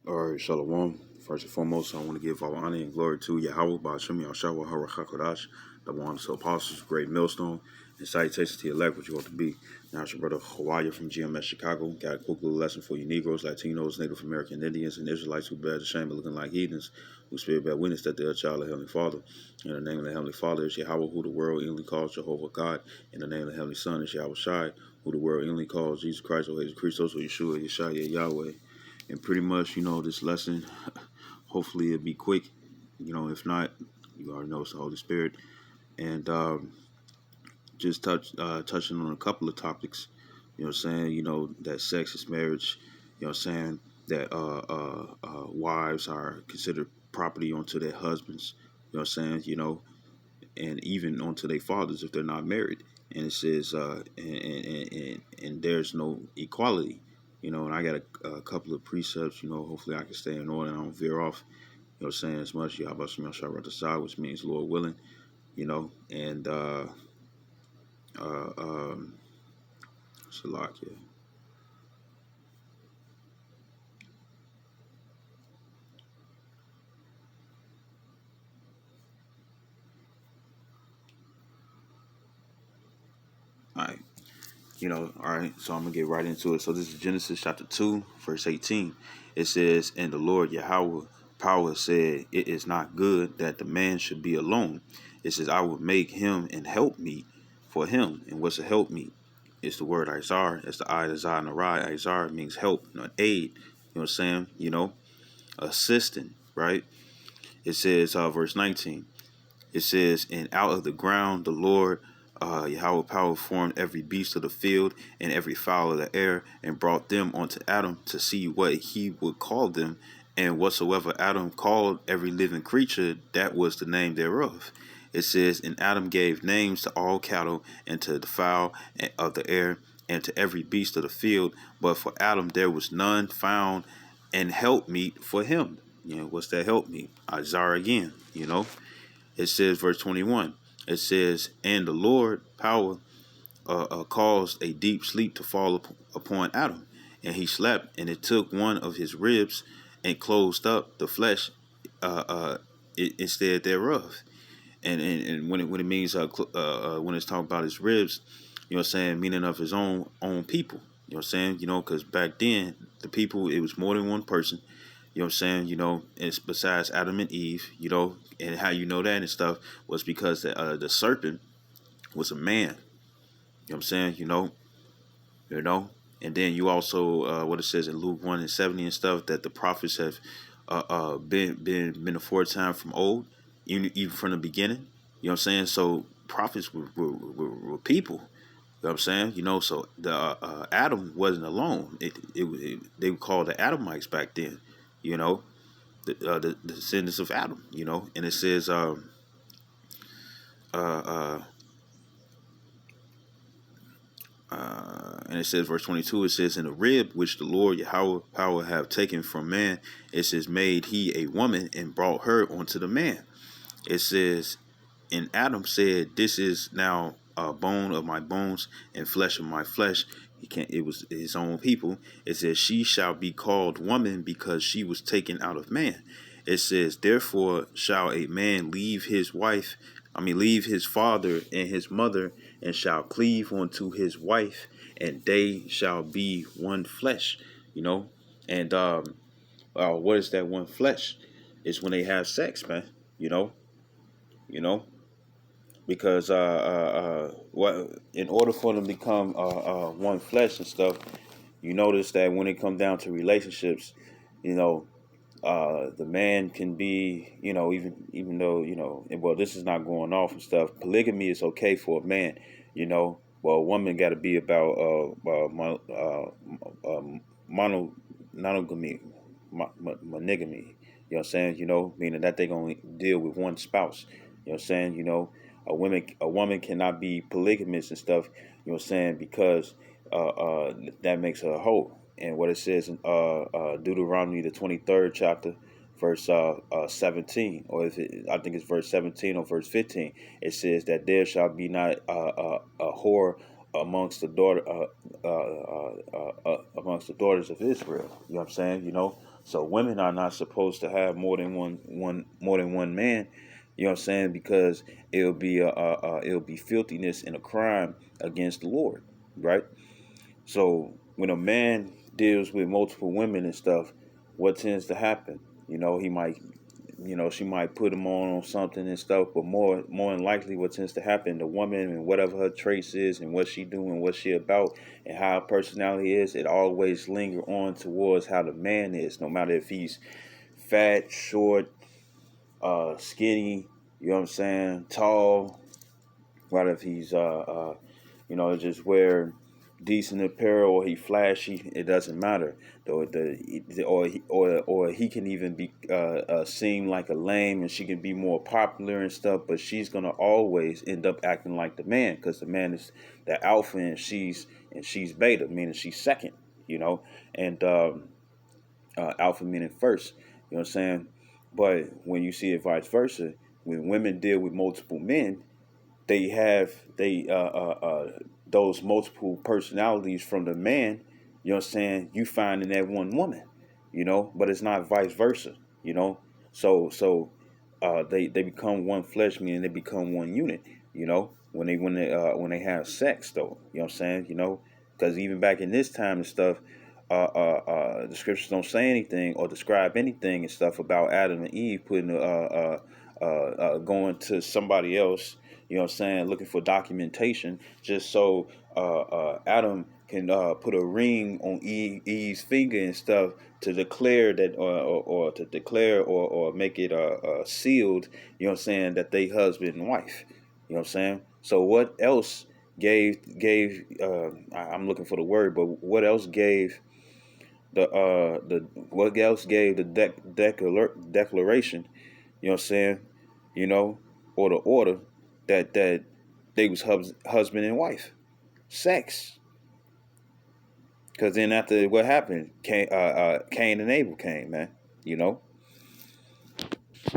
All right, Shalom. First and foremost, I want to give all honor and glory to Yahweh, Ba'ashem Yahshua, HaRachakodash, the one of the apostles, great millstone, and salutations to your elect, what you ought to be. Now, it's your brother Hawaii from GMS Chicago. Got a quick little lesson for you Negroes, Latinos, Native American Indians, and Israelites who bear the shame of looking like heathens, who spirit bear witness that they are a child of the Heavenly Father. In the name of the Heavenly Father is Yahweh, who the world inly calls Jehovah God. In the name of the Heavenly Son is Yahweh Shai, who the world inly calls Jesus Christ, or Jesus Christos, or Yeshua, Yeshua, Yahweh. And pretty much, this lesson, hopefully it'll be quick. If not, you already know it's the Holy Spirit. And just touching on a couple of topics. That sex is marriage. That wives are considered property onto their husbands. And even onto their fathers if they're not married. And it says, and there's no equality. And I got a couple of precepts. Hopefully I can stay in order and I don't veer off. As much Yahweh Shabbat, which means Lord willing. And Salakia. All right. All right, so I'm going to get right into it. So this is Genesis chapter 2, verse 18. It says, and the Lord Yahweh power said, it is not good that the man should be alone. It says, I will make him an helpmeet for him. And what's a helpmeet? It's the word Izar. It's the I, the Zah, and the Rai. Izar means help, aid. Assistant, right? It says, verse 19. It says, and out of the ground the Lord Yahweh power formed every beast of the field and every fowl of the air and brought them unto Adam to see what he would call them. And whatsoever Adam called every living creature, that was the name thereof. It says, and Adam gave names to all cattle and to the fowl of the air and to every beast of the field. But for Adam there was none found and helpmeet for him. What's that helpmeet? Isaiah again, It says, verse 21, it says, and the Lord power caused a deep sleep to fall upon Adam, and he slept, and it took one of his ribs and closed up the flesh instead thereof. And when it means when it's talking about his ribs, meaning of his own people. Because back then the people, it was more than one person. It's besides Adam and Eve, and how that and stuff was because the serpent was a man. And then you also what it says in Luke 1:70 and stuff, that the prophets have been aforetime from old, even from the beginning. So prophets were people. So the Adam wasn't alone. They were called the Adamites back then. The descendants of Adam. And it says and it says, verse 22, it says, in the rib which the Lord Yahweh power have taken from man, it says, made he a woman and brought her unto the man. It says, and Adam said, this is now a bone of my bones and flesh of my flesh. It was his own people. It says, she shall be called woman because she was taken out of man. It says, therefore shall a man leave his father and his mother, and shall cleave unto his wife, and they shall be one flesh. And what is that one flesh? It's when they have sex, man. Because what in order for them to become one flesh and stuff, you notice that when it comes down to relationships, the man can be, even though, well, this is not going off and stuff. Polygamy is okay for a man, well, a woman got to be about monogamy, monogamy. Meaning that they gonna deal with one spouse. A woman cannot be polygamous and stuff. Because that makes her a hoe. And what it says in Deuteronomy, the 23rd chapter, verse 17, or I think it's verse 17 or verse 15, it says that there shall be not a whore amongst the daughters of Israel. You know what I'm saying? So women are not supposed to have more than one man. You know what I'm saying? Because it'll be filthiness and a crime against the Lord, right? So when a man deals with multiple women and stuff, what tends to happen? He might, she might put him on something and stuff, but more than likely, what tends to happen, the woman and whatever her traits is and what she doing, what she about, and how her personality is, it always linger on towards how the man is, no matter if he's fat, short, skinny, you know what I'm saying, tall, what if he's just wear decent apparel or he flashy, it doesn't matter. Or he can even be seem like a lame, and she can be more popular and stuff, but she's gonna always end up acting like the man, because the man is the alpha and she's beta, meaning she's second, and alpha meaning first, you know what I'm saying. But when you see it vice versa, when women deal with multiple men, they have those multiple personalities from the man, you know what I'm saying, you find in that one woman, but it's not vice versa, you know. They become one flesh, meaning they become one unit, when they have sex though, you know what I'm saying, because even back in this time and stuff, the scriptures don't say anything or describe anything and stuff about Adam and Eve putting going to somebody else, you know what I'm saying, looking for documentation just so Adam can put a ring on Eve's finger and stuff to declare that, or to declare or make it sealed, you know what I'm saying, that they husband and wife, you know what I'm saying. So what else I'm looking for the word, but what else gave the what else gave the declaration, you know what I'm saying, or the order that they was husband and wife, sex. Because then after what happened, Cain and Abel came, man. You know,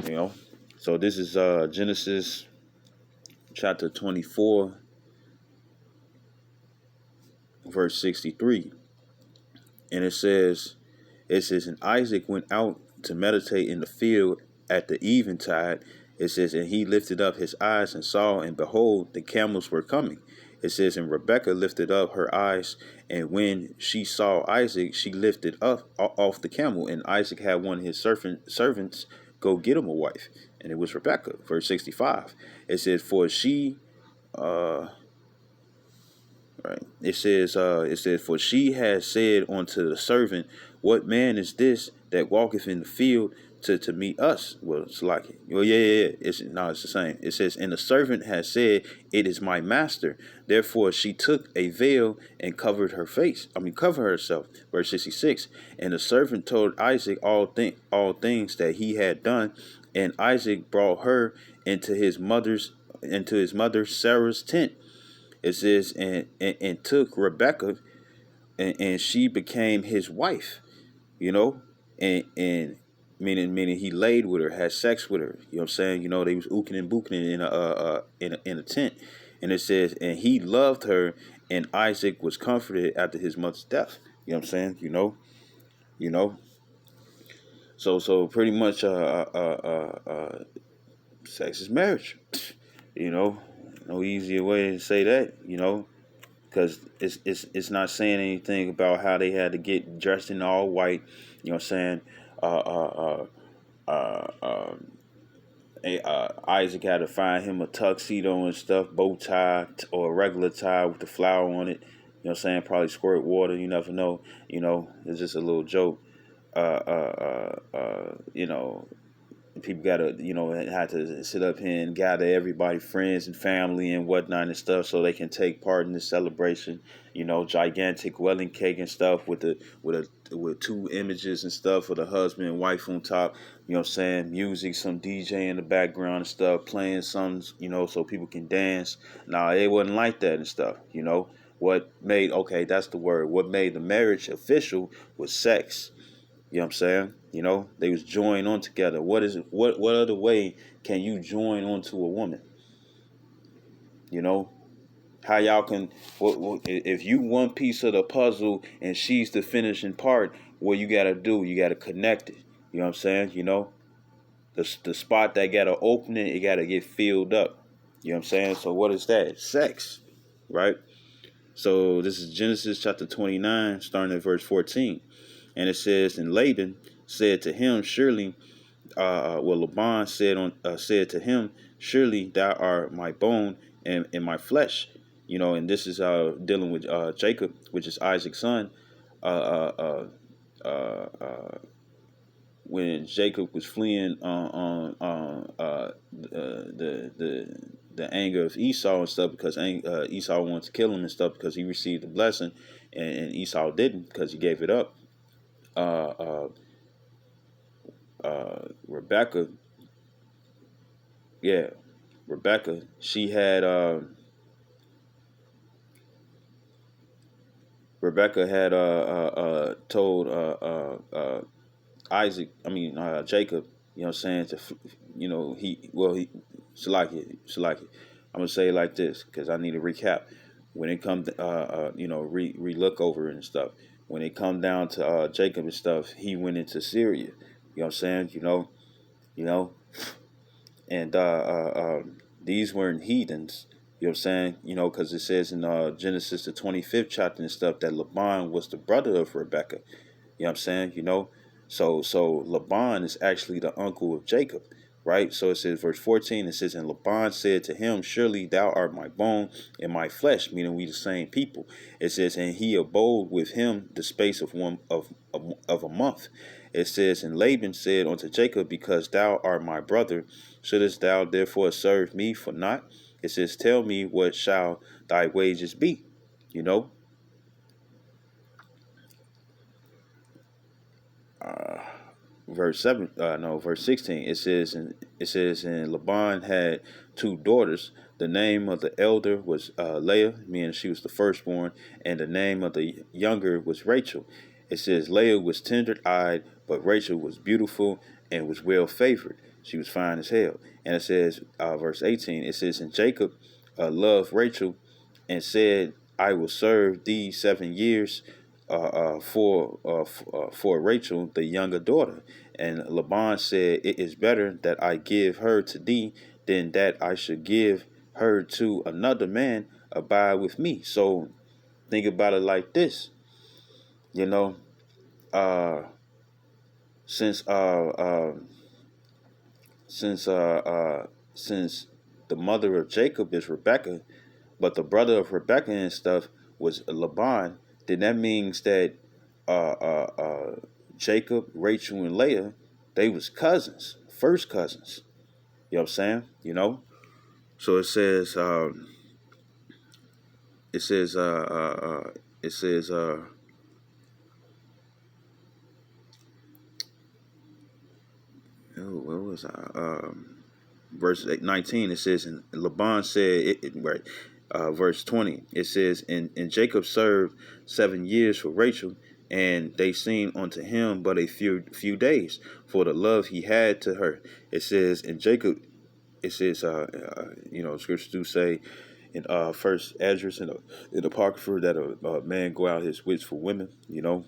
you know. So this is Genesis chapter 24, verse 63, and it says, and Isaac went out to meditate in the field at the eventide. It says, and he lifted up his eyes and saw, and behold, the camels were coming. It says, and Rebekah lifted up her eyes, and when she saw Isaac, she lifted up off the camel, and Isaac had one of his servants go get him a wife, and it was Rebekah. Verse 65. It says, for she, right. It says, for she had said unto the servant, what man is this that walketh in the field to meet us? Well, it's like, well, yeah. It's the same. It says, and the servant has said, it is my master. Therefore she took a veil and covered herself. Verse 66. And the servant told Isaac all things that he had done, and Isaac brought her into his mother Sarah's tent. It says, and took Rebekah, and she became his wife, and meaning he laid with her, had sex with her. You know what I'm saying? They was ooking and booking in a tent, and it says, and he loved her, and Isaac was comforted after his mother's death. You know what I'm saying? You know. So pretty much, sex is marriage. No easier way to say that. Because it's not saying anything about how they had to get dressed in all white. You know what I'm saying? Isaac had to find him a tuxedo and stuff, bow tie or a regular tie with the flower on it. You know what I'm saying? Probably squirt water. You never know. It's just a little joke. People gotta, have to sit up here and gather everybody, friends and family and whatnot and stuff, so they can take part in the celebration. Gigantic wedding cake and stuff with two images and stuff with a husband and wife on top. You know what I'm saying? Music, some DJ in the background and stuff, playing songs, so people can dance. Nah, it wasn't like that and stuff. That's the word. What made the marriage official was sex. You know what I'm saying? They was joined on together. What other way can you join onto a woman? How y'all can, if you one piece of the puzzle and she's the finishing part, what you gotta do, you gotta connect it. You know what I'm saying? You know, the spot that gotta open it, it gotta get filled up. You know what I'm saying? So what is that? Sex, right? So this is Genesis chapter 29, starting at verse 14. And it says, and Laban said to him, surely, Laban said to him, surely thou art my bone and my flesh. You know, and this is dealing with Jacob, which is Isaac's son. Uh, uh, uh, uh, when Jacob was fleeing the anger of Esau and stuff, because Esau wanted to kill him and stuff because he received the blessing, and Esau didn't because he gave it up. Uh, uh, Rebecca, yeah, Rebecca, she had Rebecca had told Jacob, you know what I'm saying, Salaki. I'm gonna say it like this because I need to recap. When it comes to, re-look over and stuff, when it come down to Jacob and stuff, he went into Syria. You know what I'm saying? You know, and these weren't heathens. You know what I'm saying? You know, because it says in Genesis the 25th chapter and stuff that Laban was the brother of Rebekah. You know what I'm saying? You know, so Laban is actually the uncle of Jacob, right? So it says verse 14. It says, and Laban said to him, surely thou art my bone and my flesh, meaning we the same people. It says, and he abode with him the space of a month. It says, and Laban said unto Jacob, because thou art my brother, shouldest thou therefore serve me for naught? It says, tell me what shall thy wages be? You know. Verse 16. And Laban had two daughters. The name of the elder was Leah, meaning she was the firstborn, and the name of the younger was Rachel. It says Leah was tender-eyed, but Rachel was beautiful and was well favored. She was fine as hell. And it says, verse 18. It says, and Jacob loved Rachel, and said, I will serve thee 7 years for Rachel, the younger daughter. And Laban said, it is better that I give her to thee than that I should give her to another man. Abide with me. So think about it like this, you know, uh, since uh, uh, since uh, uh, since the mother of Jacob is Rebecca, but the brother of Rebecca and stuff was Laban, then that means that uh, uh, uh, Jacob, Rachel, and Leah, they was cousins, first cousins. You know what I'm saying? You know. So it says, it says, it says, where was I? Verse 19. It says, and Laban said, right. Verse 20. It says, and Jacob served 7 years for Rachel, and they seemed unto him but a few days for the love he had to her. It says, and Jacob, it says, scriptures do say in First Esdras and in Apocrypha that a man go out his wits for women. You know,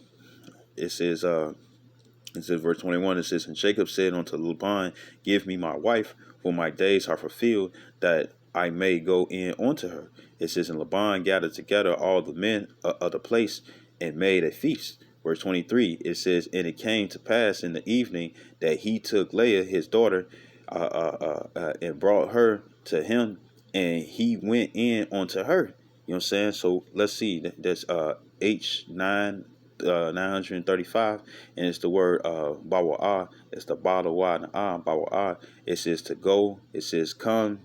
it says, verse 21. It says, and Jacob said unto Laban, give me my wife, for my days are fulfilled, that I may go in unto her. It says, and Laban gathered together all the men of the place and made a feast. Verse 23, it says, and it came to pass in the evening that he took Leah, his daughter, and brought her to him, and he went in unto her. You know what I'm saying? So let's see. That's H9 935, and it's the word Bawa'ah. It's the Ba'wa and Bawa'ah. It says to go. It says come.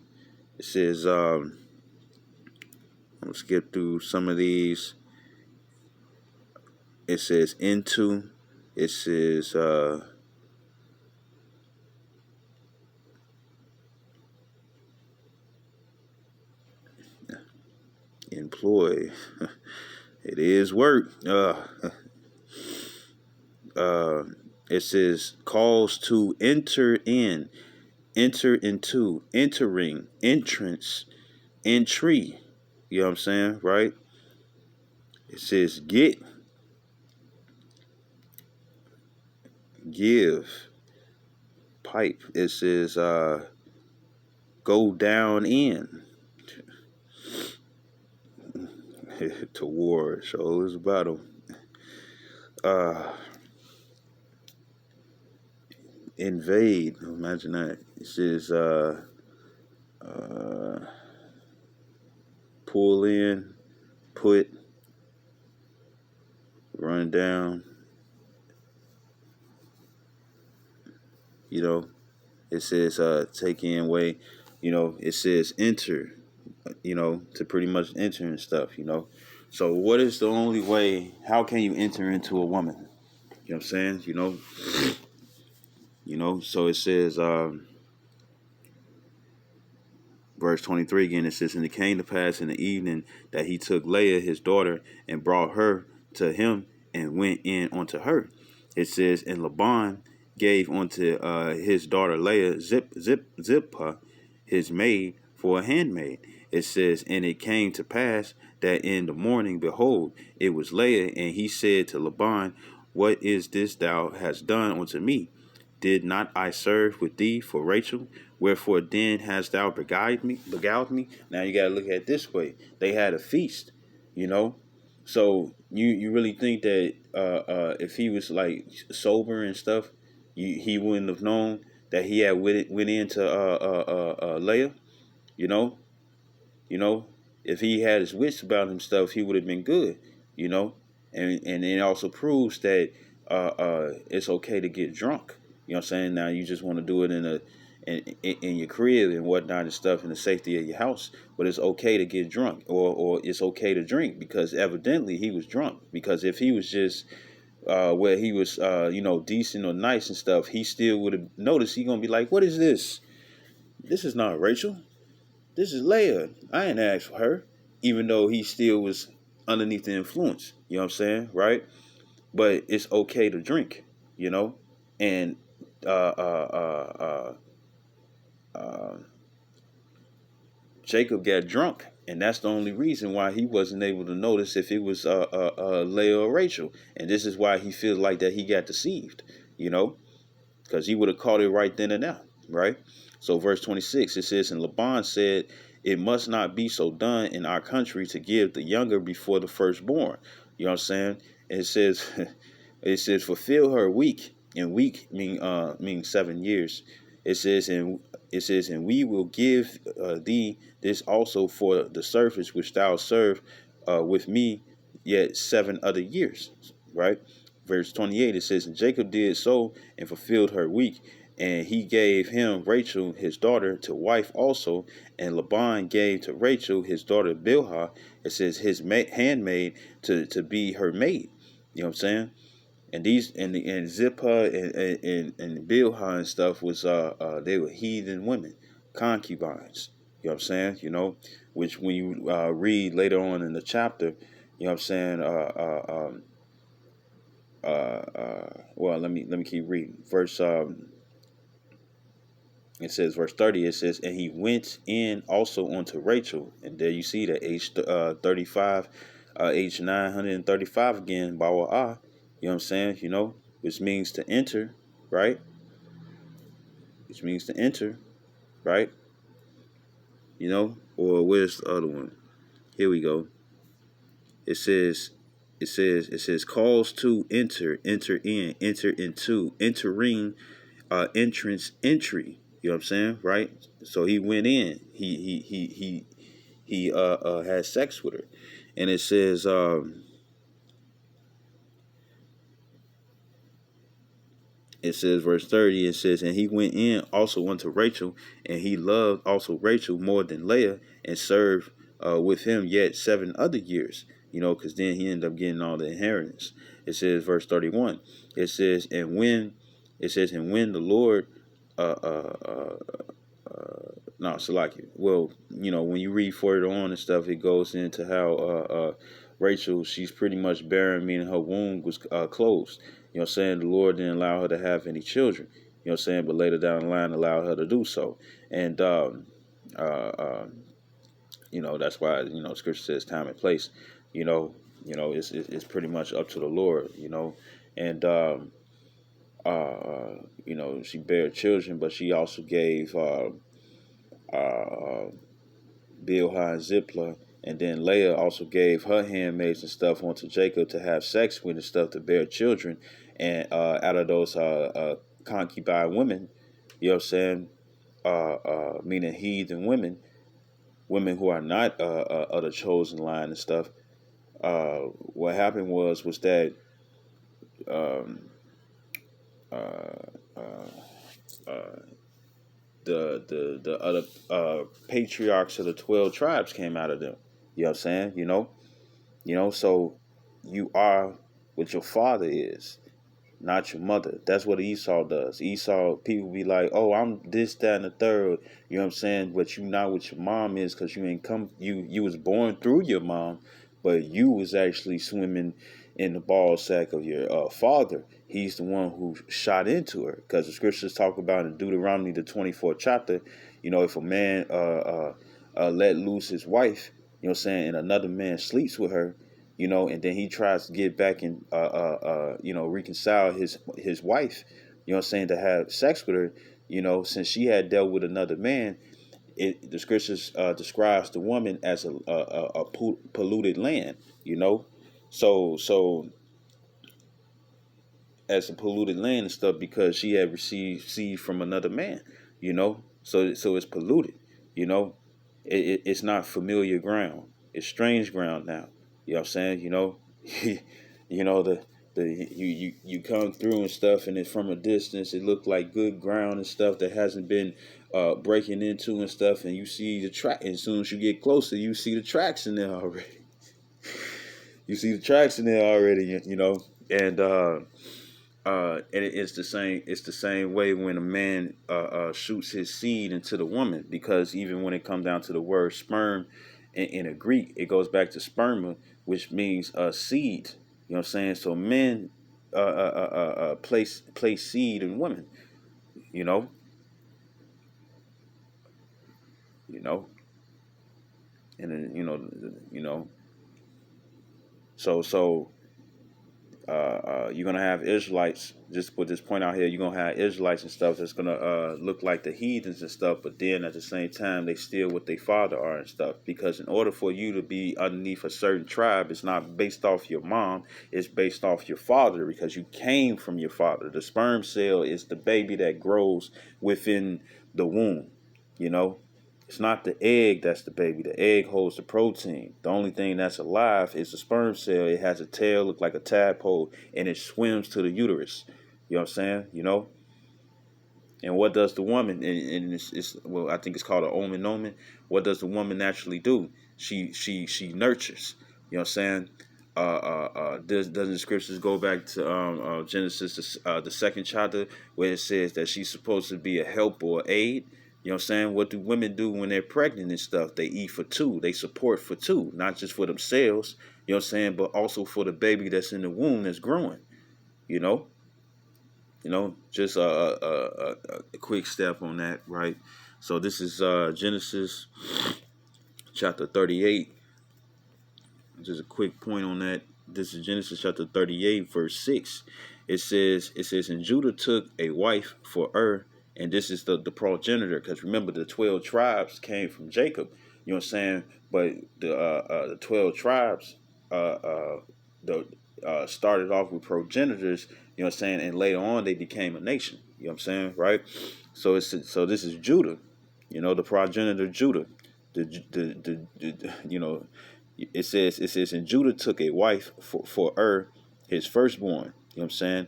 It says I'm gonna skip through some of these. It says into. It says employ. It is work. It says calls to enter in, enter into, entering, entrance, entry. You know what I'm saying, right? It says get. give, pipe. It says go down in to war. So it's battle. Invade. Imagine that. It says pull in, put, run down. You know, it says take in way. You know, it says enter. You know, to pretty much enter and stuff. You know, so what is the only way? How can you enter into a woman? You know what I'm saying? So it says, verse 23 again, it says, and it came to pass in the evening that he took Leah, his daughter, and brought her to him and went in unto her. It says, and Laban gave unto his daughter Leah Zipporah, his maid, for a handmaid. It says, and it came to pass that in the morning, behold, it was Leah, and he said to Laban, what is this thou hast done unto me? Did not I serve with thee for Rachel? Wherefore then hast thou beguiled me? Now you gotta look at it this way. They had a feast, you know. So you really think that if he was like sober and stuff, he wouldn't have known that he had went into Leah, you know, you know, if he had his wits about him stuff, he would have been good, you know, and it also proves that it's okay to get drunk. You know what I'm saying? Now you just want to do it in your crib and whatnot and stuff in the safety of your house, but it's okay to get drunk or it's okay to drink because evidently he was drunk. Because if he was just where he was decent or nice and stuff, he still would have noticed. He gonna be like, what is this? This is not Rachel. This is Leia. I ain't asked for her, even though he still was underneath the influence. You know what I'm saying, right? But it's okay to drink, you know, and Jacob got drunk, and that's the only reason why he wasn't able to notice if it was Leah or Rachel, and this is why he feels like that he got deceived, you know, because he would have caught it right then and there, right? So verse 26, it says, and Laban said, it must not be so done in our country to give the younger before the firstborn. You know what I'm saying? And it says, it says, fulfill her week, and week means 7 years. It says, and we will give thee this also for the service which thou serve with me yet 7 other years, right? Verse 28, it says, and Jacob did so and fulfilled her week, and he gave him Rachel his daughter to wife also, and Laban gave to Rachel his daughter Bilhah, it says his handmaid to be her maid. You know what I'm saying? And these and Zipporah and Bilhah and stuff was they were heathen women, concubines. You know what I'm saying? You know, which when you read later on in the chapter, you know what I'm saying. Well, let me keep reading. It says verse 30. It says, and he went in also unto Rachel, and there you see that age 35, age 935 again, Bawa'ah. You know what I'm saying? You know, which means to enter, right? Which means to enter, right? You know, or where's the other one? Here we go. It says, calls to enter, enter in, enter into, entering, entrance, entry. You know what I'm saying, right? So he went in. He had sex with her, and it says verse 30, it says, and he went in also unto Rachel, and he loved also Rachel more than Leah, and served with him yet 7 other years, you know, because then he ended up getting all the inheritance. It says verse 31, it says, and when the Lord no, Salaki. Well, you know, when you read further on and stuff, it goes into how Rachel, she's pretty much barren, meaning her womb was closed. You know what I'm saying? The Lord didn't allow her to have any children. You know what I'm saying? But later down the line, allowed her to do so. And, uh, uh, you know, that's why, you know, Scripture says time and place. You know, it's pretty much up to the Lord, you know. And she bare children, but she also gave Bilhah and Zipporah, and then Leah also gave her handmaids and stuff onto Jacob to have sex with and stuff to bear children, and out of those concubine women, you know what I'm saying, meaning heathen women, women who are not of the chosen line and stuff. What happened was that um, uh, uh, uh, the other patriarchs of the 12 tribes came out of them. You know what I'm saying? So you are what your father is, not your mother. That's what Esau does. Esau, people be like, oh, I'm this, that, and the third. You know what I'm saying? But you not what your mom is, because you ain't come. You was born through your mom, but you was actually swimming in the ball sack of your father. He's the one who shot into her, because the scriptures talk about in Deuteronomy the 24th chapter. If a man let loose his wife, you know what I'm saying, and another man sleeps with her, and then he tries to get back and reconcile his wife, you know what I'm saying, to have sex with her, since she had dealt with another man. The scriptures describes the woman as a polluted land, so as a polluted land and stuff, because she had received seed from another man, so it's polluted, you know it's not familiar ground, it's strange ground now, you know what I'm saying, you come through and stuff, and it's from a distance, it looked like good ground and stuff that hasn't been breaking into and stuff, and you see the track, and as soon as you get closer, you see the tracks in there already. And it's the same. It's the same way when a man shoots his seed into the woman, because even when it comes down to the word sperm in a Greek, it goes back to sperma, which means seed. You know what I'm saying? So men place seed in women. You know. You know. And then So you're gonna have Israelites. Just put this point out here. You're gonna have Israelites and stuff that's gonna look like the heathens and stuff, but then at the same time they still what they father are and stuff. Because in order for you to be underneath a certain tribe, it's not based off your mom. It's based off your father, because you came from your father. The sperm cell is the baby that grows within the womb. You know. It's not the egg that's the baby. The egg holds the protein. The only thing that's alive is the sperm cell. It has a tail, look like a tadpole, and it swims to the uterus. You know what I'm saying? And what does the woman? And well, I think it's called an omen. What does the woman naturally do? She nurtures. You know what I'm saying? Doesn't the scriptures go back to Genesis, the second chapter, where it says that she's supposed to be a help or aid? You know what I'm saying? What do women do when they're pregnant and stuff? They eat for two. They support for two, not just for themselves, you know what I'm saying, but also for the baby that's in the womb that's growing, you know? Just a quick step on that, right? So this is Genesis chapter 38. Just a quick point on that. This is Genesis chapter 38, verse 6. It says, and Judah took a wife for and this is the progenitor, because remember the 12 tribes came from Jacob, you know what I'm saying? But the 12 tribes started off with progenitors, you know what I'm saying, and later on they became a nation, you know what I'm saying, right? So this is Judah, the progenitor Judah, it says, and Judah took a wife for his firstborn. You know what I'm saying?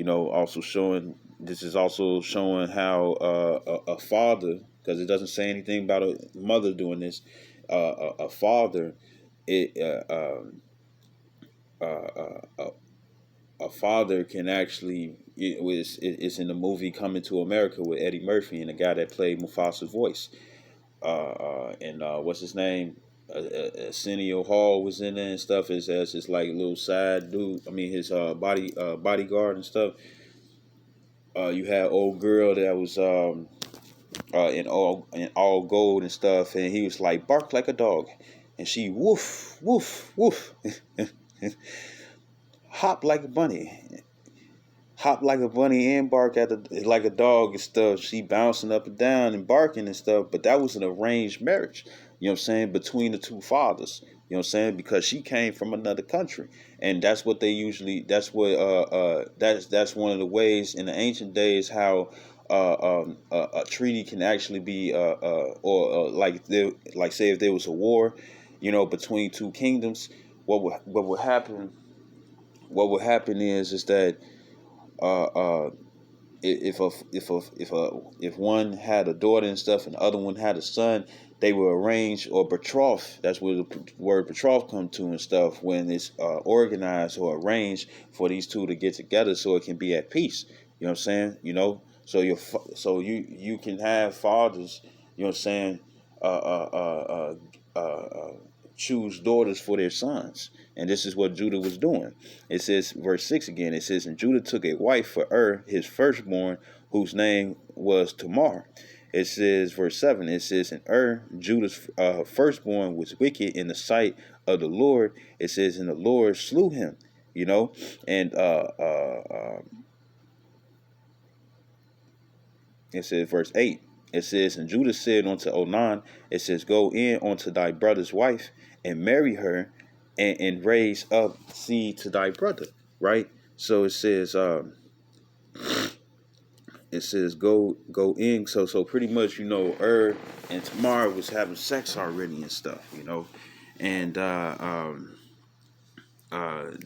Also showing, this is also showing how a father, because it doesn't say anything about a mother doing this, a father, it a father can actually, it's in the movie Coming to America with Eddie Murphy and the guy that played Mufasa's voice. And what's his name? Arsenio Hall was in there and stuff as his like little side dude. I mean his bodyguard and stuff. You had old girl that was in all gold and stuff, and he was like bark like a dog, and she woof woof woof, hop like a bunny, hop like a bunny and bark at like a dog and stuff. She bouncing up and down and barking and stuff. But that was an arranged marriage, you know what I'm saying, between the two fathers. You know what I'm saying? Because she came from another country. And that's what they usually that's one of the ways in the ancient days how a treaty can actually be or like say if there was a war, you know, between two kingdoms, what would happen is that uh, uh, if one had a daughter and stuff and the other one had a son, they would arrange or betroth. That's where the word betroth come to and stuff. When it's organized or arranged for these two to get together, so it can be at peace. You know what I'm saying? You know, so you can have fathers. You know what I'm saying? Uh, uh, uh, uh, uh, choose daughters for their sons. And this is what Judah was doing. It says, verse 6 again, it says, and Judah took a wife for his firstborn, whose name was Tamar. It says, verse 7, it says, and Judah's firstborn, was wicked in the sight of the Lord. It says, and the Lord slew him, you know, and it says, verse 8, it says, and Judah said unto Onan, it says, go in unto thy brother's wife and marry her and raise up seed to thy brother, right? So it says, go in. So pretty much, you know, and Tamar was having sex already and stuff, you know, and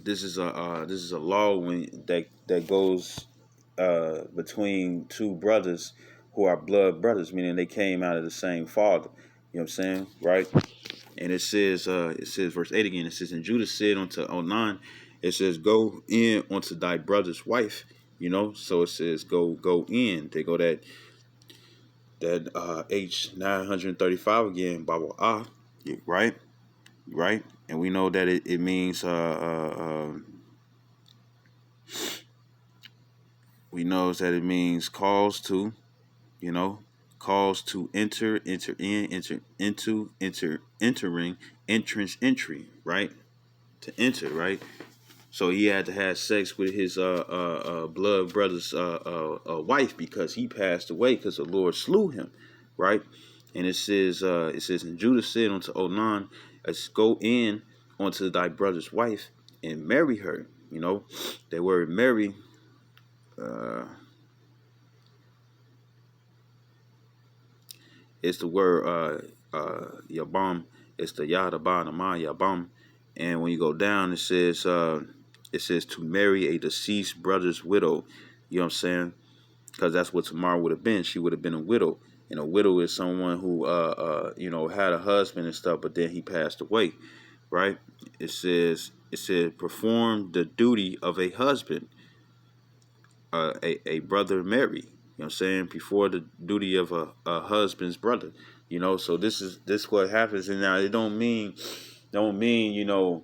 this is a law that goes between two brothers who are blood brothers, meaning they came out of the same father. You know what I'm saying, right? And it says verse 8 again. It says, and Judah said unto Onan, it says, go in unto thy brother's wife. You know, so it says go in. They go that H935 again, Bible right, right, and we know that it means we know that it means calls to, you know, calls to enter in, entering, entrance, entry, right, to enter, right. So he had to have sex with his blood brother's wife because he passed away because the Lord slew him, right? And it says, and Judah said unto Onan, let's go in unto thy brother's wife and marry her. You know, that word marry, it's the word yabam. It's the yadaba nama yabam. And when you go down, it says to marry a deceased brother's widow. You know what I'm saying? Because that's what Tamar would have been. She would have been a widow. And a widow is someone who, you know, had a husband and stuff, but then he passed away, right? It says perform the duty of a husband, a brother marry. You know what I'm saying? Before the duty of a husband's brother. You know, so this what happens. And now it don't mean, you know,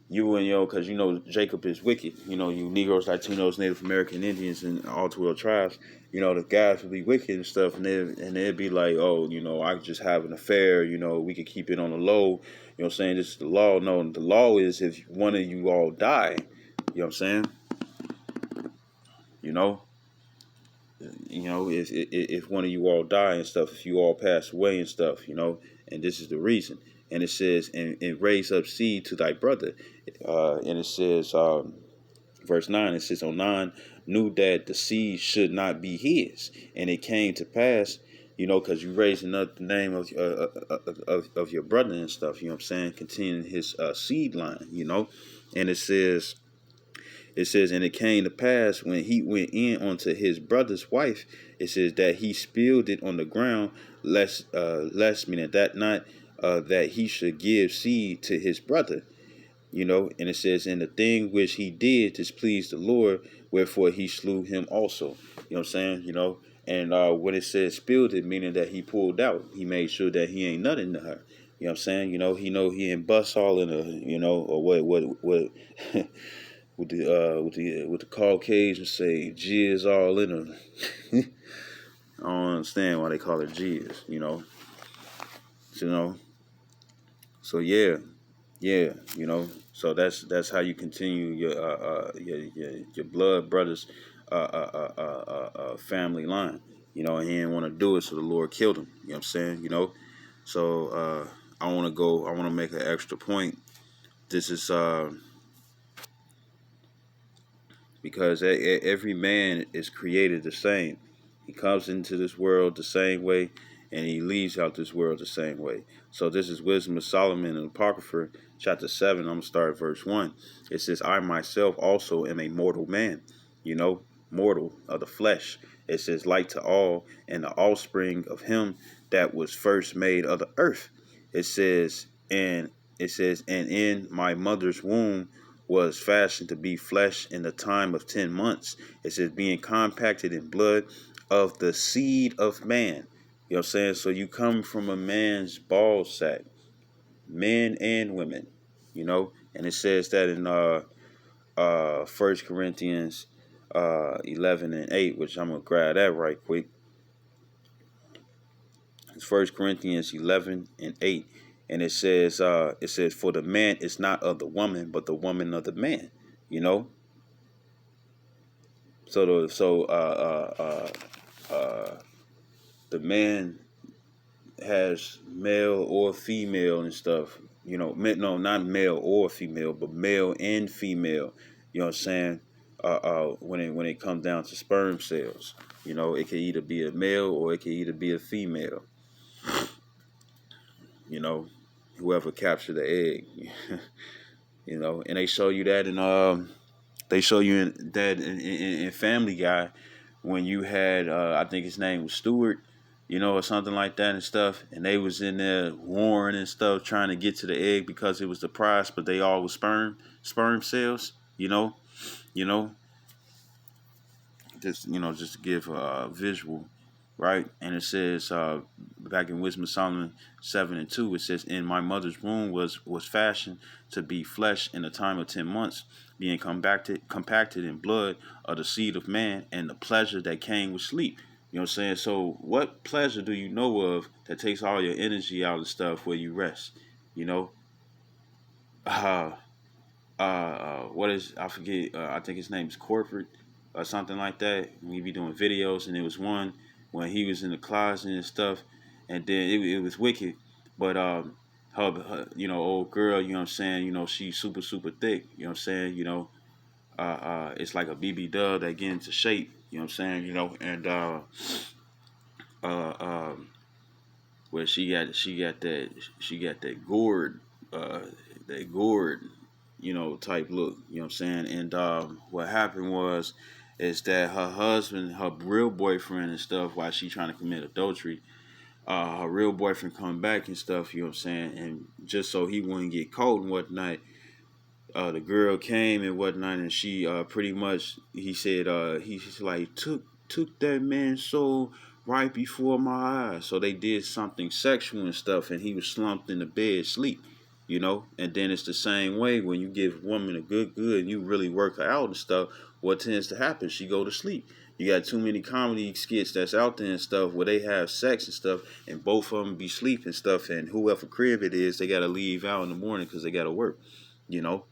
you and because you know Jacob is wicked. You know, you Negroes, Latinos, Native American Indians, and all 12 tribes. You know, the guys would be wicked and stuff, and they'd be like, oh, you know, I could just have an affair. You know, we could keep it on the low. You know, what I'm saying, this is the law. No, the law is if one of you all die. You know what I'm saying? You know, if one of you all die and stuff, if you all pass away and stuff, you know, and this is the reason. And it says, and raise up seed to thy brother. And it says, verse 9, it says, Onan knew that the seed should not be his. And it came to pass, you know, because you raising up the name of your brother and stuff, you know what I'm saying, continuing his seed line, you know. And it says, and it came to pass when he went in unto his brother's wife, it says that he spilled it on the ground, lest meaning that not that he should give seed to his brother, you know. And it says, and the thing which he did displeased the Lord, wherefore he slew him also. You know what I'm saying, you know. And when it says spilled it, meaning that he pulled out, he made sure that he ain't nothing to her. You know what I'm saying, you know he ain't bust all in a, you know, or what. with the Caucasians say jizz all in them. I don't understand why they call it jizz, you know. So, you know. So yeah, you know. So that's how you continue your blood brothers family line. You know, and he didn't want to do it, so the Lord killed him. You know what I'm saying? You know, so I want to go. I want to make an extra point. This is because every man is created the same. He comes into this world the same way, and he leaves out this world the same way. So this is Wisdom of Solomon in Apocrypha, chapter 7. I'm going to start at verse 1. It says, I myself also am a mortal man, you know, mortal of the flesh. It says, like to all, and the offspring of him that was first made of the earth. It says, and and in my mother's womb was fashioned to be flesh in the time of 10 months. It says, being compacted in blood of the seed of man. You know what I'm saying? So you come from a man's ball sack, men and women, you know? And it says that in 1 Corinthians 11 and 8, which I'm going to grab that right quick. It's 1 Corinthians 11 and 8. And it says, for the man is not of the woman, but the woman of the man, you know? So the man has male or female and stuff. You know, no, not male or female, but male and female. You know what I'm saying? When it comes down to sperm cells, you know, it can either be a male or it can either be a female. You know, whoever captured the egg. You know, and they show you that in Family Guy when you had I think his name was Stewart, you know, or something like that and stuff, and they was in there warring and stuff trying to get to the egg because it was the prize, but they all was sperm cells, you know, just just to give a visual, right? And it says back in Wisdom of Solomon 7 and 2, it says, in my mother's womb was fashioned to be flesh in the time of 10 months, being compacted in blood of the seed of man, and the pleasure that came with sleep. You know what I'm saying? So what pleasure do you know of that takes all your energy out of stuff where you rest? You know? What is, I forget, I think his name is Corporate or something like that. We be doing videos, and there was one when he was in the closet and stuff, and then it was wicked. But her, you know, old girl, you know what I'm saying, you know, she's super thick, you know what I'm saying, you know, it's like a BB dub that get into shape, you know what I'm saying, you know, and uh, um, where she got that gourd, uh, that gourd, you know, type look, you know what I'm saying? And what happened was is that her husband, her real boyfriend and stuff, while she trying to commit adultery, her real boyfriend come back and stuff, you know what I'm saying? And just so he wouldn't get caught and whatnot, the girl came and whatnot, and she pretty much, he said, he's like, took that man's soul right before my eyes. So they did something sexual and stuff, and he was slumped in the bed, sleep, you know. And then it's the same way when you give a woman a good, and you really work her out and stuff. What tends to happen? She go to sleep. You got too many comedy skits that's out there and stuff where they have sex and stuff, and both of them be sleep and stuff, and whoever crib it is, they got to leave out in the morning because they got to work, you know.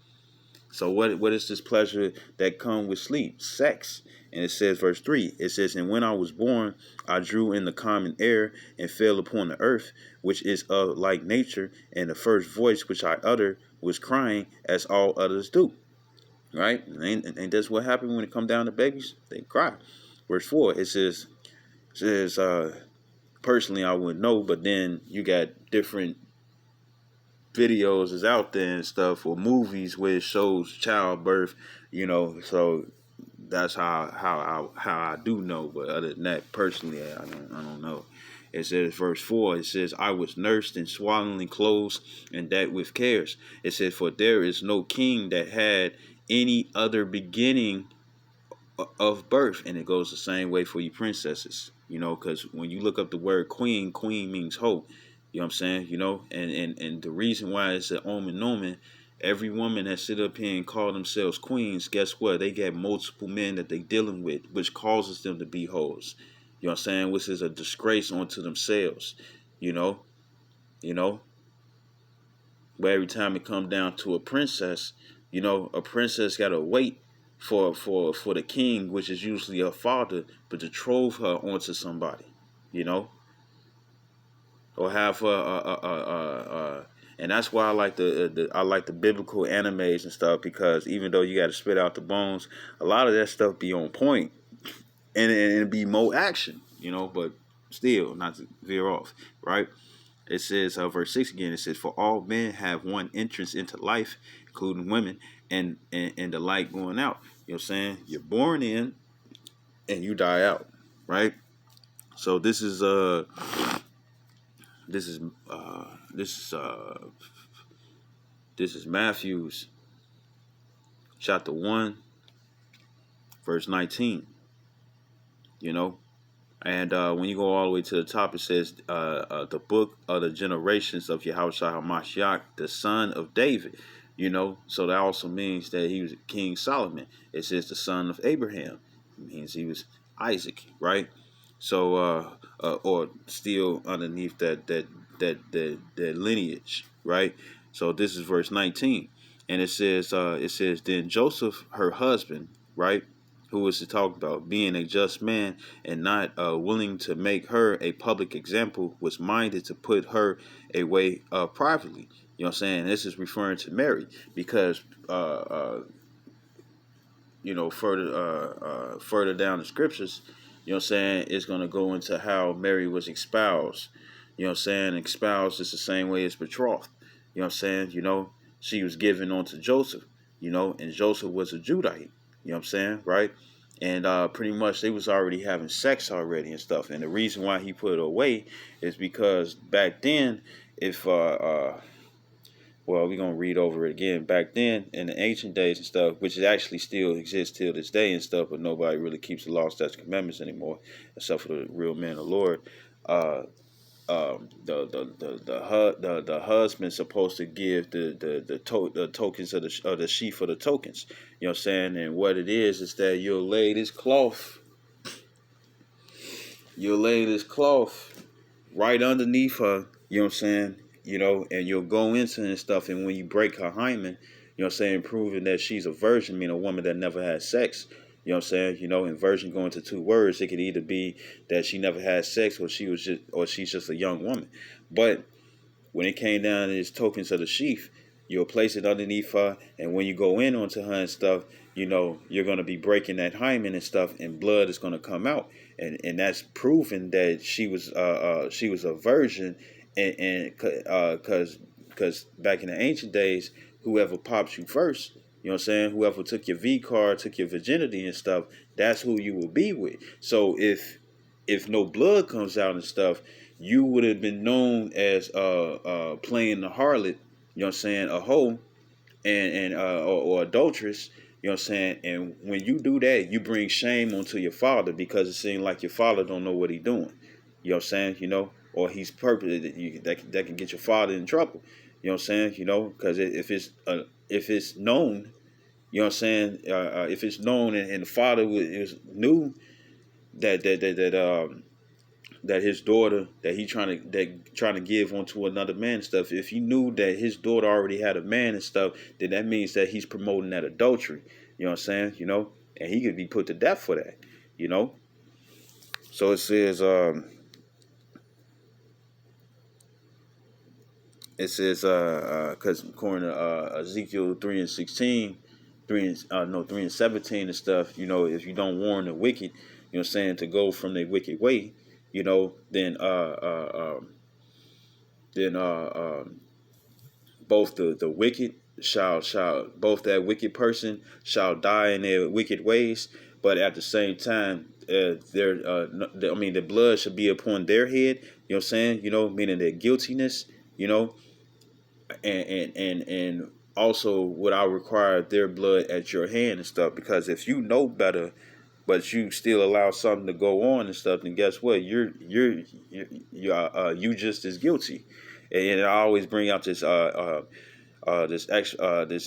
So what is this pleasure that come with sleep? Sex. And it says, verse 3, it says, and when I was born, I drew in the common air and fell upon the earth, which is of like nature, and the first voice which I uttered was crying, as all others do. Right? And that's what happened when it come down to babies. They cry. Verse 4, it says personally, I wouldn't know, but then you got different videos is out there and stuff, or movies where it shows childbirth, you know. So that's how I do know. But other than that, personally, I don't know. It says verse 4, it says, I was nursed in swaddling clothes, and that with cares. It says, for there is no king that had any other beginning of birth. And it goes the same way for you princesses, you know, because when you look up the word queen, queen means hope. You know what I'm saying? You know, and the reason why it's an omen, every woman that sit up here and call themselves queens, guess what? They got multiple men that they dealing with, which causes them to be hoes. You know what I'm saying? Which is a disgrace onto themselves. You know, you know. But every time it come down to a princess, you know, a princess gotta wait for the king, which is usually her father, but betroth her onto somebody, you know, or have her. And that's why I like the biblical animes and stuff, because even though you got to spit out the bones, a lot of that stuff be on point, and be more action, you know, but still not to veer off, right? It says, verse 6 again, it says, "For all men have one entrance into life, including women, and the light going out." You know what I'm saying? You're born in and you die out, right? So this is this is this is Matthew's chapter 1, verse 19, you know. And when you go all the way to the top, it says, the book of the generations of Yahushua HaMashiach, the son of David. You know, so that also means that he was King Solomon. It says the son of Abraham. It means he was Isaac, right? So, or still underneath that lineage, right? So this is verse 19, and it says, then Joseph, her husband, right, who was to talk about being a just man and not willing to make her a public example, was minded to put her away privately. You know what I'm saying? This is referring to Mary, because you know, further down the scriptures, you know what I'm saying, it's going to go into how Mary was espoused. You know what I'm saying? Espoused is the same way as betrothed. You know what I'm saying? You know, she was given onto Joseph, you know, and Joseph was a Judite. You know what I'm saying? Right? And pretty much they was already having sex already and stuff. And the reason why he put her away is because back then, if well, we're gonna read over it again. Back then, in the ancient days and stuff, which actually still exists till this day and stuff, but nobody really keeps the law, statutes, commandments anymore, except for the real man of the Lord. Uh, the husband's supposed to give the tokens of the sheaf of the tokens. You know what I'm saying? And what it is that you'll lay this cloth, right underneath her. You know what I'm saying? You know, and you'll go into and stuff, and when you break her hymen, you know what I'm saying, proving that she's a virgin, meaning a woman that never had sex. You know what I'm saying? You know, and virgin going to two words, it could either be that she never had sex, or she's just a young woman. But when it came down to these tokens of the sheaf, you'll place it underneath her, and when you go in onto her and stuff, you know, you're going to be breaking that hymen and stuff, and blood is going to come out, and that's proving that she was a virgin, and because back in the ancient days, whoever pops you first, you know what I'm saying, whoever took your V card, took your virginity and stuff, that's who you will be with. So if no blood comes out and stuff, you would have been known as playing the harlot, you know what I'm saying, a hoe, or adulteress, you know what I'm saying. And when you do that, you bring shame onto your father, because it seems like your father don't know what he's doing. You know what I'm saying, you know, or he's purposely that can get your father in trouble. You know what I'm saying, you know, because if it's known, you know what I'm saying, if it's known, and the father knew that his daughter that he trying to give onto another man and stuff, if he knew that his daughter already had a man and stuff, then that means that he's promoting that adultery. You know what I'm saying? You know, and he could be put to death for that. You know, so it says because according to Ezekiel 3:16, 3:17 and stuff, you know, if you don't warn the wicked, you know what I'm saying, to go from their wicked way, you know, then both the wicked shall both that wicked person shall die in their wicked ways, but at the same time, the blood should be upon their head. You know what I'm saying? You know, meaning their guiltiness. You know, and also would I require their blood at your hand and stuff, because if you know better, but you still allow something to go on and stuff, then guess what? You just as guilty. And I always bring out this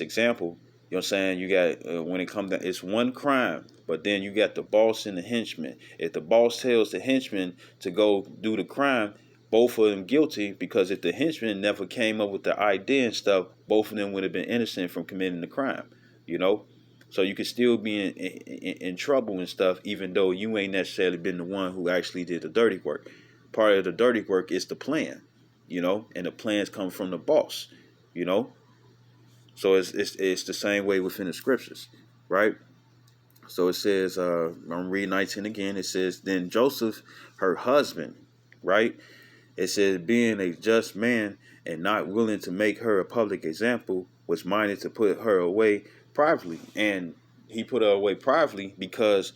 example. You know what I'm saying? You got when it comes to, it's one crime, but then you got the boss and the henchman. If the boss tells the henchman to go do the crime, both of them guilty, because if the henchman never came up with the idea and stuff, both of them would have been innocent from committing the crime. You know, So you could still be in trouble and stuff, even though you ain't necessarily been the one who actually did the dirty work. Part of the dirty work is the plan, and the plans come from the boss, you know. So it's the same way within the scriptures, right? So it says, I'm reading 19 again. It says, then Joseph, her husband, right? It says, being a just man and not willing to make her a public example, was minded to put her away privately. And he put her away privately because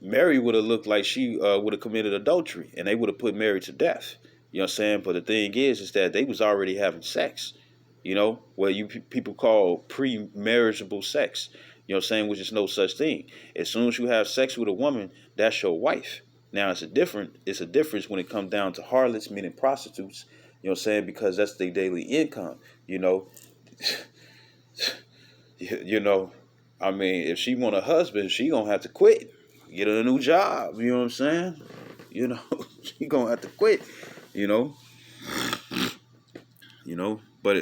Mary would have looked like she would have committed adultery, and they would have put Mary to death. You know what I'm saying? But the thing is that they was already having sex, what people call pre-marriageable sex. You know what I'm saying? Which is no such thing. As soon as you have sex with a woman, that's your wife. Now it's a difference when it comes down to harlots, meaning prostitutes. You know what I'm saying? Because that's their daily income. You know, you know. I mean, if she want a husband, she gonna have to quit, get her a new job. You know what I'm saying? She gonna have to quit. You know. But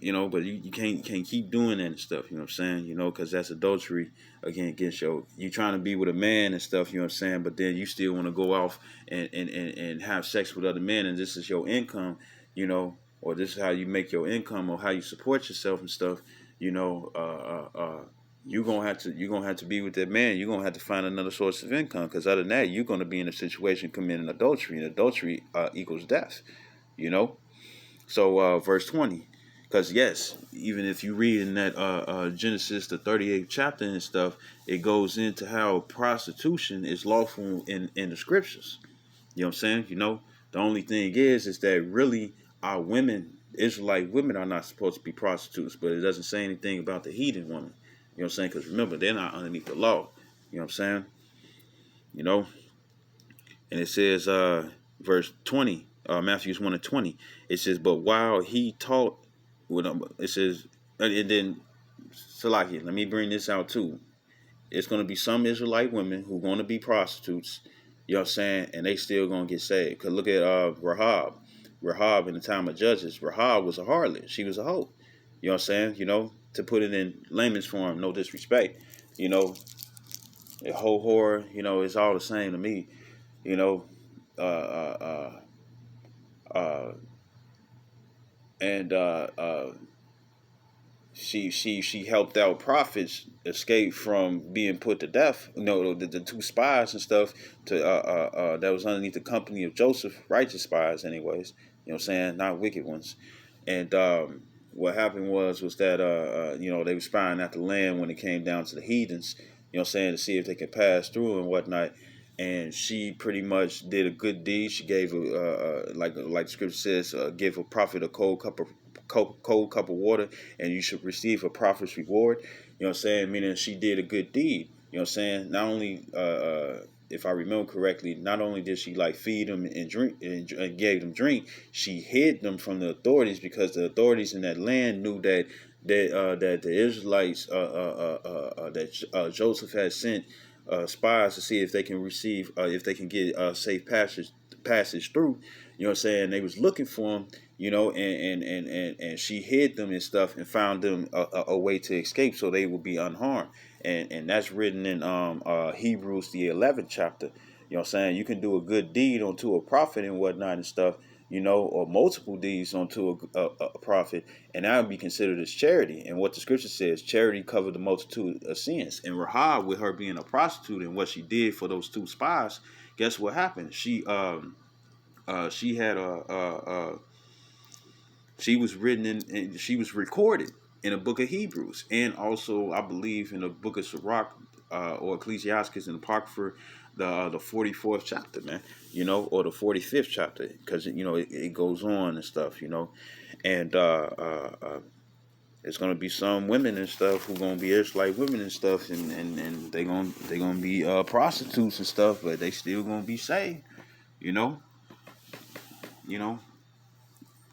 but you can't keep doing that and stuff. You know what I'm saying? Because that's adultery again against you trying to be with a man and stuff. You know what I'm saying? But then you still want to go off and have sex with other men, and this is your income. Or this is how you make your income, or how you support yourself and stuff. You know, you're gonna have to be with that man. You're gonna have to find another source of income, because other than that, you're gonna be in a situation committing adultery, and adultery equals death. So verse 20, because yes, even if you read in that Genesis the 38th chapter and stuff, it goes into how prostitution is lawful in the scriptures. You know what I'm saying? The only thing is that really our women, Israelite women, are not supposed to be prostitutes, but it doesn't say anything about the heathen woman. You know what I'm saying? Because remember, they're not underneath the law. You know what I'm saying? And it says, verse 20, Matthew 1:20, it says, but while he taught, it says, and then, Salaki, let me bring this out too. It's going to be some Israelite women who are going to be prostitutes, you know what I'm saying, and they still going to get saved. Because look at Rahab. Rahab in the time of Judges. Rahab was a harlot. She was a hoe. You know what I'm saying? To put it in layman's form, no disrespect. A hoe whore, it's all the same to me. You know, uh, uh, uh, and she helped out prophets escape from being put to death. The two spies and stuff to that was underneath the company of Joseph, righteous spies, anyways. You know what I'm saying, not wicked ones. And what happened was that they were spying out the land when it came down to the heathens. You know what I'm saying, to see if they could pass through and whatnot. And she pretty much did a good deed. She gave like the scripture says, give a prophet a cold cup of water, and you should receive a prophet's reward. You know what I'm saying? Meaning she did a good deed. You know what I'm saying? Not only, if I remember correctly, not only did she like feed them and drink and gave them drink, she hid them from the authorities, because the authorities in that land knew that the Israelites that Joseph had sent spies to see if they can receive, if they can get safe passage through. You know what I'm saying? They was looking for them, and she hid them and stuff, and found them a way to escape, so they would be unharmed. And that's written in Hebrews the 11th chapter. You know what I'm saying? You can do a good deed unto a prophet and whatnot and stuff, or multiple deeds unto a prophet, and that would be considered as charity. And what the scripture says, charity covered the multitude of sins. And Rahab, with her being a prostitute and what she did for those two spies, guess what happened? She had she was written in, she was recorded in the book of Hebrews, and also I believe in the book of Sirach, or Ecclesiastes and Apocrypha, the 44th chapter, man, or the 45th chapter, because it goes on and stuff, and it's gonna be some women and stuff who gonna be Israelite women and stuff, and they gonna be prostitutes and stuff, but they still gonna be saved, you know, you know.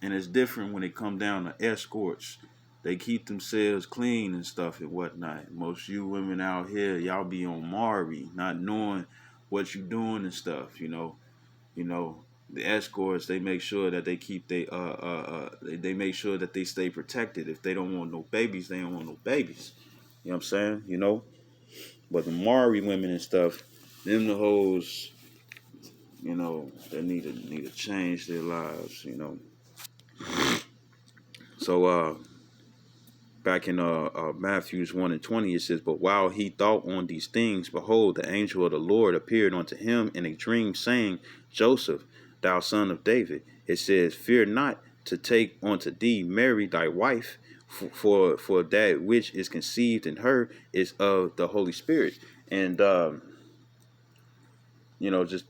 And it's different when it come down to escorts. They keep themselves clean and stuff and whatnot. Most of you women out here, y'all be on Maury, not knowing what you doing and stuff. The escorts, they make sure that they keep they make sure that they stay protected. If they don't want no babies, they don't want no babies. You know what I'm saying? You know? But the Mari women and stuff, them the hoes, you know, that need to change their lives, you know. So back in Matthews 1 and 20, it says, "But while he thought on these things, behold, the angel of the Lord appeared unto him in a dream, saying, Joseph, thou son of David," it says, "fear not to take unto thee Mary thy wife, for that which is conceived in her is of the Holy Spirit." And you know, just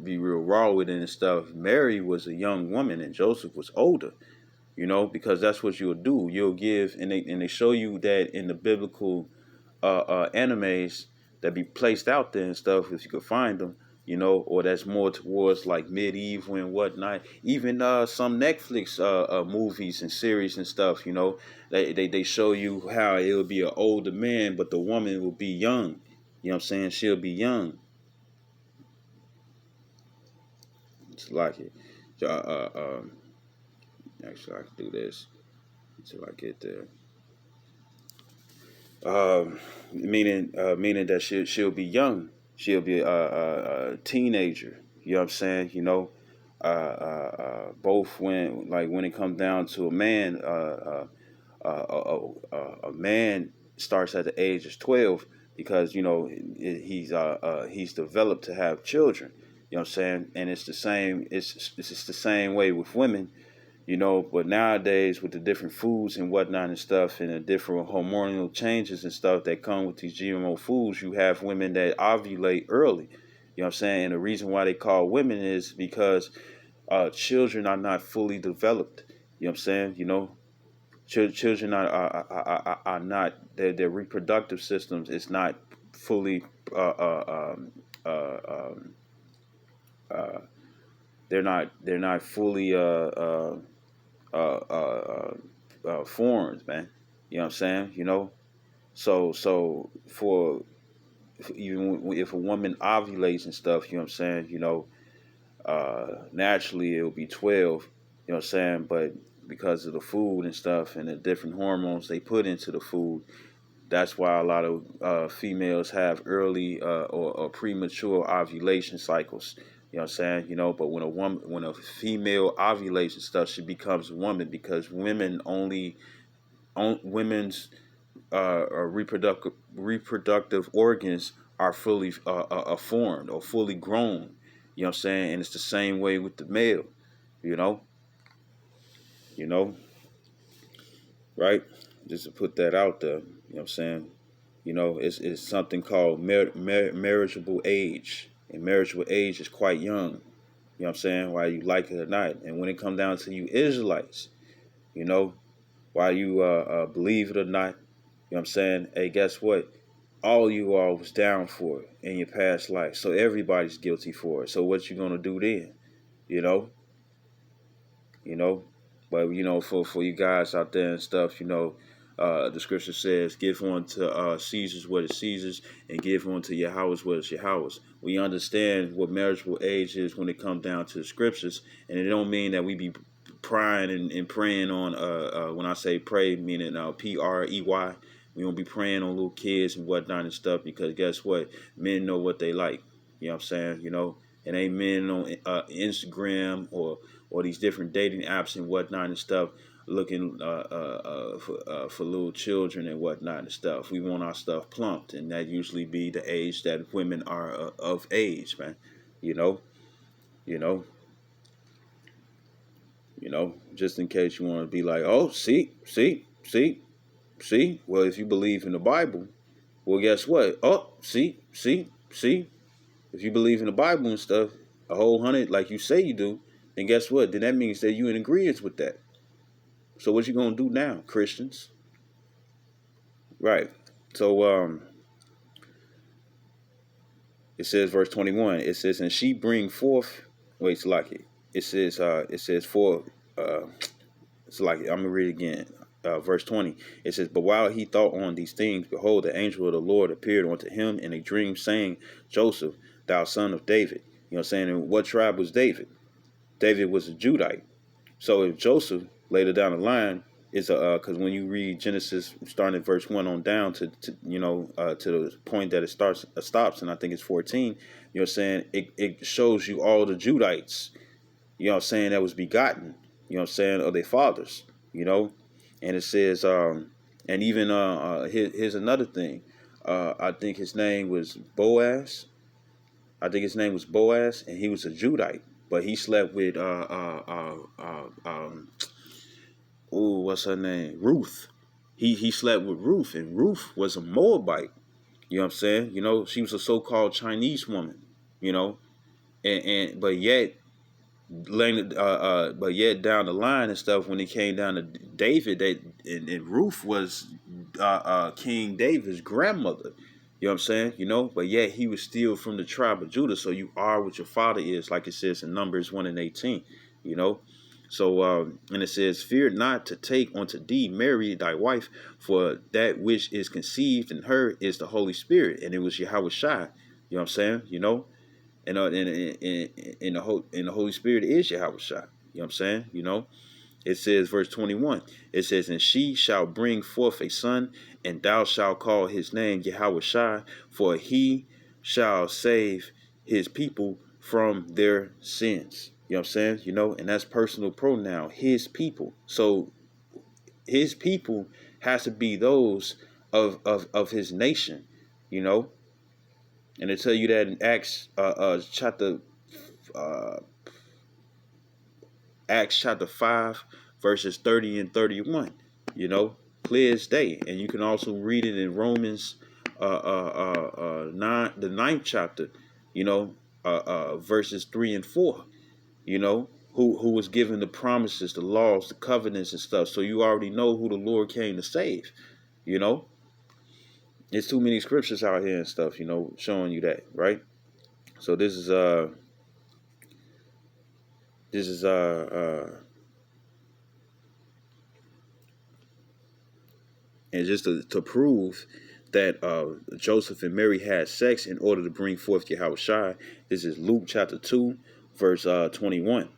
be real raw with it and stuff. Mary was a young woman and Joseph was older. You know, because that's what you'll do. You'll give, and they show you that in the biblical animes that be placed out there and stuff, if you could find them, you know, or that's more towards like medieval and whatnot. Even some Netflix movies and series and stuff, you know, they show you how it'll be an older man, but the woman will be young. You know what I'm saying? She'll be young. It's like it. Actually, I can do this until I get there. Meaning that she'll be young. She'll be a teenager. You know what I'm saying? You know, both when it comes down to a man, a man starts at the age of 12 because you know he's developed to have children. You know what I'm saying? And it's the same. It's just the same way with women. You know, but nowadays with the different foods and whatnot and stuff and the different hormonal changes and stuff that come with these GMO foods, you have women that ovulate early. You know what I'm saying? And the reason why they call women is because children are not fully developed. You know what I'm saying? You know, children are not, their reproductive systems is not fully, um, uh, they're not fully, forms, man. You know what I'm saying? You know, so for even if a woman ovulates and stuff, you know what I'm saying? You know, naturally it'll be 12. You know what I'm saying? But because of the food and stuff and the different hormones they put into the food, that's why a lot of females have early or premature ovulation cycles. You know what I'm saying? You know, but when a female ovulates and stuff, she becomes a woman because women's reproductive organs are fully formed or fully grown. You know what I'm saying? And it's the same way with the male. You know, you know, right? Just to put that out there. You know what I'm saying? You know, it's something called marriageable age, and marriageable age is quite young. You know what I'm saying? Whether you like it or not. And when it comes down to you Israelites, you know, why you believe it or not, you know what I'm saying? Hey, guess what? All you all was down for it in your past life. So everybody's guilty for it. So what you gonna do then? You know? You know? But you know, for you guys out there and stuff, you know, the scripture says, "Give unto Caesar's what is Caesar's, and give unto Yahweh's what is Yahweh's." We understand what marriageable age is when it comes down to the scriptures, and it don't mean that we be prying and praying on. When I say pray, meaning PREY. We don't be praying on little kids and whatnot and stuff because guess what? Men know what they like. You know what I'm saying? You know, and ain't men on Instagram or these different dating apps and whatnot and stuff looking for little children and whatnot and stuff. We want our stuff plumped, and that usually be the age that women are of age, man. You know, you know, you know. Just in case you want to be like, oh, see. Well, if you believe in the Bible, well, guess what? Oh, see. If you believe in the Bible and stuff, a whole hundred, like you say you do, then guess what? Then that means that you in agreement with that. So what you gonna do now, Christians? Right. So it says verse 21. It says, and she bring forth. Wait, it's like it. It says for. It's like it. I'm gonna read it again. Verse 20. It says, but while he thought on these things, behold, the angel of the Lord appeared unto him in a dream, saying, Joseph, thou son of David. You know what I'm saying? And what tribe was David? David was a Judite. So if Joseph, later down the line, is a because when you read Genesis starting at verse 1 on down to to the point that it stops, and I think it's 14. You know what I'm saying? It shows you all the Judites, you know what I'm saying, that was begotten, you know what I'm saying, of their fathers, you know. And it says and even here's another thing. I think his name was Boaz. I think his name was Boaz, and he was a Judite, but he slept with what's her name? Ruth. He slept with Ruth, and Ruth was a Moabite. You know what I'm saying? You know, she was a so-called Chinese woman. You know, and but yet, but yet down the line and stuff, when it came down to David, and Ruth was King David's grandmother. You know what I'm saying? You know, but yet he was still from the tribe of Judah. So you are what your father is, like it says in Numbers 1:18. You know, so and it says, "Fear not to take unto thee Mary thy wife, for that which is conceived in her is the Holy Spirit." And it was Yahweh Shai. You know what I'm saying? You know, and the Holy Spirit is Yahweh Shai. You know what I'm saying? You know, it says verse 21. It says, "And she shall bring forth a son, and thou shalt call his name Yahweh Shai, for he shall save his people from their sins." You know what I'm saying? You know, and that's personal pronoun, his people. So his people has to be those of his nation, you know. And they tell you that in uh, Acts chapter 5, verses 30 and 31, you know, clear as day. And you can also read it in Romans 9, the ninth chapter, you know, verses 3 and 4, you know, who was given the promises, the laws, the covenants and stuff. So you already know who the Lord came to save, you know. There's too many scriptures out here and stuff, you know, showing you that, right? So this is and just to prove that Joseph and Mary had sex in order to bring forth Yahweh Shai. This is Luke chapter 2, verse 21.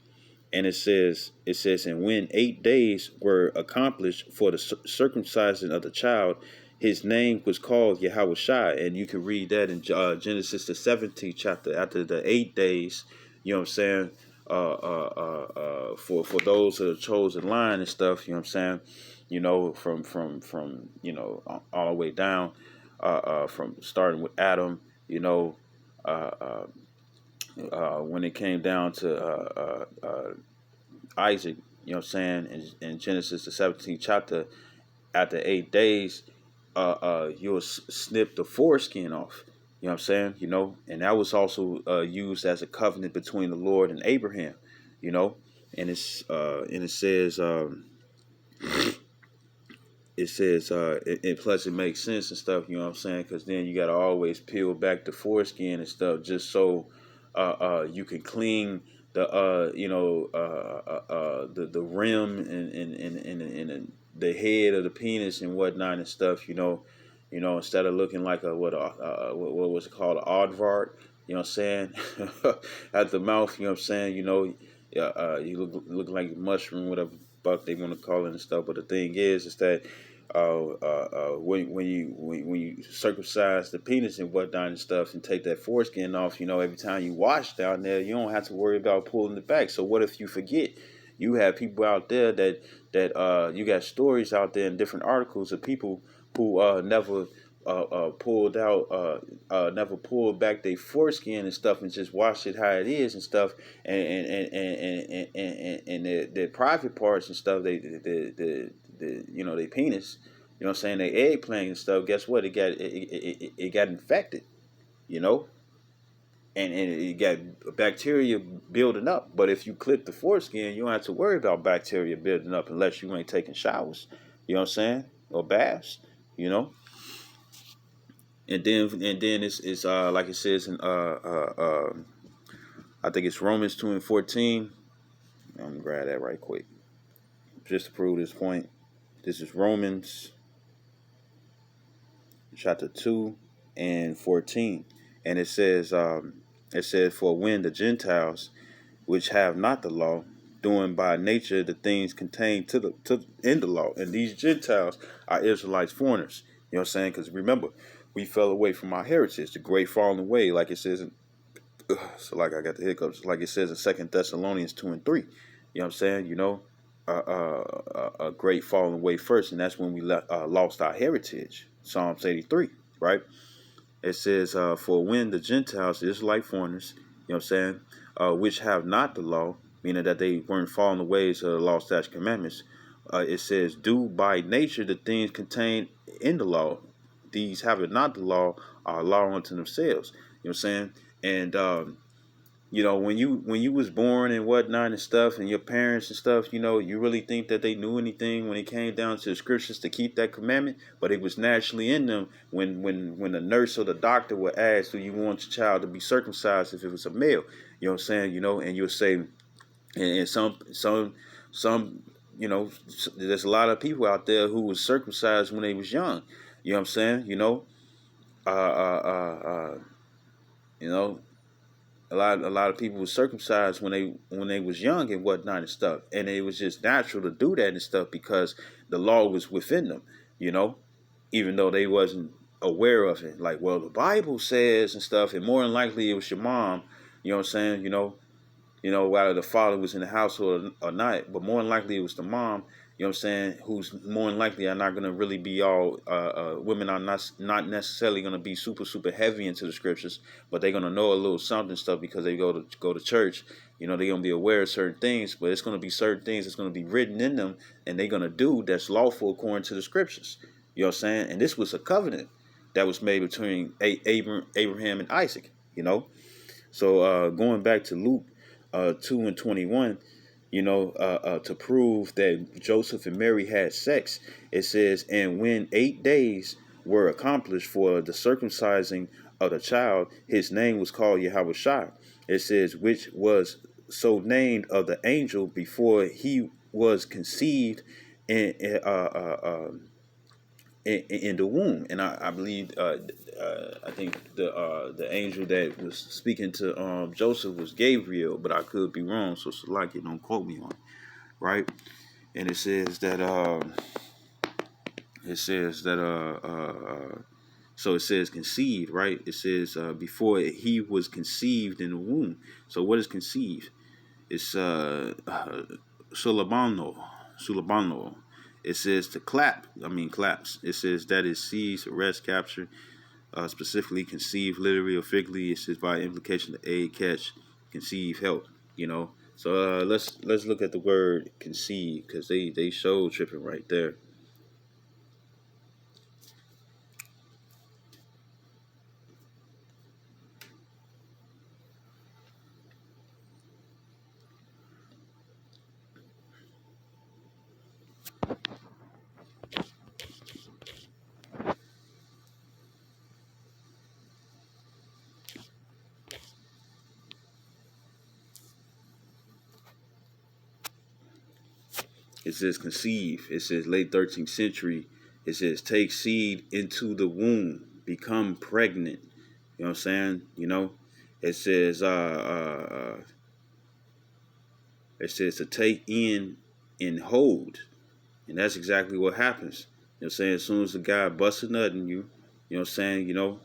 And it says, and when 8 days were accomplished for the circumcision of the child, his name was called Yahweh Shai. And you can read that in Genesis the 17th chapter. After the 8 days, you know what I'm saying, for those of the chosen line and stuff, you know what I'm saying, you know, from you know, all the way down, from starting with Adam, you know, when it came down to Isaac, you know what I'm saying, in Genesis the 17th chapter, after 8 days, you'll snip the foreskin off. You know what I'm saying? You know, and that was also used as a covenant between the Lord and Abraham. You know, and it says and plus it makes sense and stuff. You know what I'm saying? Because then you got to always peel back the foreskin and stuff just so you can clean the the rim and the head of the penis and whatnot and stuff. You know, instead of looking like what was it called, an aardvark. You know what I'm saying? At the mouth. You know what I'm saying? You know, you look like a mushroom, whatever buck they want to call it and stuff. But the thing is that when you circumcise the penis and whatnot and stuff and take that foreskin off, you know, every time you wash down there, you don't have to worry about pulling it back. So what if you forget? You have people out there that you got stories out there in different articles of people who never never pulled back their foreskin and stuff and just washed it how it is and stuff, and their private parts and stuff, the you know, their penis, you know what I'm saying, their eggplant and stuff. Guess what? It got infected, you know, and it got bacteria building up. But if you clip the foreskin, you don't have to worry about bacteria building up unless you ain't taking showers, you know what I'm saying, or baths, you know. And then it's like it says in I think it's Romans 2:14. I'm gonna grab that right quick just to prove this point. This is Romans chapter 2:14, and it says, for when the Gentiles which have not the law doing by nature the things contained in the law. And these Gentiles are Israelites, foreigners. You know what I'm saying? Because remember, we fell away from our heritage, the great falling away, like it says in, so like I got the hiccups, like it says in 2 Thessalonians 2 and 3. You know what I'm saying? You know, a great falling away first, and that's when we lost our heritage. Psalms 83, right? It says, for when the Gentiles, the Israelite foreigners, you know what I'm saying, which have not the law, meaning that they weren't following the ways of the law, statutes, commandments, it says, do by nature the things contained in the law. These having not the law are a law unto themselves. You know what I'm saying? And you know, when you was born and whatnot and stuff, and your parents and stuff, you know, you really think that they knew anything when it came down to the scriptures to keep that commandment, but it was naturally in them. When the nurse or the doctor would ask, do you want your child to be circumcised if it was a male? You know what I'm saying? You know, and you'll say, and some, you know, there's a lot of people out there who was circumcised when they was young. You know what I'm saying? You know, uh, uh, uh, uh you know. A lot of people were circumcised when they was young and whatnot and stuff, and it was just natural to do that and stuff because the law was within them, you know, even though they wasn't aware of it. Like, well, the Bible says and stuff, and more than likely it was your mom, you know what I'm saying, you know, whether the father was in the household or not, but more than likely it was the mom, you know what I'm saying, who's more than likely are not going to really be all, women are not necessarily going to be super, super heavy into the scriptures, but they're going to know a little something stuff because they go to church. You know, they're going to be aware of certain things, but it's going to be certain things that's going to be written in them, and they're going to do that's lawful according to the scriptures. You know what I'm saying? And this was a covenant that was made between Abraham and Isaac, you know? So going back to Luke 2:21, you know, to prove that Joseph and Mary had sex, it says, and when 8 days were accomplished for the circumcising of the child, his name was called Yahweh. It says, which was so named of the angel before he was conceived in, in the womb. And I believe I think the angel that was speaking to Joseph was Gabriel, but I could be wrong, so Salaki, don't quote me on it, right? And it says that so it says conceived, right? It says before he was conceived in the womb. So what is conceived? It's sulabano, sulabano. It says to clap. I mean claps. It says that is seize, arrest, capture, specifically conceive, literally or figuratively. It says by implication to aid, catch, conceive, help. You know. So let's look at the word conceive because they show tripping right there. It says conceive. It says late 13th century. It says take seed into the womb, become pregnant. You know what I'm saying? You know, it says to take in and hold, and that's exactly what happens. You know what I'm saying? As soon as the guy busts a nut in you, you know what I'm saying? You know,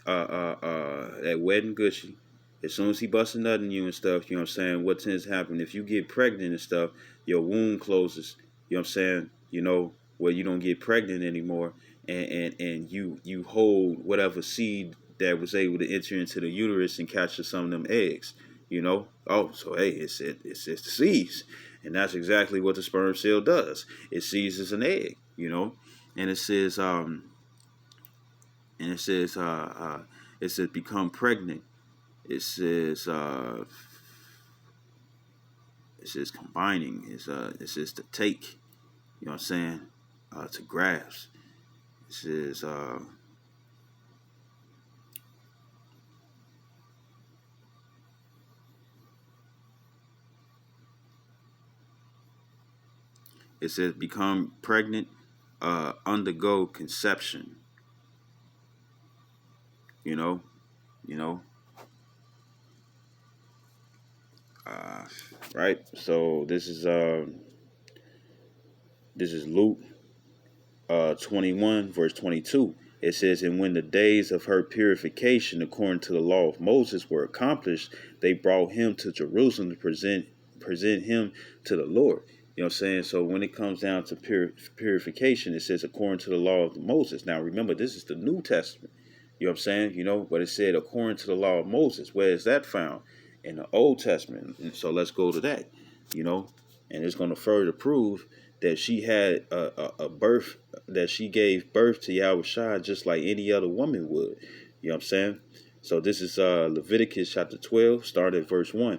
that wet and gushy. As soon as he busts a nut in you and stuff, you know what I'm saying, what tends to happen, if you get pregnant and stuff, your womb closes, you know what I'm saying, you know, where you don't get pregnant anymore, and you hold whatever seed that was able to enter into the uterus and catch some of them eggs, you know. Oh, so hey, it's the seeds. And that's exactly what the sperm cell does. It seizes an egg, you know. And and it says become pregnant. It says combining. It says to take. You know what I'm saying? To grasp. It says become pregnant. Undergo conception. You know. You know. right? So this is Luke 21 verse 22. It says, and when the days of her purification according to the law of Moses were accomplished, they brought him to Jerusalem to present him to the Lord. You know what I'm saying? So when it comes down to purification, it says according to the law of Moses. Now remember, this is the New Testament. You know what I'm saying? You know, but it said according to the law of Moses. Where is that found? In the Old Testament. And so let's go to that, you know, and it's going to further prove that she had a birth, that she gave birth to Yahushua just like any other woman would. You know what I'm saying? So this is Leviticus chapter 12, start at verse 1.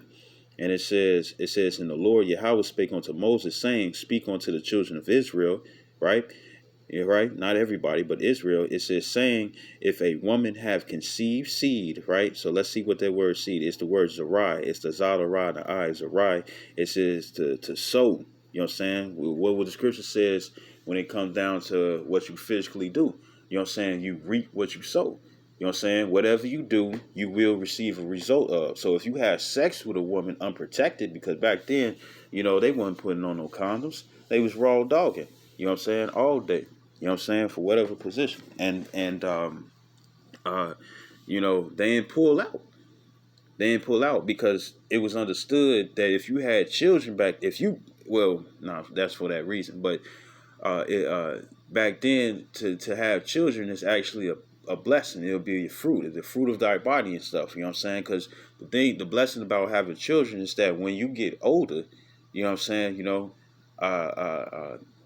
And it says, and the Lord Yahweh spake unto Moses, saying, speak unto the children of Israel, right? Yeah, right? Not everybody, but Israel. It says, saying, if a woman have conceived seed, right? So let's see what that word seed is. The word Zerai. It's the Zadarah, the I, Zerai. It says to sow. You know what I'm saying? What the scripture says when it comes down to what you physically do. You know what I'm saying? You reap what you sow. You know what I'm saying? Whatever you do, you will receive a result of. So if you have sex with a woman unprotected, because back then, you know, they weren't putting on no condoms. They was raw dogging. You know what I'm saying? All day. You know what I'm saying? For whatever position. You know, they didn't pull out. They didn't pull out because it was understood that if you had children that's for that reason. But back then, to have children is actually a blessing. It'll be your fruit. It's the fruit of thy body and stuff. You know what I'm saying? Because the blessing about having children is that when you get older, you know what I'm saying? You know,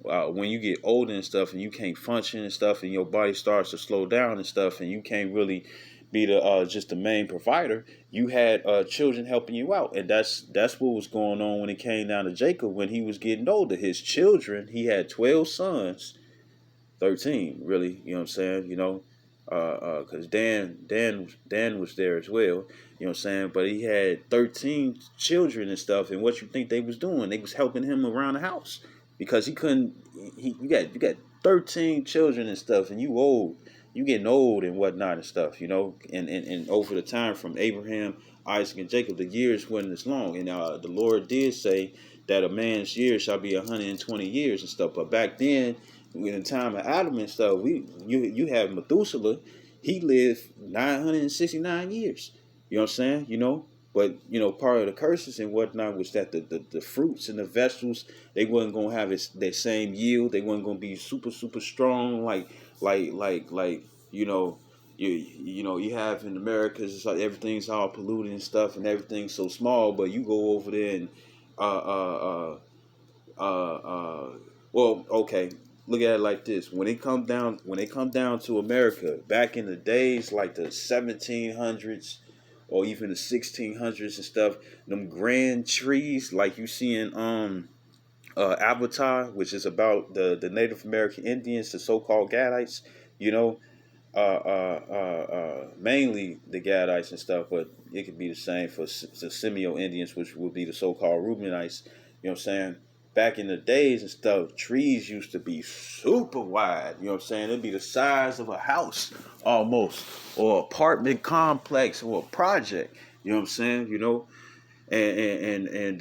when you get older and stuff, and you can't function and stuff, and your body starts to slow down and stuff, and you can't really be the just the main provider. You had children helping you out, and that's what was going on when it came down to Jacob when he was getting older. His children, he had 12 sons, 13 really. You know what I'm saying? You know, because Dan was there as well. You know what I'm saying? But he had 13 children and stuff, and what you think they was doing? They was helping him around the house because he couldn't. You got 13 children and stuff, and you old. You getting old and whatnot and stuff, you know, and over the time from Abraham, Isaac, and Jacob, the years wasn't as long. And the Lord did say that a man's years shall be 120 years and stuff. But back then, in the time of Adam and stuff, you have Methuselah, he lived 969 years. You know what I'm saying? You know, but you know, part of the curses and whatnot was that the fruits and the vegetables, they wasn't gonna have their same yield. They wasn't gonna be super strong like you know. You know you have in America, it's like everything's all polluted and stuff, and everything's so small. But you go over there and well, okay. Look at it like this: when they come down to America, back in the days like the 1700s or even the 1600s and stuff, them grand trees like you see in Avatar, which is about the Native American Indians, the so-called Gadites, you know, mainly the Gadites and stuff, but it could be the same for the Semio Indians, which would be the so-called Reubenites. You know what I'm saying? Back in the days and stuff, trees used to be super wide. You know what I'm saying? It'd be the size of a house almost, or apartment complex, or a project. You know what I'm saying? You know, and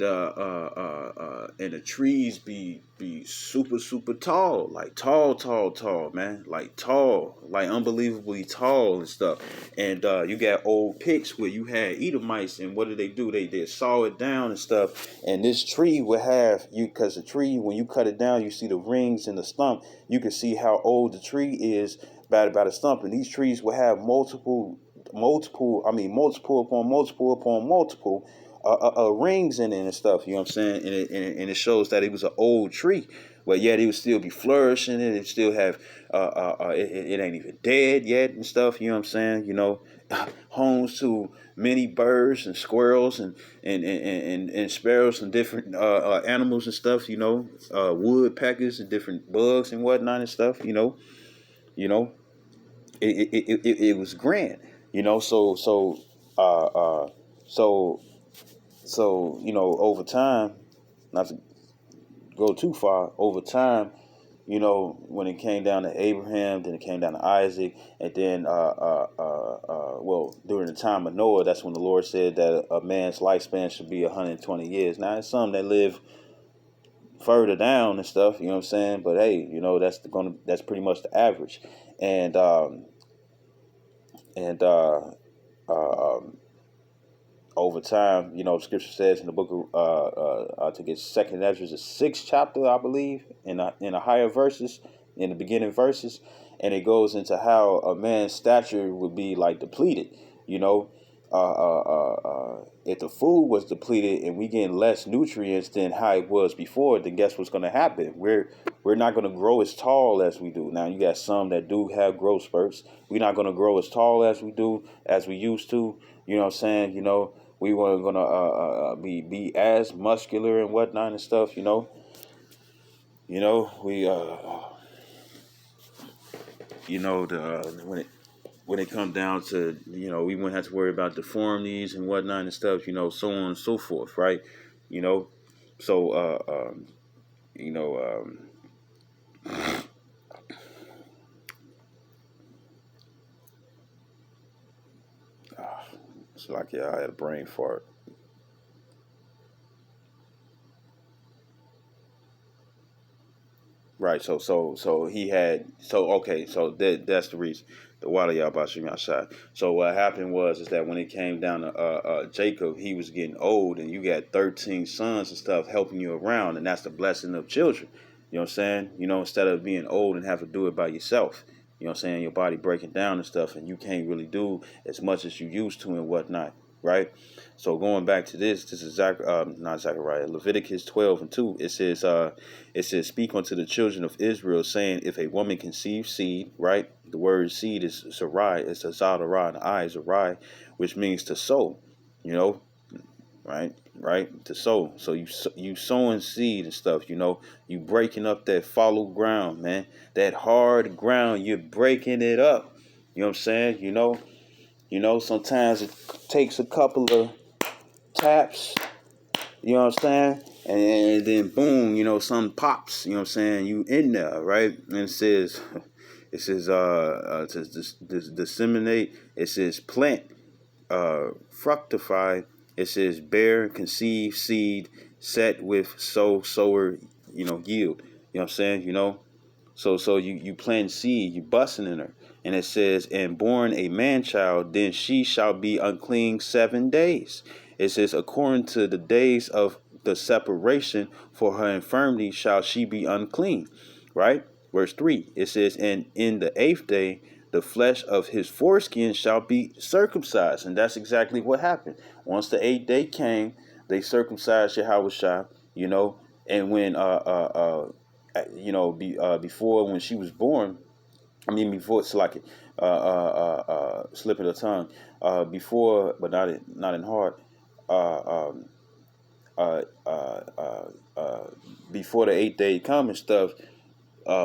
the trees be super tall, like tall, man, like tall, like unbelievably tall and stuff. And you got old pics where you had Edomites, and what do? They saw it down and stuff. And this tree would have because the tree, when you cut it down, you see the rings in the stump. You can see how old the tree is by the stump. And these trees will have multiple upon multiple rings in it and stuff. You know what I'm saying? And it shows that it was an old tree, but yet it would still be flourishing. And it still have it ain't even dead yet and stuff. You know what I'm saying? You know, homes to many birds and squirrels and sparrows and different animals and stuff. You know, woodpeckers and different bugs and whatnot and stuff. You know, it was grand. You know, so you know, over time, not to go too far, over time, you know, when it came down to Abraham, then it came down to Isaac, and then, well, during the time of Noah, that's when the Lord said that a man's lifespan should be 120 years. Now, there's some that live further down and stuff, you know what I'm saying? But hey, you know, that's pretty much the average, and and um, over time, you know, Scripture says in the book of I think it's Second Ezra, the 6th chapter, I believe, in the higher verses, in the beginning verses, and it goes into how a man's stature would be like depleted. You know, if the food was depleted and we getting less nutrients than how it was before, then guess what's going to happen? We're not going to grow as tall as we do now. You got some that do have growth spurts. We're not going to grow as tall as we used to. You know what I'm saying? You know, we weren't gonna be as muscular and whatnot and stuff. We when it comes down to, we wouldn't have to worry about deformities and whatnot and stuff. So on and so forth, right? You know, so you know. It's like, yeah, I had a brain fart. Right. So he had. So okay. So that's the reason. The water y'all about shooting outside. So what happened was is that when it came down to Jacob, he was getting old, and you got 13 sons and stuff helping you around, and that's the blessing of children. You know what I'm saying? Instead of being old and have to do it by yourself. You know what I'm saying? Your body breaking down and stuff, and you can't really do as much as you used to and whatnot. Right. So going back to this is not Zechariah, Leviticus 12:2. It says, "Speak unto the children of Israel, saying, if a woman conceive seed," right? The word seed is sarai, it's a zadarah, and the I is arai, which means to sow. You know, right, to sow. So you sowing seed and stuff. You breaking up that fallow ground, man. That hard ground, you're breaking it up. You know what I'm saying? Sometimes it takes a couple of taps, you know what I'm saying? And then boom, something pops, you know what I'm saying? You in there, right? And it says to disseminate, it says plant, fructify, it says bear, conceive, seed, set with sower, yield. You know what I'm saying? So you plant seed, you busting in her. And it says, and born a man child, then she shall be unclean 7 days. It says, according to the days of the separation for her infirmity shall she be unclean. Right? Verse 3, it says, and in the 8th day, the flesh of his foreskin shall be circumcised. And that's exactly what happened. Once the 8th day came, they circumcised Yahweh, and when before when she was born, before it's like slip of the tongue, before, but not in heart, um, uh, uh, uh, before the 8th day come and stuff,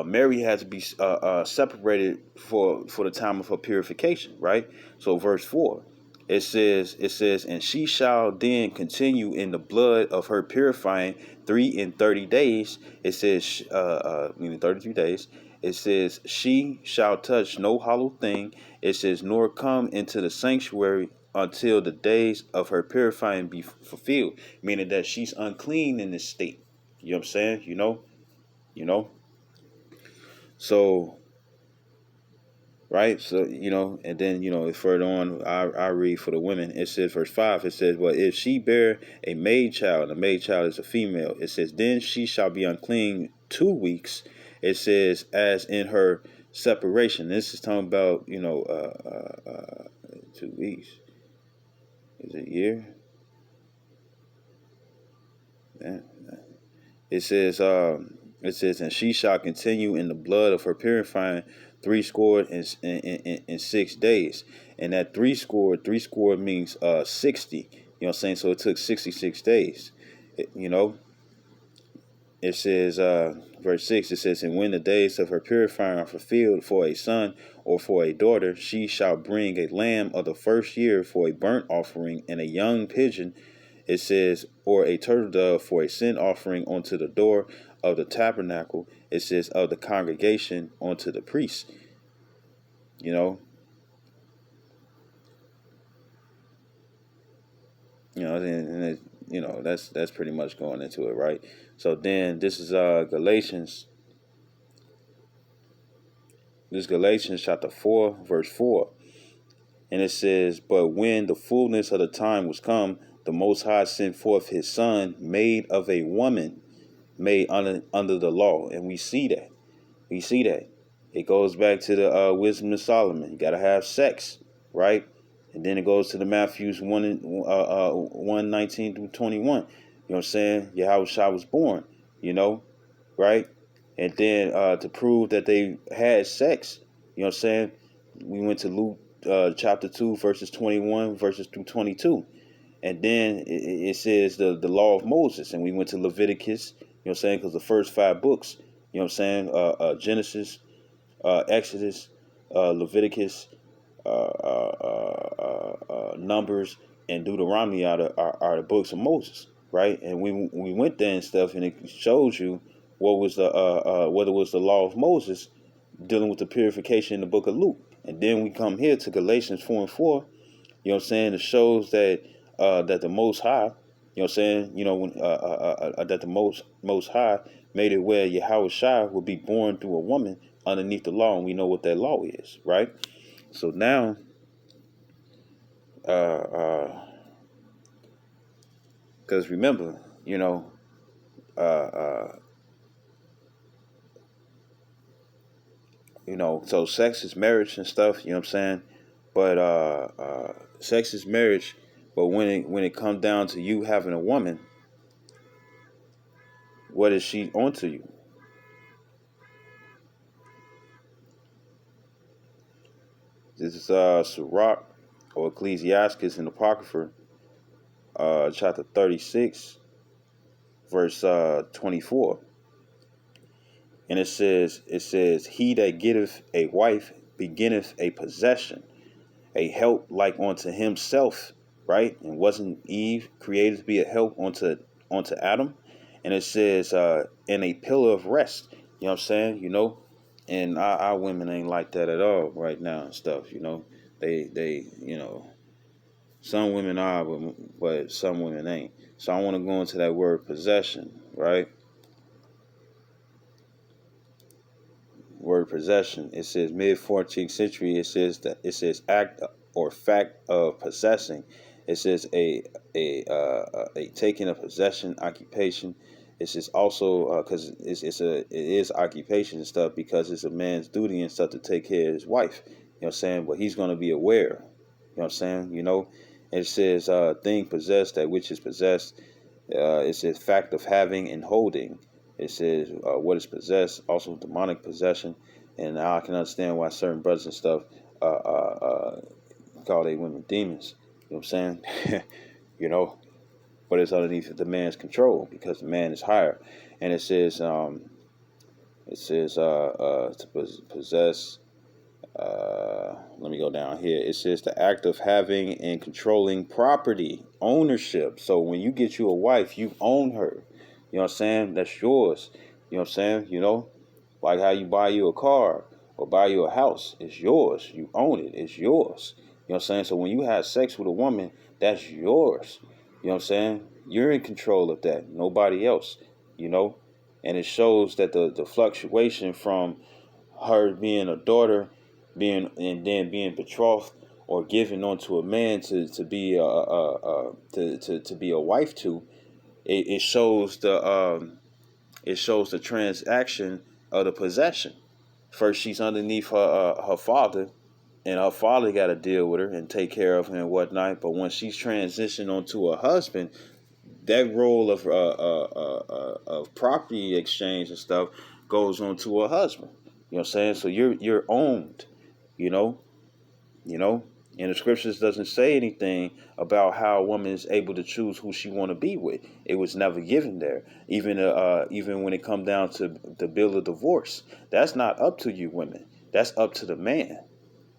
Mary had to be separated for the time of her purification, right? So verse 4, it says, and she shall then continue in the blood of her purifying 3 and 30 days. It says, meaning 33 days. It says, she shall touch no hollow thing. It says, nor come into the sanctuary until the days of her purifying be fulfilled, meaning that she's unclean in this state. You know what I'm saying? You know. So, right, so and then further on, I read for the women. It says verse 5. It says, well, if she bear a maid child, and a maid child is a female, it says, then she shall be unclean 2 weeks. It says, as in her separation. This is talking about 2 weeks. Is it a year? Yeah. It says, and she shall continue in the blood of her purifying 60 and 6 days. And that three score means 60. You know what I'm saying? So it took 66 days. It says, verse 6, it says, and when the days of her purifying are fulfilled for a son or for a daughter, she shall bring a lamb of the first year for a burnt offering, and a young pigeon, it says, or a turtle dove for a sin offering unto the door of the tabernacle. It says of the congregation unto the priests. You know, that's pretty much going into it, right? So then this is Galatians. This is Galatians chapter 4, verse 4. And it says, but when the fullness of the time was come, the Most High sent forth his Son, made of a woman, made under the law. And we see that. We see that. It goes back to the wisdom of Solomon. You got to have sex, right? And then it goes to the Matthews 1:19 through 21. You know what I'm saying? Yahushua was born, right? And then to prove that they had sex, you know what I'm saying? We went to Luke chapter 2, verses 21, verses through 22. And then it says the law of Moses. And we went to Leviticus, you know what I'm saying? Because the first 5 books, you know what I'm saying? Genesis, Exodus, Leviticus, Numbers, and Deuteronomy are the books of Moses, right? And we went there and stuff, and it shows you what was the whether it was the law of Moses dealing with the purification in the book of Luke. And then we come here to Galatians 4:4, you know what I'm saying? It shows that that the Most High, you know what I'm saying, that the Most High made it where Yahushua would be born through a woman underneath the law, and we know what that law is, right? So now, because remember, so sex is marriage and stuff, you know what I'm saying? But sex is marriage, but when it comes down to you having a woman, what is she onto you? This is Sirach or Ecclesiastes in the Apocrypha, chapter 36, verse 24. And it says, he that getteth a wife beginneth a possession, a help like unto himself, right? And wasn't Eve created to be a help unto Adam? And it says, and a pillar of rest. You know what I'm saying? And our women ain't like that at all right now and stuff. They some women are, but some women ain't. So I want to go into that word possession, right? Word possession. It says mid 14th century. It says act or fact of possessing. It says a taking of possession, occupation. It says also because it is occupation and stuff, because it's a man's duty and stuff to take care of his wife. You know what I'm saying? But he's going to be aware. You know what I'm saying? And it says thing possessed, that which is possessed. It says fact of having and holding. It says what is possessed, also demonic possession. And now I can understand why certain brothers and stuff call they women demons. You know what I'm saying? But it's underneath the man's control, because the man is higher. And it says to possess. Let me go down here. It says the act of having and controlling property, ownership. So when you get you a wife, you own her. You know what I'm saying? That's yours. You know what I'm saying? Like how you buy you a car or buy you a house. It's yours. You own it. It's yours. You know what I'm saying? So when you have sex with a woman, that's yours. You know what I'm saying? You're in control of that. Nobody else. And it shows that the fluctuation from her being a daughter, being betrothed or given onto a man to be to be a wife to, it shows the transaction of the possession. First, she's underneath her father, and her father got to deal with her and take care of her and whatnot. But when she's transitioned onto a husband, that role of property exchange and stuff goes on to her husband. You know what I'm saying? So you're owned. You know. And the scriptures doesn't say anything about how a woman is able to choose who she want to be with. It was never given there. Even when it come down to the bill of divorce, that's not up to you women. That's up to the man.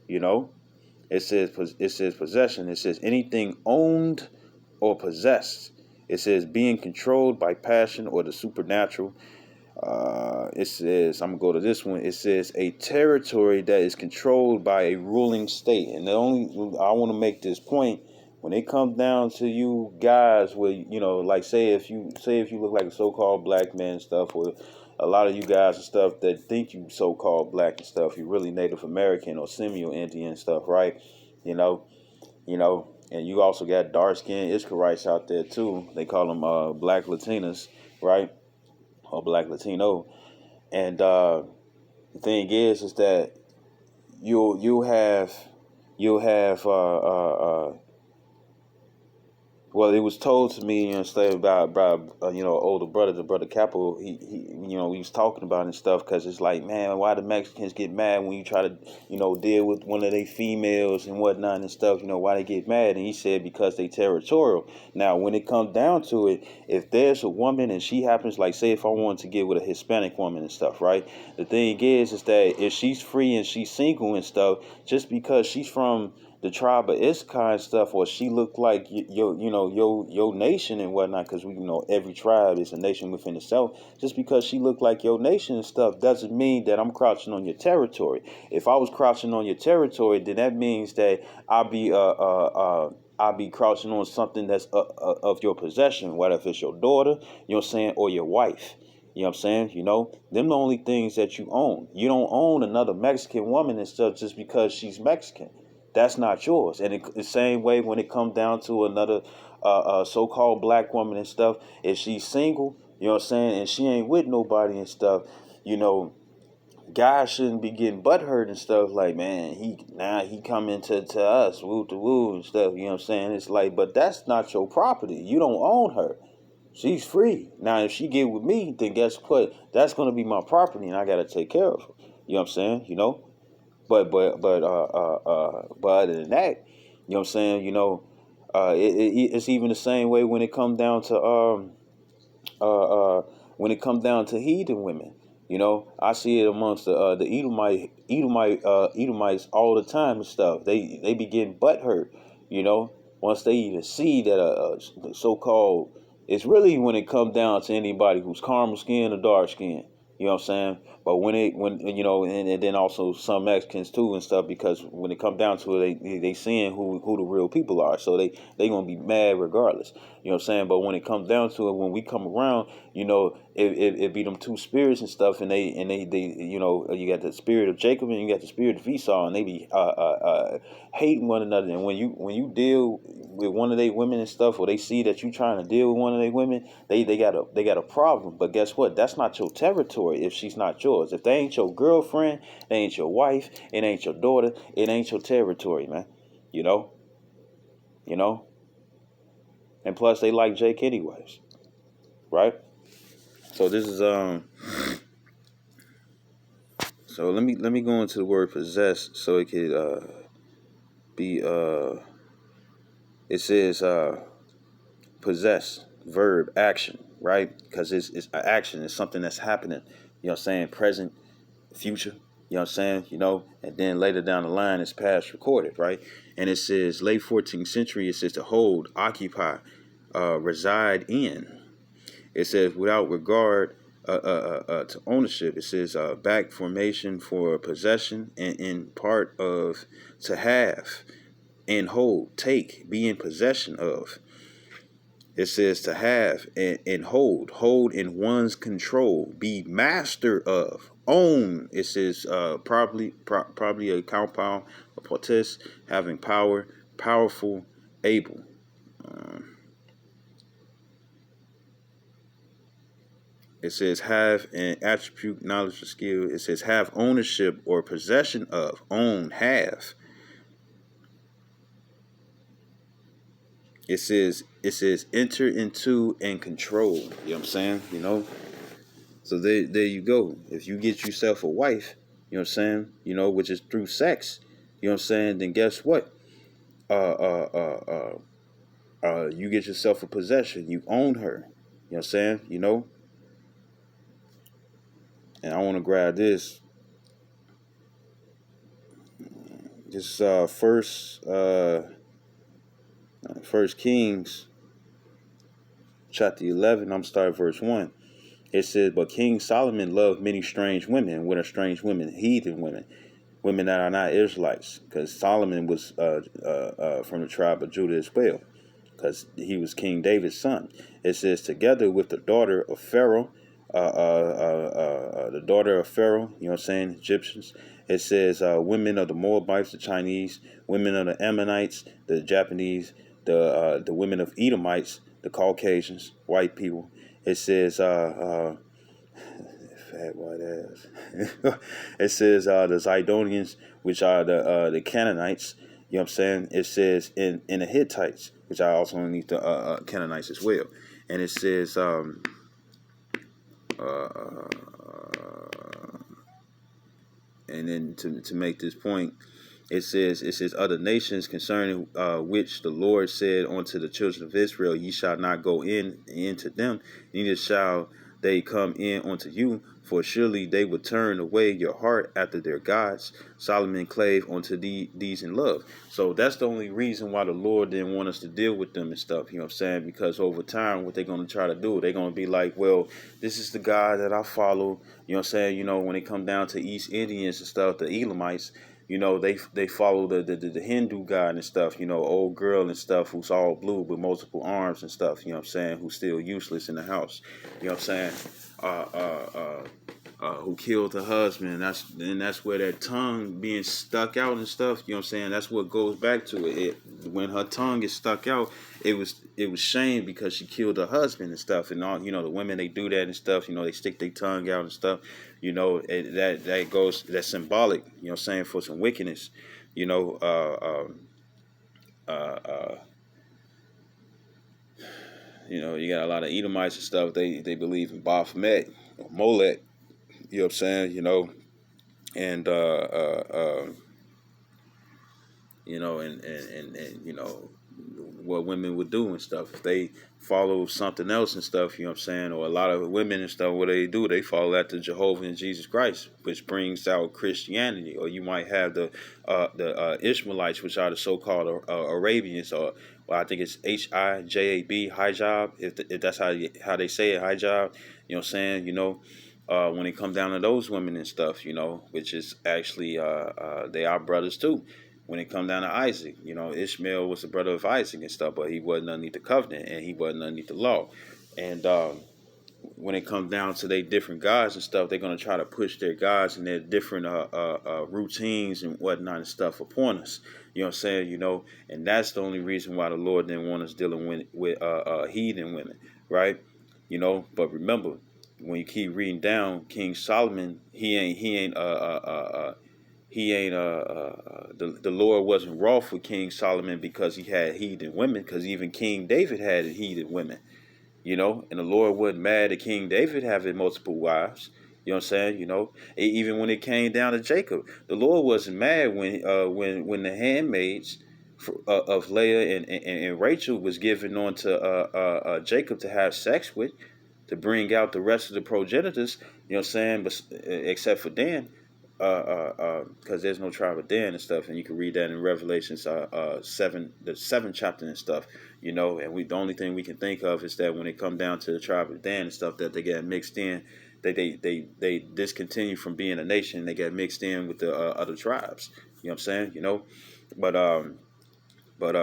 It says possession. It says anything owned or possessed. It says being controlled by passion or the supernatural. It says, I'm gonna go to this one. It says a territory that is controlled by a ruling state. And the only I want to make this point when it comes down to you guys, with like say if you look like a so-called black man and stuff, or a lot of you guys and stuff that think you so-called black and stuff, you really Native American or Indian stuff, right? You know, and you also got dark-skinned Israelites out there too. They call them black Latinas, right? Or black Latino. And the thing is that you'll have well, it was told to me, about older brother, the brother Capo. He he was talking about it and stuff, because it's like, man, why the Mexicans get mad when you try to, deal with one of their females and whatnot and stuff. Why they get mad? And he said because they territorial. Now, when it comes down to it, if there's a woman and she happens, like, say, if I wanted to get with a Hispanic woman and stuff, right? The thing is that if she's free and she's single and stuff, just because she's from the tribe of Issachar and stuff, or she looked like your nation and whatnot, because we every tribe is a nation within itself. Just because she looked like your nation and stuff doesn't mean that I'm crouching on your territory. If I was crouching on your territory, then that means that I'll be crouching on something that's of your possession, whether if it's your daughter, or your wife. You know what I'm saying? Them the only things that you own. You don't own another Mexican woman and stuff just because she's Mexican. That's not yours. And the same way when it comes down to another so-called black woman and stuff, if she's single, and she ain't with nobody and stuff, you know, guys shouldn't be getting butthurt and stuff like, man, he coming to us, woo to woo and stuff, It's like, but that's not your property. You don't own her. She's free. Now, if she get with me, then guess what? That's going to be my property, and I got to take care of her. You know what I'm saying? But other than that, it's even the same way when it comes down to heathen women. I see it amongst the Edomites all the time and stuff. They be getting butthurt, once they even see that so-called, it's really when it comes down to anybody who's caramel skin or dark skin. You know what I'm saying? But and then also some Mexicans too and stuff, because when it comes down to it, they seeing who the real people are, so they gonna be mad regardless. You know what I'm saying? But when it comes down to it, when we come around, it be them two spirits and stuff, and they you got the spirit of Jacob and you got the spirit of Esau, and they be hating one another. And when you deal with one of their women and stuff, or they see that you trying to deal with one of their women, they got a problem. But guess what? That's not your territory if she's not yours. If they ain't your girlfriend, they ain't your wife, it ain't your daughter, it ain't your territory, man. You know, you know. And plus, they like Jake anyways, right? So this is So let me go into the word possess, so it could be it says possess, verb, action, right? Because it's an action, it's something that's happening. You know what I'm saying? Present, future. You know what I'm saying? And then later down the line, it's past recorded, right? And it says late 14th century. It says to hold, occupy, reside in. It says without regard to ownership. It says back formation for possession, and in part of to have, and hold, take, be in possession of. It says to have and hold in one's control, be master of, own. It says probably a compound, a potes, having power, powerful, able. It says have an attribute, knowledge, or skill. It says have ownership or possession of, own, have. It says enter into and control. You know what I'm saying? So there you go. If you get yourself a wife, you know what I'm saying, which is through sex, you know what I'm saying, then guess what? You get yourself a possession. You own her. You know what I'm saying? And I want to grab this. This First Kings chapter 11. I'm starting verse 1. It says, but King Solomon loved many strange women. What are strange women? Heathen women, women that are not Israelites, because Solomon was from the tribe of Judah as well, because he was King David's son. It says, together with the daughter of Pharaoh, the daughter of Pharaoh, you know what I'm saying, Egyptians. It says, women of the Moabites, the Chinese, women of the Ammonites, the Japanese, the women of Edomites, the Caucasians, white people. It says, fat white ass. It says the Zidonians, which are the Canaanites. You know what I'm saying? It says in the Hittites, which I also need the Canaanites as well. And it says and then to make this point, it says other nations concerning which the Lord said unto the children of Israel, ye shall not go into them, neither shall they come in unto you, for surely they would turn away your heart after their gods. Solomon clave unto these in love. So that's the only reason why the Lord didn't want us to deal with them and stuff, you know what I'm saying? Because over time, what they're going to try to do, they're going to be like, well, this is the God that I follow, you know what I'm saying? You know, when it come down to East Indians and stuff, the Elamites, you know, they follow the Hindu god and stuff, you know, old girl and stuff who's all blue with multiple arms and stuff, you know what I'm saying, who's still useless in the house, you know what I'm saying, who killed her husband, and that's where that tongue being stuck out and stuff, you know what I'm saying, that's what goes back to it. When her tongue is stuck out, it was shame because she killed her husband and stuff, and all, you know, the women, they do that and stuff, you know, they stick their tongue out and stuff, you know, that goes, that's symbolic, you know what I'm saying, for some wickedness, you know, you know, you got a lot of Edomites and stuff, they believe in Baphomet or Molech, you know what I'm saying, you know, and you know, and you know what women would do and stuff if they follow something else and stuff, you know what I'm saying, or a lot of women and stuff, what they do, they follow after Jehovah and Jesus Christ, which brings out Christianity. Or you might have the Ishmaelites, which are the so-called Arabians, or well, I think it's Hijab, hijab, if that's how they say it, hijab, you know what I'm saying, you know, when it comes down to those women and stuff, you know, which is actually they are brothers too. When it come down to Isaac, you know, Ishmael was the brother of Isaac and stuff, but he wasn't underneath the covenant and he wasn't underneath the law. And when it comes down to their different gods and stuff, they're gonna try to push their gods and their different routines and whatnot and stuff upon us. You know what I'm saying? You know, and that's the only reason why the Lord didn't want us dealing with heathen women, right? You know, but remember, when you keep reading down, King Solomon, the Lord wasn't wroth with King Solomon because he had heathen women, because even King David had heathen women, you know, and the Lord wasn't mad at King David having multiple wives. You know what I'm saying? You know, even when it came down to Jacob, the Lord wasn't mad when the handmaids of Leah and Rachel was given on to Jacob to have sex with, to bring out the rest of the progenitors. You know what I'm saying? But except for Dan, because there's no tribe of Dan and stuff, and you can read that in Revelations 7, the 7th chapter and stuff, you know. And the only thing we can think of is that when it come down to the tribe of Dan and stuff, that they get mixed in, they discontinue from being a nation, they get mixed in with the other tribes. You know what I'm saying? You know, but but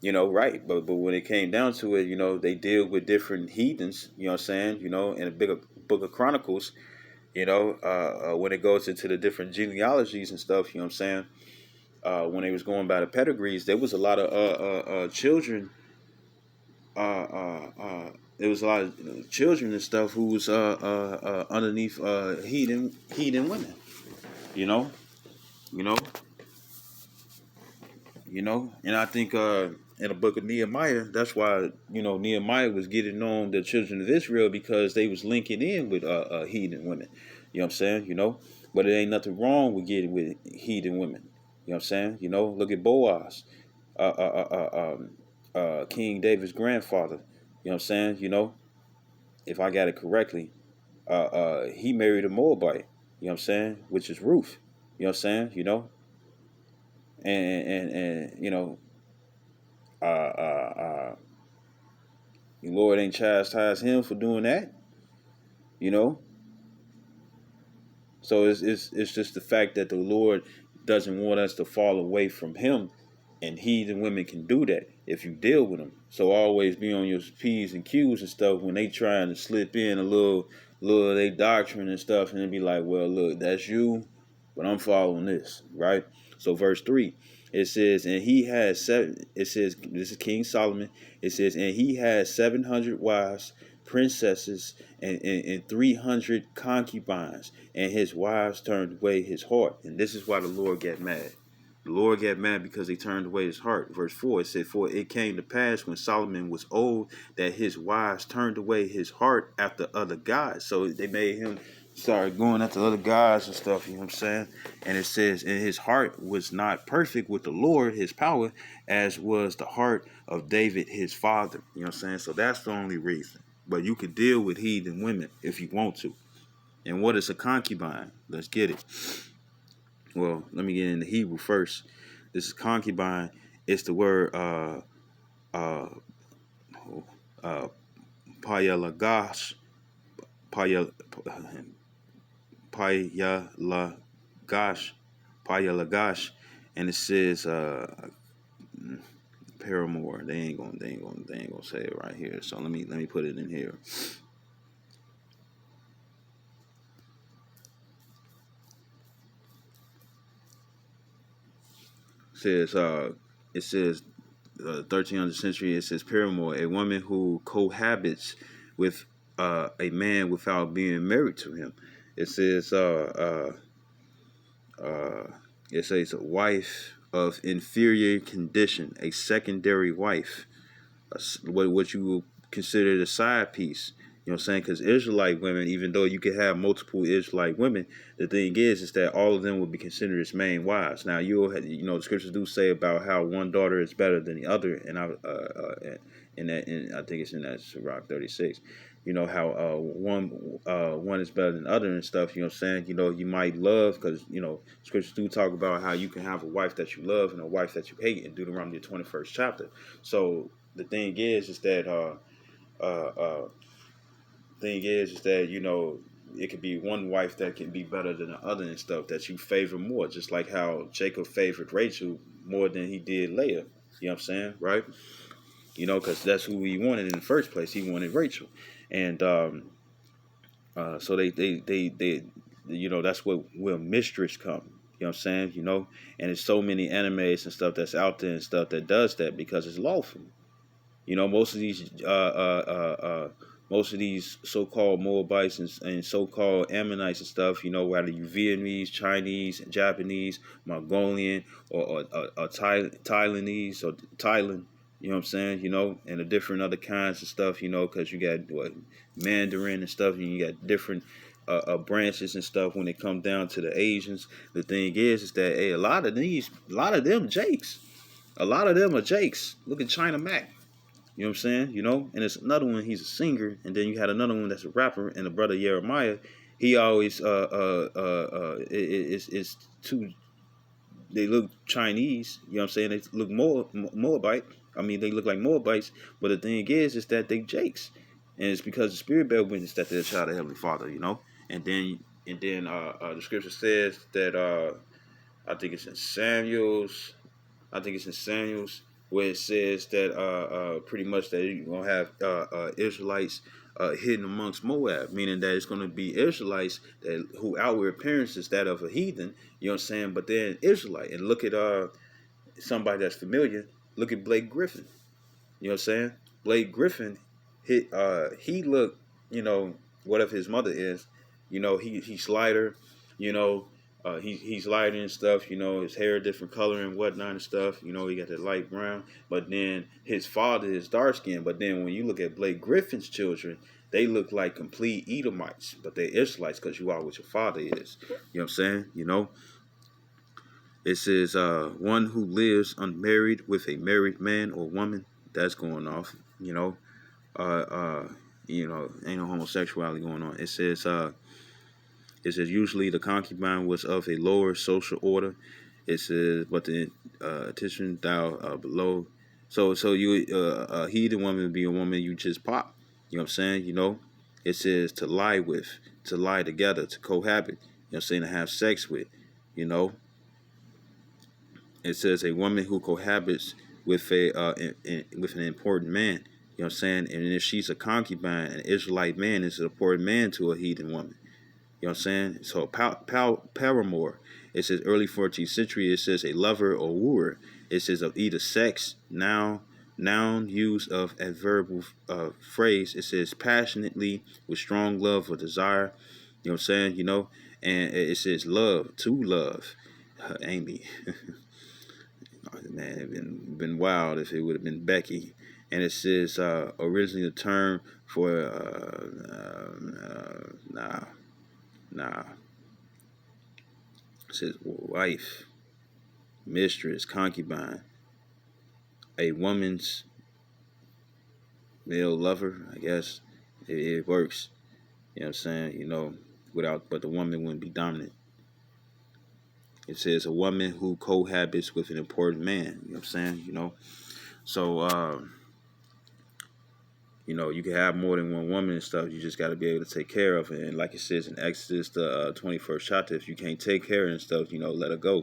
you know, right. But when it came down to it, you know, they deal with different heathens. You know what I'm saying? You know, in the bigger book of Chronicles, you know, when it goes into the different genealogies and stuff, you know what I'm saying? When they was going by the pedigrees, there was a lot of children. There was a lot of children and stuff who was underneath heathen women. You know, you know, you know, and I think in the book of Nehemiah, that's why, you know, Nehemiah was getting on the children of Israel, because they was linking in with heathen women. You know what I'm saying? You know, but it ain't nothing wrong with getting with heathen women. You know what I'm saying? You know, look at Boaz, King David's grandfather. You know what I'm saying? You know, if I got it correctly, he married a Moabite. You know what I'm saying? Which is Ruth. You know what I'm saying? You know, and you know, uh, uh, uh, The Lord ain't chastised him for doing that, you know. So it's just the fact that the Lord doesn't want us to fall away from Him, and heathen women can do that if you deal with them. So always be on your P's and Q's and stuff when they trying to slip in a little of their doctrine and stuff, and then be like, well, look, that's you, but I'm following this, right? So verse 3, it says, and he had seven. It says, this is King Solomon. It says, and he had 700 wives, princesses, and 300 concubines, and his wives turned away his heart. And this is why the Lord got mad. The Lord got mad because they turned away his heart. Verse 4, it said, for it came to pass when Solomon was old that his wives turned away his heart after other gods. So they made him start going after other gods and stuff, you know what I'm saying? And it says, and his heart was not perfect with the Lord, his power, as was the heart of David, his father. You know what I'm saying? So that's the only reason. But you could deal with heathen women if you want to. And what is a concubine? Let's get it. Well, let me get into Hebrew first. This is concubine. It's the word payalagash, payalagash, and it says paramour. They ain't gonna say it right here. So let me put it in here. It says 1300th century. It says paramour, a woman who cohabits with a man without being married to him. It says it says a wife of inferior condition, a secondary wife, what you would consider the side piece. You know what I'm saying? Because Israelite women, even though you could have multiple Israelite women, the thing is that all of them would be considered as main wives. Now, the scriptures do say about how one daughter is better than the other, and I think it's in that Sirach 36. You know how one is better than the other and stuff. You know what I'm saying? You know, you might love, because scriptures do talk about how you can have a wife that you love and a wife that you hate in Deuteronomy 21st chapter. So the thing is that it could be one wife that can be better than the other and stuff that you favor more, just like how Jacob favored Rachel more than he did Leah. You know what I'm saying, right? Because that's who he wanted in the first place. He wanted Rachel, and so they that's where mistress come. You know what I'm saying? And there's so many animes and stuff that's out there and stuff that does that because it's lawful. Most of these so-called Moabites and so-called Ammonites and stuff, whether you Vietnamese, Chinese, Japanese, Mongolian, or Thailandese or Thailand, you know what I'm saying, and the different other kinds of stuff, because you got Mandarin and stuff, and you got different branches and stuff when it comes down to the Asians. The thing is that a lot of them Jakes. A lot of them are Jakes. Look at China Mac. You know what I'm saying? And it's another one, he's a singer, and then you had another one that's a rapper, and the brother Jeremiah, he always it's two, they look Chinese, you know what I'm saying? They look Moabite. I mean, they look like Moabites, but the thing is that they Jakes. And it's because the Spirit bear witness that they're a child of Heavenly Father, And then the scripture says that I think it's in Samuel's where it says that pretty much that you're going to have Israelites hidden amongst Moab, meaning that it's going to be Israelites who outward appearance is that of a heathen, you know what I'm saying, but they're an Israelite. And look at somebody that's familiar, look at Blake Griffin, you know what I'm saying? Blake Griffin, he looked, whatever his mother is, he's lighter, he's lighter and stuff, his hair different color and whatnot and stuff, he got that light brown, but then his father is dark skinned. But then when you look at Blake Griffin's children, they look like complete Edomites, but they're Israelites because you are what your father is. You know what I'm saying? It says one who lives unmarried with a married man or woman, that's going off, ain't no homosexuality going on. It says usually the concubine was of a lower social order. It says, but the attention thou below So you a heathen woman would be a woman you just pop. You know what I'm saying? You know, it says to lie with, to lie together, to cohabit. You know what I'm saying? To have sex with. You know, it says a woman who cohabits with with an important man. You know what I'm saying? And if she's a concubine, an Israelite man is an important man to a heathen woman. You know what I'm saying? So paramour. It says early 14th century. It says a lover or wooer. It says of either sex, noun use of adverbial phrase. It says passionately with strong love or desire. You know what I'm saying? You know, and it says love to love. Amy, man, it been wild if it would have been Becky. And it says originally the term for nah. It says wife, mistress, concubine, a woman's male lover. I guess it works. You know what I'm saying? You know, but the woman wouldn't be dominant. It says a woman who cohabits with an important man. You know what I'm saying? You know, so you know, you can have more than one woman and stuff. You just got to be able to take care of it. And like it says in Exodus, the 21st chapter, if you can't take care of and stuff, you know, let her go.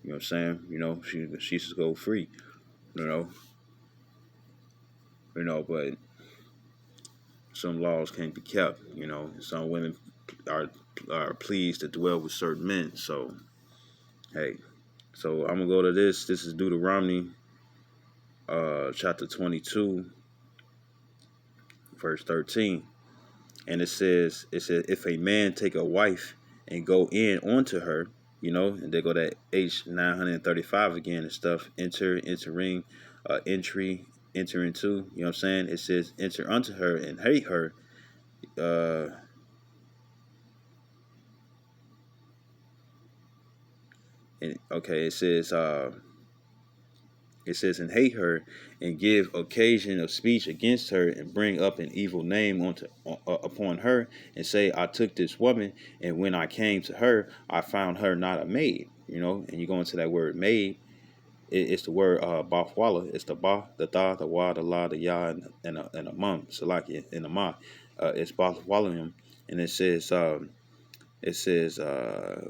You know what I'm saying? You know, she should go free. You know, but some laws can't be kept. You know, some women are pleased to dwell with certain men. So, hey, so I'm gonna go to this. This is Deuteronomy, chapter 22, verse 13, and it says if a man take a wife and go in onto her, you know, and they go to H 935 again and stuff. Entering, entry, enter into. You know what I'm saying? It says enter unto her and hate her. Uh, and okay, it says and hate her and give occasion of speech against her and bring up an evil name upon her and say I took this woman and when I came to her I found her not a maid. You know, and you go into that word maid. It's the word bafwala. It's the ba, the da, the wa, the la, the ya, and a mum. So like in the ma, it's bafwalium, and it says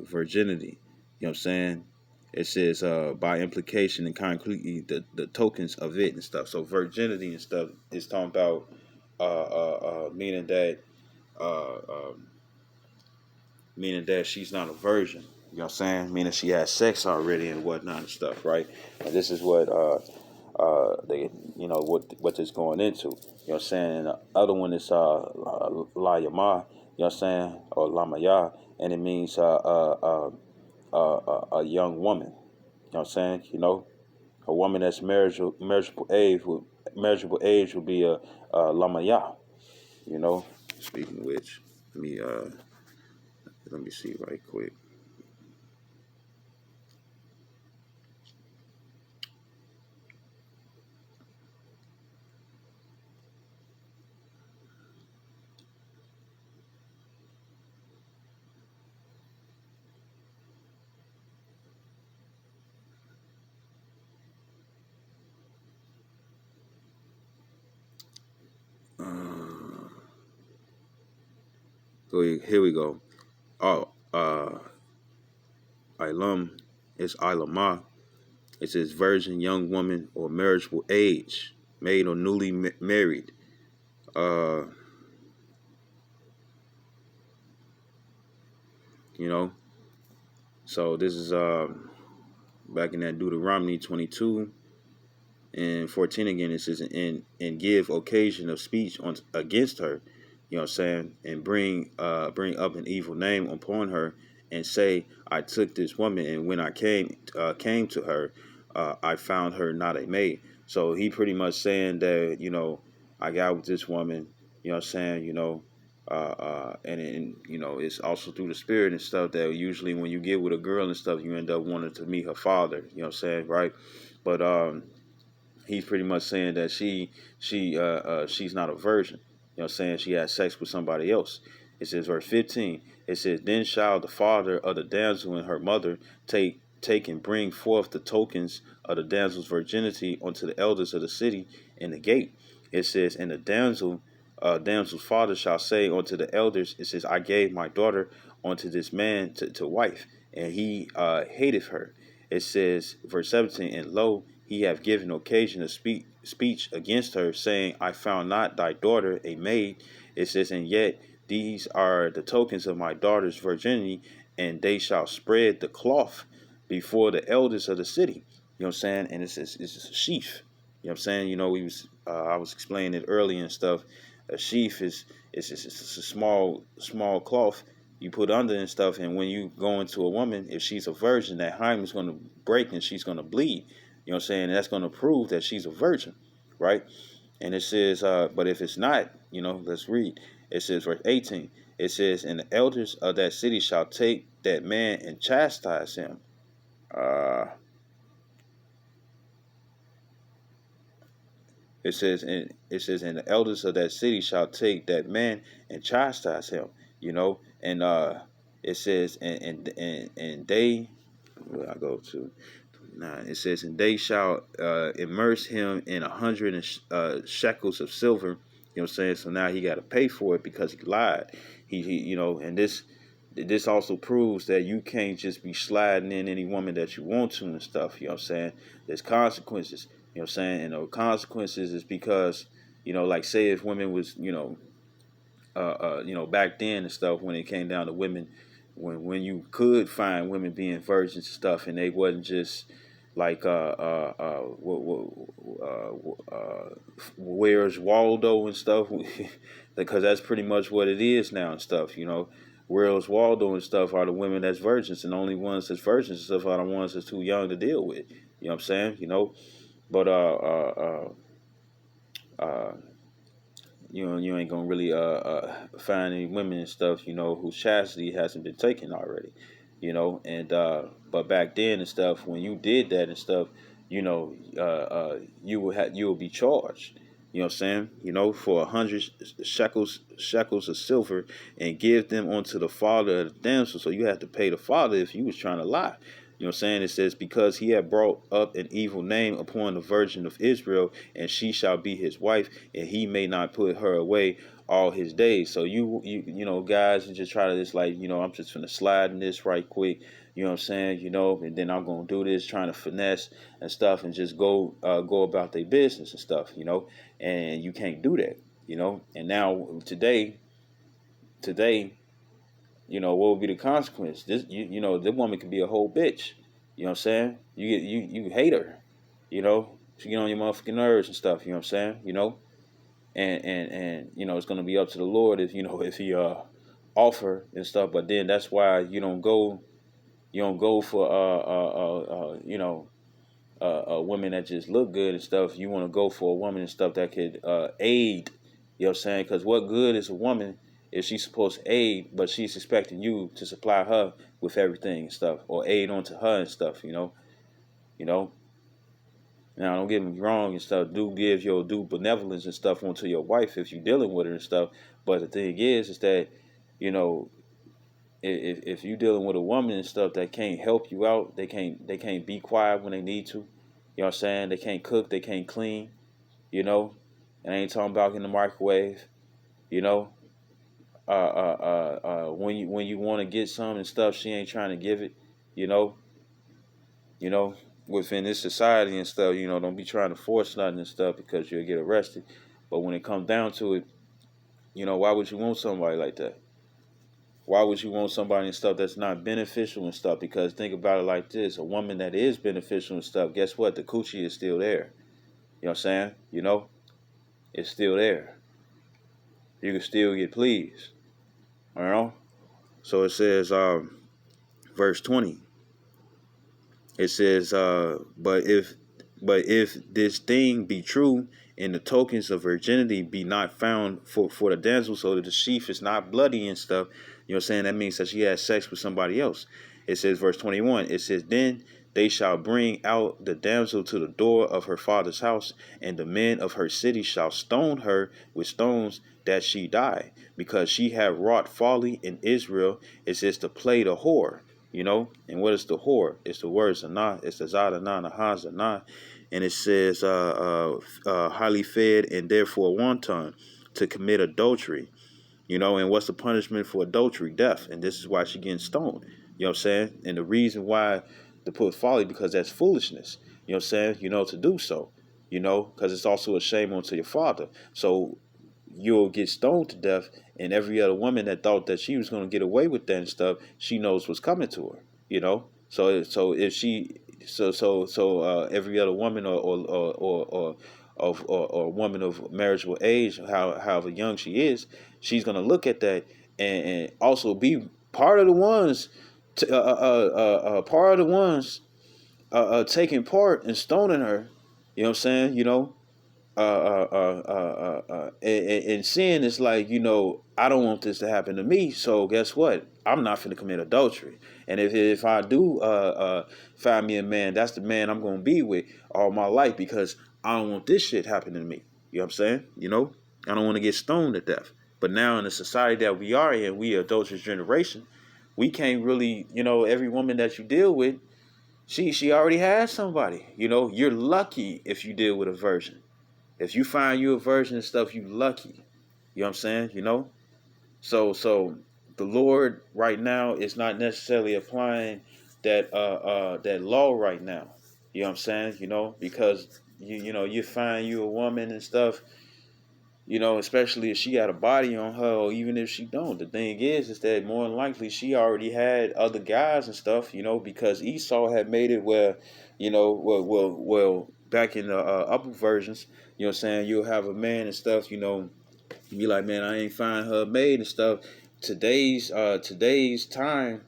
virginity. You know what I'm saying? It says by implication and concretely the tokens of it and stuff. So virginity and stuff is talking about meaning that uh, um, meaning that she's not a virgin. You know what I'm saying? Meaning she has sex already and whatnot and stuff, right? And this is what they, you know, what this going into. You know what I'm saying? And the other one is la yama. You know what I'm saying? Or lamaya, and it means a young woman. You know what I'm saying? You know, a woman that's marriageable age would be a lamaya. You know. Speaking of which, let me see right quick. So here we go. Oh, Ilum is Ilama. It says virgin, young woman, or marriageable age, maid or newly married. Uh, you know. So this is back in that Deuteronomy 22 and 14 again. It says and give occasion of speech against her. You know what I'm saying? And bring up an evil name upon her and say, I took this woman and when I came to her, I found her not a maid. So he pretty much saying that, you know, I got with this woman, you know what I'm saying, you know, and you know, it's also through the spirit and stuff that usually when you get with a girl and stuff, you end up wanting to meet her father, you know what I'm saying, right? But he's pretty much saying that she's not a virgin. You know what I'm saying? She had sex with somebody else. It says verse 15. It says, then shall the father of the damsel and her mother take take and bring forth the tokens of the damsel's virginity unto the elders of the city in the gate. It says, and the damsel's father shall say unto the elders, it says, I gave my daughter unto this man to wife, and he hateth her. It says, verse 17, and lo, he have given occasion to speech against her, saying, I found not thy daughter a maid. It says, and yet these are the tokens of my daughter's virginity, and they shall spread the cloth before the elders of the city. You know what I'm saying? And it's a sheaf. You know what I'm saying? I was explaining it earlier and stuff. A sheaf is it's a small cloth you put under and stuff. And when you go into a woman, if she's a virgin, that hymen is going to break and she's going to bleed. You know what I'm saying? And that's going to prove that she's a virgin, right? And it says, but if it's not, let's read. It says, verse 18. It says, and the elders of that city shall take that man and chastise him. It says, and the elders of that city shall take that man and chastise him. And it says, and they, where I go to. It says, and they shall immerse him in 100 shekels of silver. You know what I'm saying? So now he got to pay for it because he lied. And this also proves that you can't just be sliding in any woman that you want to and stuff. You know what I'm saying? There's consequences. You know what I'm saying? And the consequences is because, like say if women was, back then and stuff when it came down to women, when you could find women being virgins and stuff, and they wasn't just like where's Waldo and stuff, because that's pretty much what it is now and stuff. Whereas Waldo and stuff are the women that's virgins, and the only ones that's virgins and stuff are the ones that's too young to deal with. You know what I'm saying? But you ain't gonna really find any women and stuff, whose chastity hasn't been taken already, and but back then and stuff, when you did that and stuff, you will be charged. You know what I'm saying? For 100 shekels of silver, and give them unto the father of the damsel. So you have to pay the father if you was trying to lie. You know what I'm saying? It says, because he had brought up an evil name upon the virgin of Israel, and she shall be his wife, and he may not put her away all his days. So guys, just try to just I'm just gonna slide in this right quick. You know what I'm saying? And then I'm gonna do this, trying to finesse and stuff, and just go about their business and stuff. And you can't do that. And now today, what would be the consequence? The woman could be a whole bitch. You know what I'm saying? You hate her. She get on your motherfucking nerves and stuff. You know what I'm saying? And it's gonna be up to the Lord if he offer and stuff. But then that's why you don't go for women that just look good and stuff. You want to go for a woman and stuff that could aid. You know what I'm saying? Because what good is a woman if she's supposed to aid, but she's expecting you to supply her with everything and stuff, or aid onto her and stuff? Now, don't get me wrong and stuff. Do give your due benevolence and stuff onto your wife if you're dealing with her and stuff. But the thing is that, if you're dealing with a woman and stuff that can't help you out, they can't be quiet when they need to. You know what I'm saying? They can't cook, they can't clean. And I ain't talking about in the microwave. When you want to get some and stuff, she ain't trying to give it. Within this society and stuff, don't be trying to force nothing and stuff because you'll get arrested. But when it comes down to it, why would you want somebody like that? Why would you want somebody and stuff that's not beneficial and stuff? Because think about it like this: a woman that is beneficial and stuff, guess what? The coochie is still there. You know what I'm saying? It's still there. You can still get pleased. So it says, verse 20. It says, but if this thing be true, and the tokens of virginity be not found for the damsel, so that the sheath is not bloody and stuff, you know what I'm saying? That means that she had sex with somebody else. It says, verse 21, it says, then they shall bring out the damsel to the door of her father's house, and the men of her city shall stone her with stones, that she die, because she have wrought folly in Israel. It says, to play the whore. you know. And what is the whore? It's the word zanah. It's the zadanah, the ha zanah, and it says highly fed and therefore wanton, to commit adultery, you know. And what's the punishment for adultery? Death. And this is why she getting stoned. You know what I'm saying? And the reason why to put folly, because that's foolishness. You know what I'm saying? You know, to do so. You know, because it's also a shame unto your father. So you'll get stoned to death, and every other woman that thought that she was going to get away with that and stuff, she knows what's coming to her, you know. So if she every other woman or woman of marriageable age, however young she is, she's going to look at that, and also be part of the ones part of the ones taking part in stoning her. You know what I'm saying? You know, and sin is like, you know, I don't want this to happen to me. So guess what? I'm not finna commit adultery. And if I do find me a man, that's the man I'm gonna be with all my life, because I don't want this shit happening to me. You know what I'm saying? You know, I don't want to get stoned to death. But now in the society that we are in, we adulterous generation, we can't really, you know, every woman that you deal with, she already has somebody. You know, you're lucky if you deal with a virgin. If you find you a virgin and stuff, you lucky. You know what I'm saying? You know? So the Lord right now is not necessarily applying that law right now. You know what I'm saying? You know, because you know, you find you a woman and stuff, you know, especially if she got a body on her, or even if she don't. The thing is that more than likely she already had other guys and stuff, you know, because Esau had made it where, you know, well back in the upper versions, you know what I'm saying, you'll have a man and stuff, you know, you be like, man, I ain't find her maid and stuff. Today's time,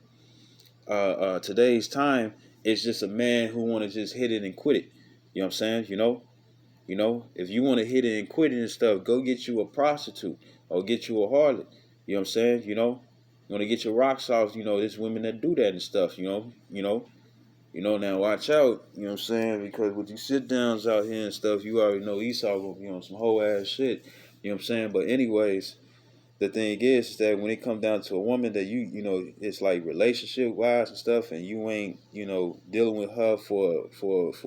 today's time is just a man who want to just hit it and quit it. You know what I'm saying? You know, if you want to hit it and quit it and stuff, go get you a prostitute or get you a harlot. You know what I'm saying? You know, you want to get your rocks off. You know, there's women that do that and stuff. Now watch out. You know what I'm saying? Because with these sit downs out here and stuff, you already know Esau gonna be on some whole ass shit. You know what I'm saying? But anyways, the thing is that when it comes down to a woman that you know, it's like relationship wise and stuff, and you ain't, you know, dealing with her for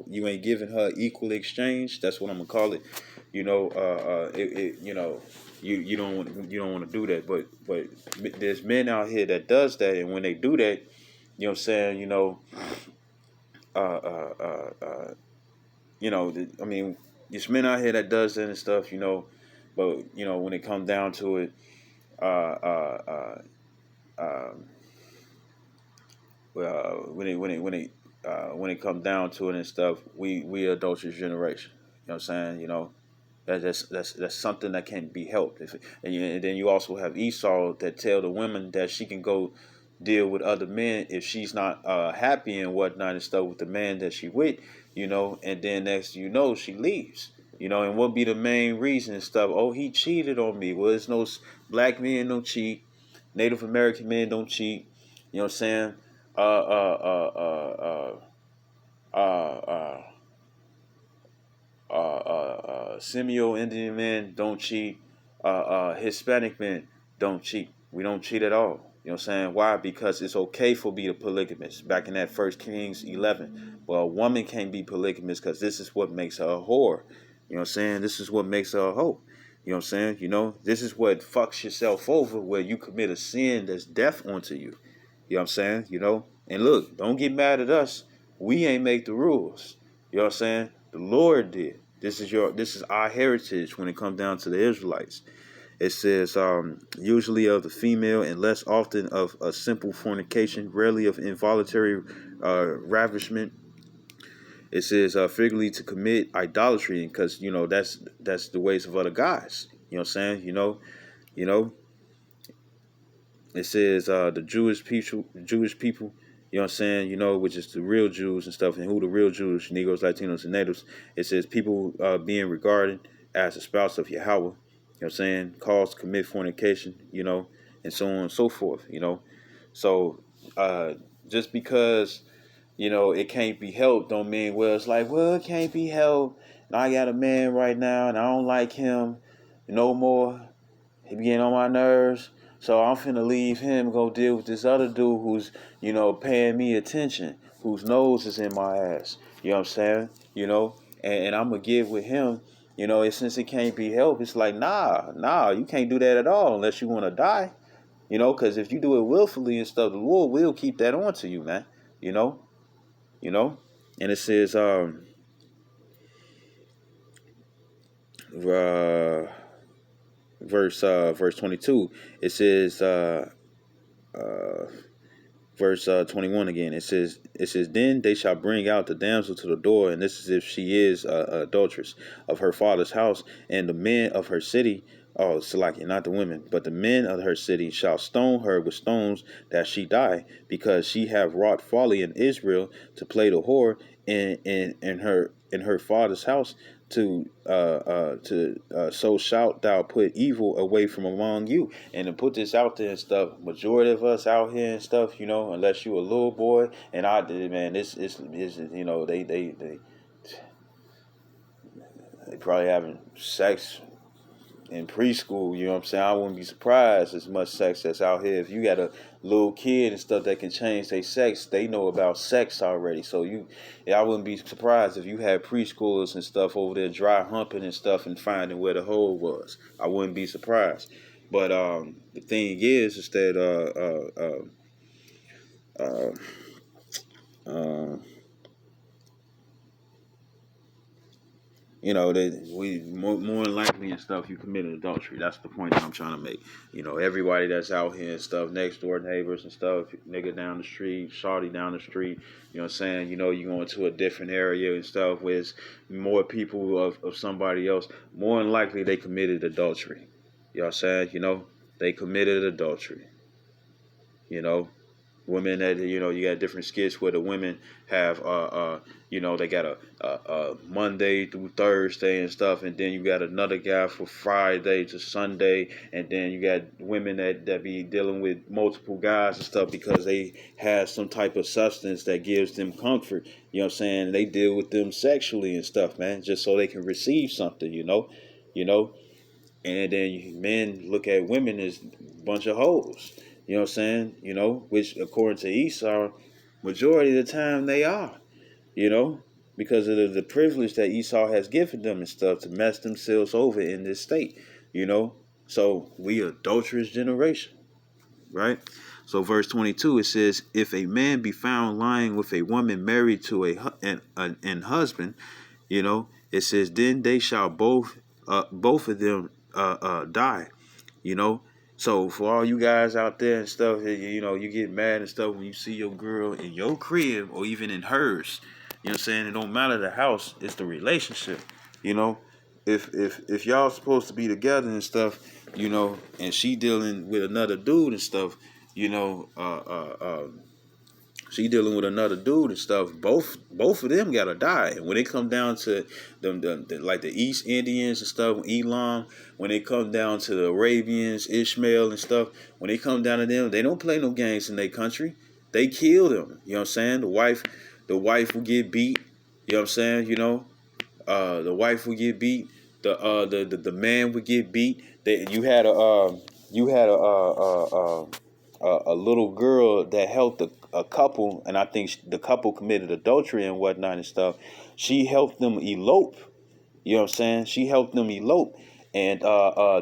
you ain't giving her equal exchange. That's what I'm gonna call it. You know, you know, you don't want to do that. But there's men out here that does that, and when they do that, you know what I'm saying, uh, uh, uh, uh, I mean, there's men out here that does that and stuff, you know, but you know, when it comes down to it, uh, uh, um, when it comes down to it and stuff, we adulterous generation. You know what I'm saying? You know, that's something that can't be helped. And then you also have Esau that tell the women that she can go deal with other men if she's not happy and whatnot and stuff with the man that she with. You know, and then next you know she leaves. You know, and what be the main reason and stuff? Oh, he cheated on me. Well, there's no black men don't cheat, Native American men don't cheat. You know what I'm saying? Uh, uh, uh, uh, uh, uh, Semio Indian men don't cheat. Hispanic men don't cheat. We don't cheat at all. You know what I'm saying? Why? Because it's okay for be a polygamist. Back in that First Kings 11. Well, a woman can't be polygamous because this is what makes her a whore. You know what I'm saying? This is what makes her a hoe. You know what I'm saying? You know, this is what fucks yourself over, where you commit a sin that's death onto you. You know what I'm saying? You know? And look, don't get mad at us. We ain't make the rules. You know what I'm saying? The Lord did. This is our heritage when it comes down to the Israelites. It says usually of the female and less often of a simple fornication, rarely of involuntary ravishment. It says figuratively to commit idolatry, because you know that's the ways of other guys. You know what I'm saying? You know. It says the Jewish people, you know what I'm saying, you know, which is the real Jews and stuff, and who the real Jews, Negroes, Latinos, and Natives. It says people being regarded as a spouse of Yahweh, you know what I'm saying, caused to commit fornication, you know, and so on and so forth, you know. So just because, you know, it can't be helped don't mean, well, it's like, well, it can't be helped. And I got a man right now and I don't like him no more. He be getting on my nerves. So I'm finna leave him, go deal with this other dude who's, paying me attention, whose nose is in my ass. You know what I'm saying? And I'm gonna get with him. Since it can't be helped, it's like, nah, you can't do that at all unless you want to die. Because if you do it willfully and stuff, the Lord will keep that on to you, man. You know, you know. And it says, verse 22. It says, verse 21 again. It says, then they shall bring out the damsel to the door, and this is if she is adulteress of her father's house, and the men of her city. Oh, Salakia, not the women, but the men of her city shall stone her with stones that she die, because she have wrought folly in Israel to play the whore in her father's house. So shalt thou put evil away from among you. And to put this out there and stuff, majority of us out here and stuff, unless you a little boy, and I did, man, this is they probably having sex in preschool. You know what I'm saying? I wouldn't be surprised as much sex that's out here. If you got a little kid and stuff that can change their sex, they know about sex already. So I wouldn't be surprised if you had preschoolers and stuff over there dry humping and stuff and finding where the hole was. I wouldn't be surprised. But the thing is that that we more than likely and stuff, you committed adultery. That's the point that I'm trying to make. Everybody that's out here and stuff, next door neighbors and stuff, nigga down the street, shawty down the street, you know what I'm saying? You going to a different area and stuff where it's more people of somebody else, more than likely they committed adultery. You know what I'm saying? They committed adultery. Women that you got different skits where the women have they got a Monday through Thursday and stuff, and then you got another guy for Friday to Sunday, and then you got women that be dealing with multiple guys and stuff because they have some type of substance that gives them comfort. You know what I'm saying? They deal with them sexually and stuff, man, just so they can receive something. And then men look at women as a bunch of hoes. You know what I'm saying? Which according to Esau, majority of the time they are, because of the privilege that Esau has given them and stuff to mess themselves over in this state, So we adulterous generation, right? So verse 22, it says, if a man be found lying with a woman married to an husband, it says, then they shall both of them die. So for all you guys out there and stuff, you get mad and stuff when you see your girl in your crib or even in hers. You know what I'm saying? It don't matter the house, it's the relationship. If y'all supposed to be together and stuff, and she dealing with another dude and stuff, she dealing with another dude and stuff. Both of them gotta die. And when it come down to them, like the East Indians and stuff, Elam, when it come down to the Arabians, Ishmael and stuff, when they come down to them, they don't play no games in their country. They kill them. You know what I'm saying? The wife will get beat. You know what I'm saying? The wife would get beat. The man would get beat. You had a little girl that helped a couple, and I think the couple committed adultery and whatnot and stuff. She helped them elope. You know what I'm saying? She helped them elope, and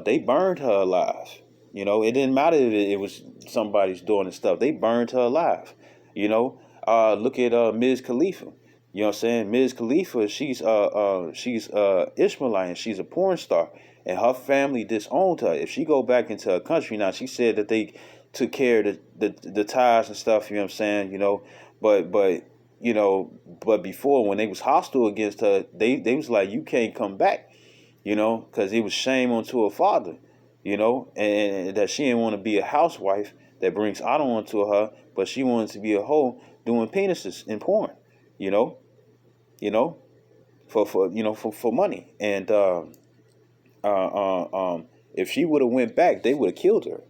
they burned her alive. It didn't matter if it was somebody's doing and stuff. They burned her alive. Look at Ms. Khalifa. You know what I'm saying? Ms. Khalifa, she's Ishmaelite, and she's a porn star, and her family disowned her. If she go back into her country now, she said that they took care of the ties and stuff. You know what I'm saying? But before, when they was hostile against her, they was like, you can't come back. Because it was shame onto her father. And that she didn't want to be a housewife that brings honor onto her, but she wanted to be a hoe doing penises in porn. You know, for money. And if she would have went back, they would have killed her,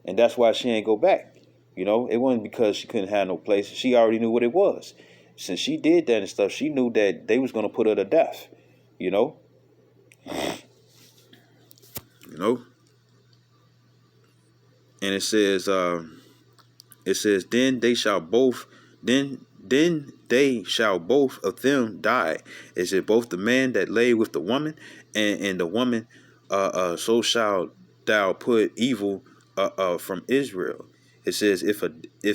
and that's why she ain't go back. It wasn't because she couldn't have no place. She already knew what it was. Since she did that and stuff, she knew that they was gonna put her to death. You know. And it says, then they shall both of them die. It said both the man that lay with the woman and the woman, so shall thou put evil from Israel. It says if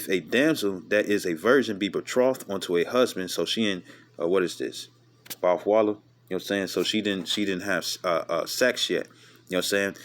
a damsel that is a virgin be betrothed unto a husband, so she in what is this? Bathwala, you know what I'm saying? So she didn't have sex yet. You know what I'm saying?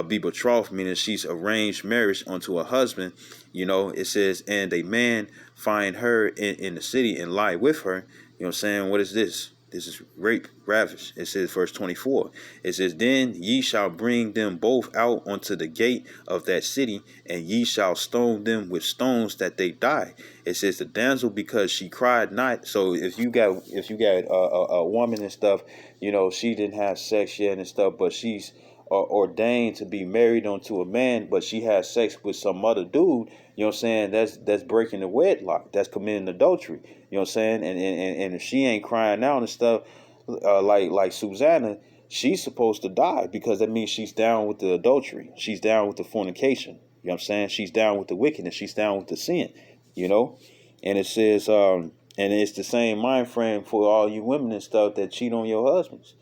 Be betrothed, meaning she's arranged marriage unto a husband. You know, it says, and a man find her in the city and lie with her. You know what I'm saying? What is this? This is rape, ravish. It says, verse 24. It says, then ye shall bring them both out unto the gate of that city, and ye shall stone them with stones that they die. It says, the damsel, because she cried not. So if you got a woman and stuff, you know, she didn't have sex yet and stuff, but she's ordained to be married unto a man, but she has sex with some other dude, you know what I'm saying? That's breaking the wedlock. That's committing adultery. You know what I'm saying? And if she ain't crying out and stuff, like Susanna, she's supposed to die, because that means she's down with the adultery. She's down with the fornication. You know what I'm saying? She's down with the wickedness. She's down with the sin. You know? And it says, and it's the same mind frame for all you women and stuff that cheat on your husbands.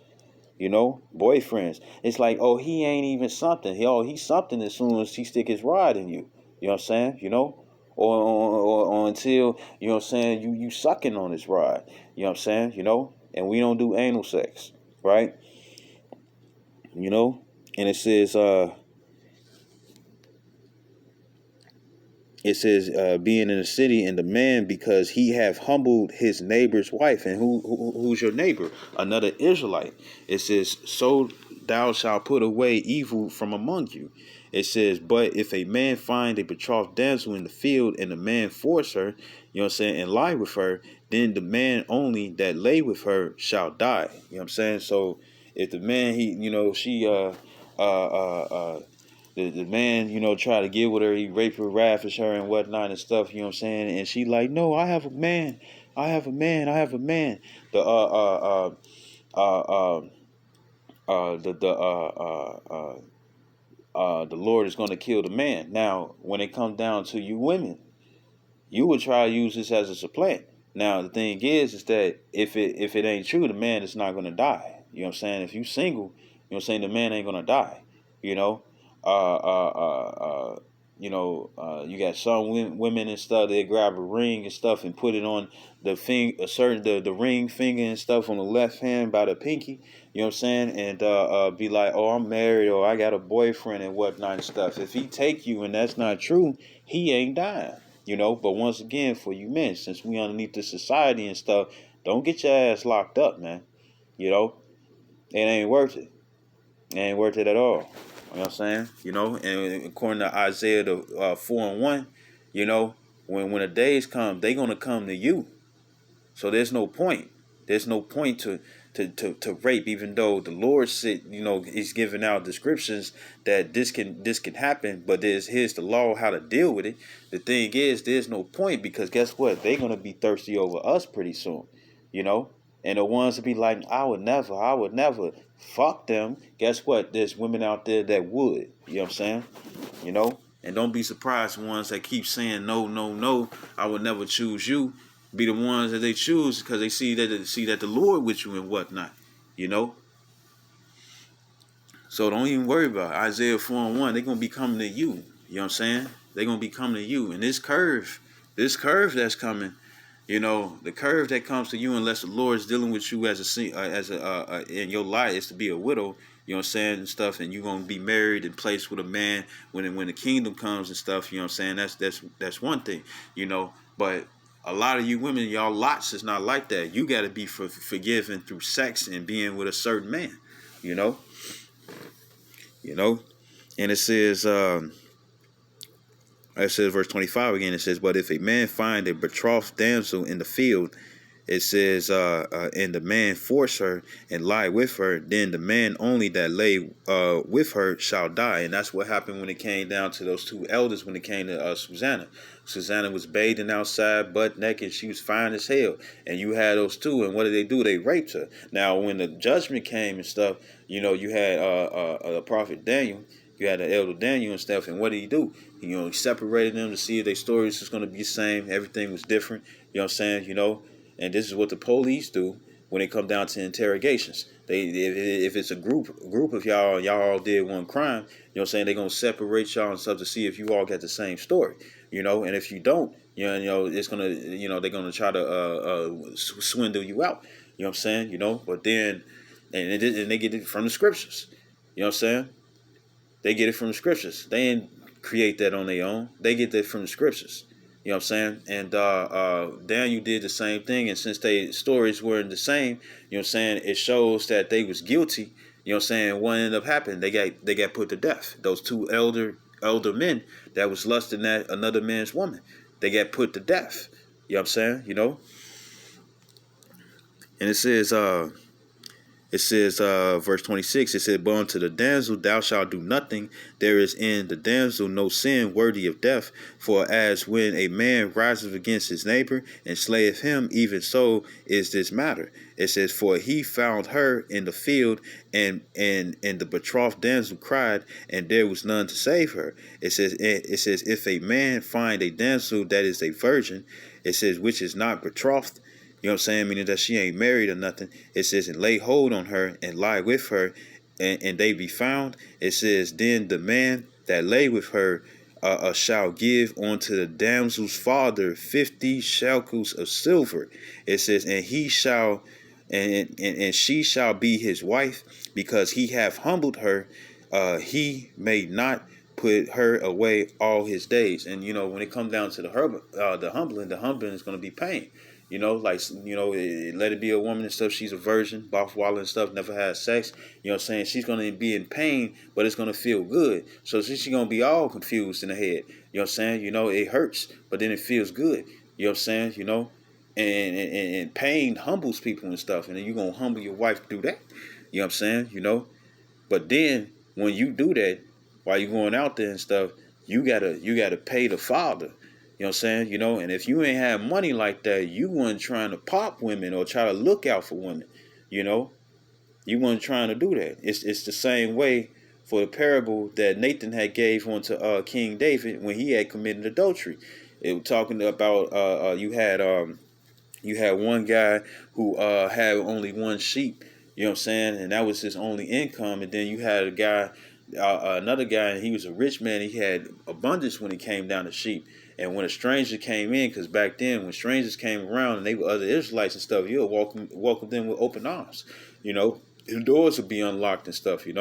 You know, boyfriends. It's like, oh, he ain't even something. He's something as soon as he stick his rod in you. You know what I'm saying? You know, or until, you know what I'm saying, you sucking on his rod. You know what I'm saying? You know, and we don't do anal sex, right? You know, and it says, being in the city, and the man, because he have humbled his neighbor's wife. And who's your neighbor? Another Israelite. It says, so thou shalt put away evil from among you. It says, but if a man find a betrothed damsel in the field, and the man force her, you know what I'm saying, and lie with her, then the man only that lay with her shall die. You know what I'm saying? So if the man, the man, you know, try to get with her, he rape her, ravish her and whatnot and stuff, you know what I'm saying? And she like, no, I have a man. I have a man. I have a man. The the Lord is gonna kill the man. Now, when it comes down to you women, you would try to use this as a supplant. Now the thing is that if it ain't true, the man is not gonna die. You know what I'm saying? If you single, you know what I'm saying, the man ain't gonna die. You know, you got some women and stuff. They grab a ring and stuff and put it on the the ring finger and stuff on the left hand by the pinky. You know what I'm saying? And be like, oh, I'm married, or I got a boyfriend and whatnot and stuff. If he take you and that's not true, he ain't dying. You know, but once again, for you men, since we underneath the society and stuff, don't get your ass locked up, man. You know, it ain't worth it. It ain't worth it at all. You know what I'm saying? You know, and according to Isaiah 4:1, you know, when the days come, they gonna come to you. So there's no point. There's no point to rape, even though the Lord said, you know, He's giving out descriptions that this can happen, but here's the law how to deal with it. The thing is, there's no point, because guess what? They're gonna be thirsty over us pretty soon, you know. And the ones that be like, I would never. Fuck them. Guess what? There's women out there that would. You know what I'm saying? You know. And don't be surprised, the ones that keep saying no, no, no, I would never choose you, be the ones that they choose, because they see that the Lord with you and whatnot, you know. So don't even worry about it. Isaiah 4:1. They're gonna be coming to you. You know what I'm saying? They're gonna be coming to you. And this curve that's coming, you know, the curve that comes to you, unless the Lord is dealing with you as in your life, is to be a widow. You know what I'm saying, and stuff, and you're gonna be married and placed with a man when the kingdom comes and stuff. You know what I'm saying? That's one thing, you know. But a lot of you women, y'all lots is not like that. You got to be forgiven through sex and being with a certain man, you know. You know, and it says verse 25 again. It says, but if a man find a betrothed damsel in the field, it says, and the man force her and lie with her, then the man only that lay with her shall die. And that's what happened when it came down to those two elders, when it came to Susanna. Susanna was bathing outside, butt naked. She was fine as hell. And you had those two, and what did they do? They raped her. Now, when the judgment came and stuff, you know, you had the prophet Daniel. You had the elder Daniel and stuff, and what did he do? He separated them to see if their stories was going to be the same. Everything was different. You know what I'm saying? And this is what the police do when it come down to interrogations. If it's a group of y'all all did one crime. You know what I'm saying? They're gonna separate y'all and stuff to see if you all got the same story. And if you don't, it's gonna, they're gonna try to swindle you out. You know what I'm saying? But then, and they get it from the scriptures. You know what I'm saying? They get it from the scriptures. They didn't create that on their own. They get that from the scriptures. You know what I'm saying? And Daniel did the same thing. And since their stories weren't the same, you know what I'm saying, it shows that they was guilty. You know what I'm saying? What ended up happening? They got put to death. Those two elder men that was lusting at another man's woman, they got put to death. You know what I'm saying? And it says, verse 26, it said, but unto the damsel thou shalt do nothing. There is in the damsel no sin worthy of death. For as when a man riseth against his neighbor and slayeth him, even so is this matter. It says, for he found her in the field, and the betrothed damsel cried, and there was none to save her. It says, if a man find a damsel that is a virgin, it says, which is not betrothed, you know what I'm saying? Meaning that she ain't married or nothing. It says, and lay hold on her and lie with her, and they be found. It says, then the man that lay with her shall give unto the damsel's father 50 shekels of silver. It says, and he shall, and she shall be his wife, because he hath humbled her. He may not put her away all his days. And when it comes down to the humbling is going to be pain. Let it be a woman and stuff. She's a virgin, boff wallet and stuff, never had sex. You know what I'm saying? She's going to be in pain, but it's going to feel good. So she's going to be all confused in the head. You know what I'm saying? It hurts, but then it feels good. You know what I'm saying? And pain humbles people and stuff. And then you're going to humble your wife to do that. You know what I'm saying? But then when you do that, while you're going out there and stuff, you gotta pay the father. You know what I'm saying? And if you ain't have money like that, you weren't trying to pop women or try to look out for women. You weren't trying to do that. It's the same way for the parable that Nathan had gave onto King David when he had committed adultery. It was talking about you had one guy who had only one sheep. You know what I'm saying? And that was his only income. And then you had another guy, and he was a rich man. He had abundance when it came down to sheep. And when a stranger came in, because back then when strangers came around and they were other Israelites and stuff, you'll welcome them with open arms. The doors would be unlocked and stuff. And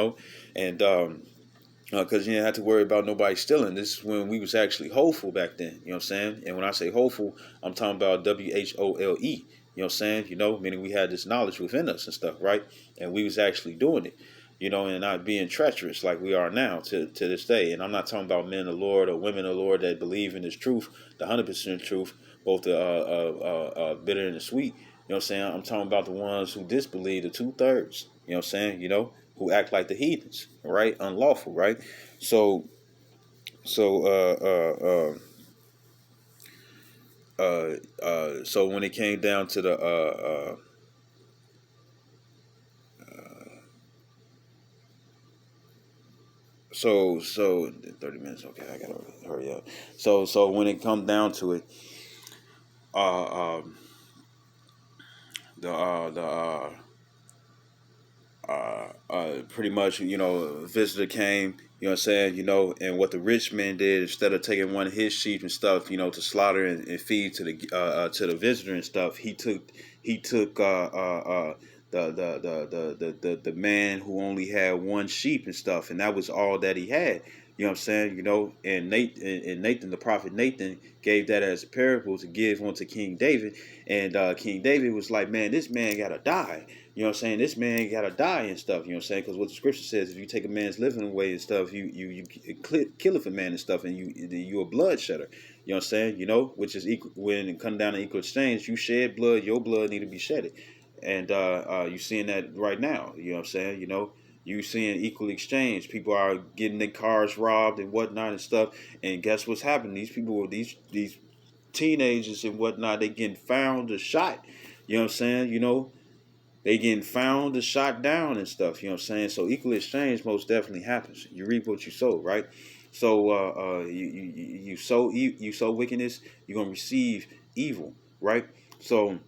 because you didn't have to worry about nobody stealing. This is when we was actually hopeful back then. You know what I'm saying? And when I say hopeful, I'm talking about WHOLE. You know what I'm saying? Meaning we had this knowledge within us and stuff, right? And we was actually doing it. And not being treacherous like we are now to this day. And I'm not talking about men of the Lord or women of the Lord that believe in this truth, the 100% truth, both the bitter and the sweet. You know what I'm saying? I'm talking about the ones who disbelieve, the 2/3. You know what I'm saying? Who act like the heathens, right? Unlawful, right? So when it came down to the So 30 minutes. Okay, I gotta hurry up. So when it comes down to it, pretty much, a visitor came. You know what I'm saying? And what the rich man did, instead of taking one of his sheep and stuff, to slaughter and feed to the visitor and stuff, he took the man who only had one sheep and stuff, and that was all that he had. You know what I'm saying? And Nathan, the prophet Nathan, gave that as a parable to give unto King David. And King David was like, man, this man gotta die. You know what I'm saying? This man gotta die and stuff. You know what I'm saying? Because what the scripture says, if you take a man's living away and stuff, you killeth a man and stuff, and you a blood shedder. You know what I'm saying? Which is equal when it comes down to equal exchange. You shed blood, your blood need to be shedded. And you seeing that right now. You know what I'm saying? You seeing equal exchange. People are getting their cars robbed and whatnot and stuff. And guess what's happening? These people, these teenagers and whatnot, they getting found or shot. You know what I'm saying? they getting found or shot down and stuff. You know what I'm saying? So equal exchange most definitely happens. You reap what you sow, right? So you sow wickedness, you're gonna receive evil, right? So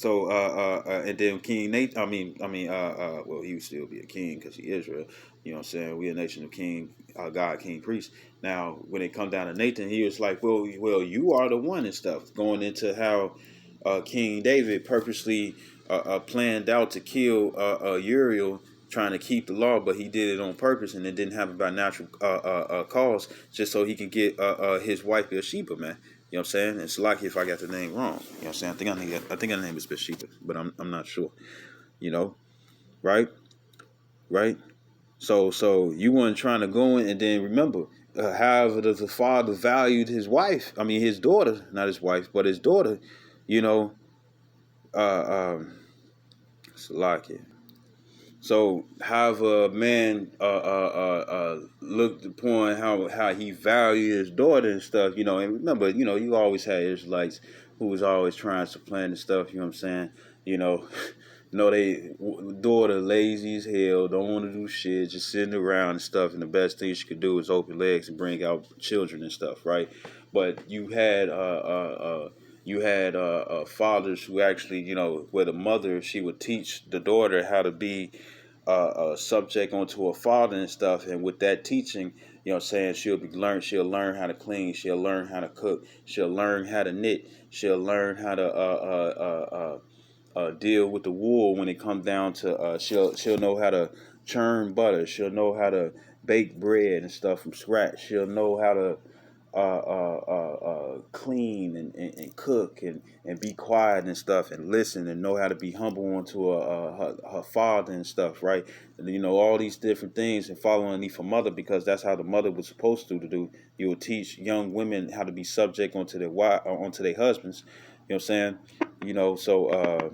and then King Nate, well, he would still be a king because he Israel. You know what I'm saying? We a nation of king, God, king, priest. Now, when it come down to Nathan, he was like, well, you are the one and stuff. Going into how King David purposely planned out to kill Uriel, trying to keep the law, but he did it on purpose, and it didn't happen by natural cause, just so he can get his wife Bathsheba, man. You know what I'm saying? It's lucky if I got the name wrong. You know what I'm saying? I think her name is Bathsheba, but I'm not sure. You know, right? Right? So you weren't trying to go in, and then remember, however the father valued his wife, I mean his daughter, not his wife, but his daughter, you know, it's lucky. So, however, a man looked upon how he valued his daughter and stuff, you know, and remember, you know, you always had Israelites who was always trying to supplant and stuff, you know what I'm saying? You know, daughter lazy as hell, don't want to do shit, just sitting around and stuff, and the best thing she could do is open legs and bring out children and stuff, right? But you had fathers who actually, you know, where the mother, she would teach the daughter how to be subject onto her father and stuff, and with that teaching, you know what I'm saying, she'll learn how to clean, she'll learn how to cook, she'll learn how to knit, she'll learn how to deal with the wool when it comes down to she'll know how to churn butter, she'll know how to bake bread and stuff from scratch, she'll know how to clean and cook and be quiet and stuff and listen and know how to be humble unto her father and stuff, right? And, you know, all these different things and following underneath her mother, because that's how the mother was supposed to do. You will teach young women how to be subject onto their onto their husbands. You know what I'm saying? You know, so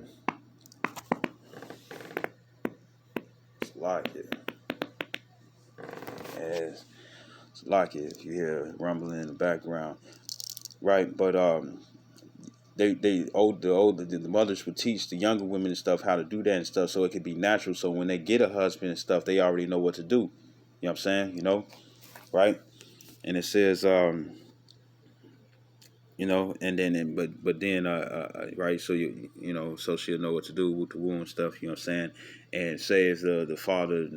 it's like it. It's like it. If you hear rumbling in the background, right? But the mothers would teach the younger women and stuff how to do that and stuff, so it could be natural. So when they get a husband and stuff, they already know what to do. You know what I'm saying? You know, right? And it says, you know, and then but then right. So you know, so she'll know what to do with the womb and stuff. You know what I'm saying? And says the father.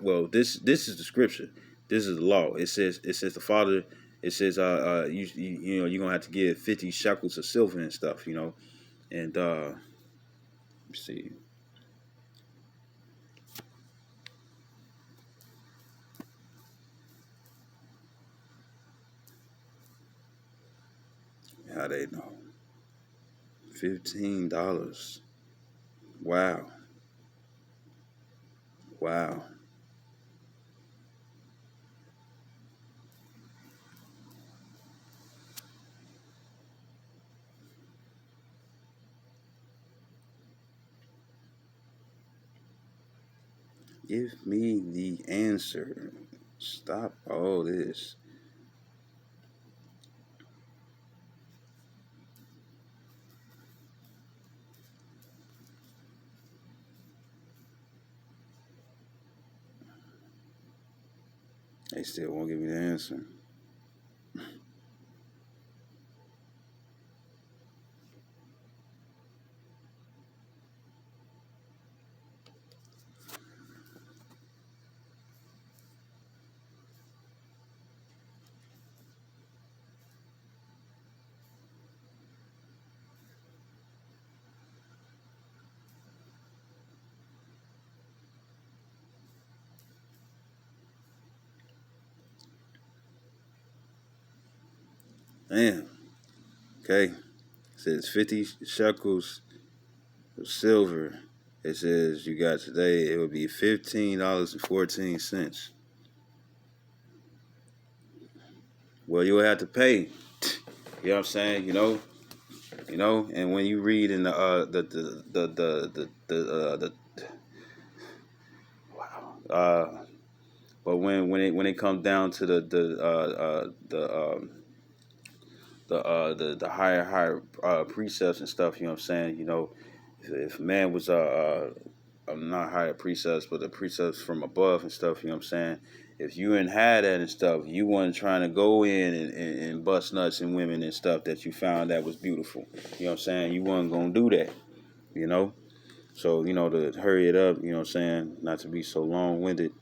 Well, this is the scripture. This is the law. It says the father. It says you know, you're gonna have to give 50 shekels of silver and stuff. You know, and let's see. How they know? $15. Wow. Wow. Give me the answer. Stop all this. They still won't give me the answer. Damn. Okay. It says 50 shekels of silver. It says you got today, it would be $15.14. Well, you will have to pay. You know what I'm saying? You know, and when you read in the wow. But when it comes down to the higher precepts and stuff, you know what I'm saying? You know, if man was not higher precepts, but the precepts from above and stuff. You know what I'm saying? If you ain't had that and stuff, you wasn't trying to go in and bust nuts and women and stuff that you found that was beautiful. You know what I'm saying? You wasn't gonna do that. You know. So to hurry it up. You know what I'm saying? Not to be so long winded.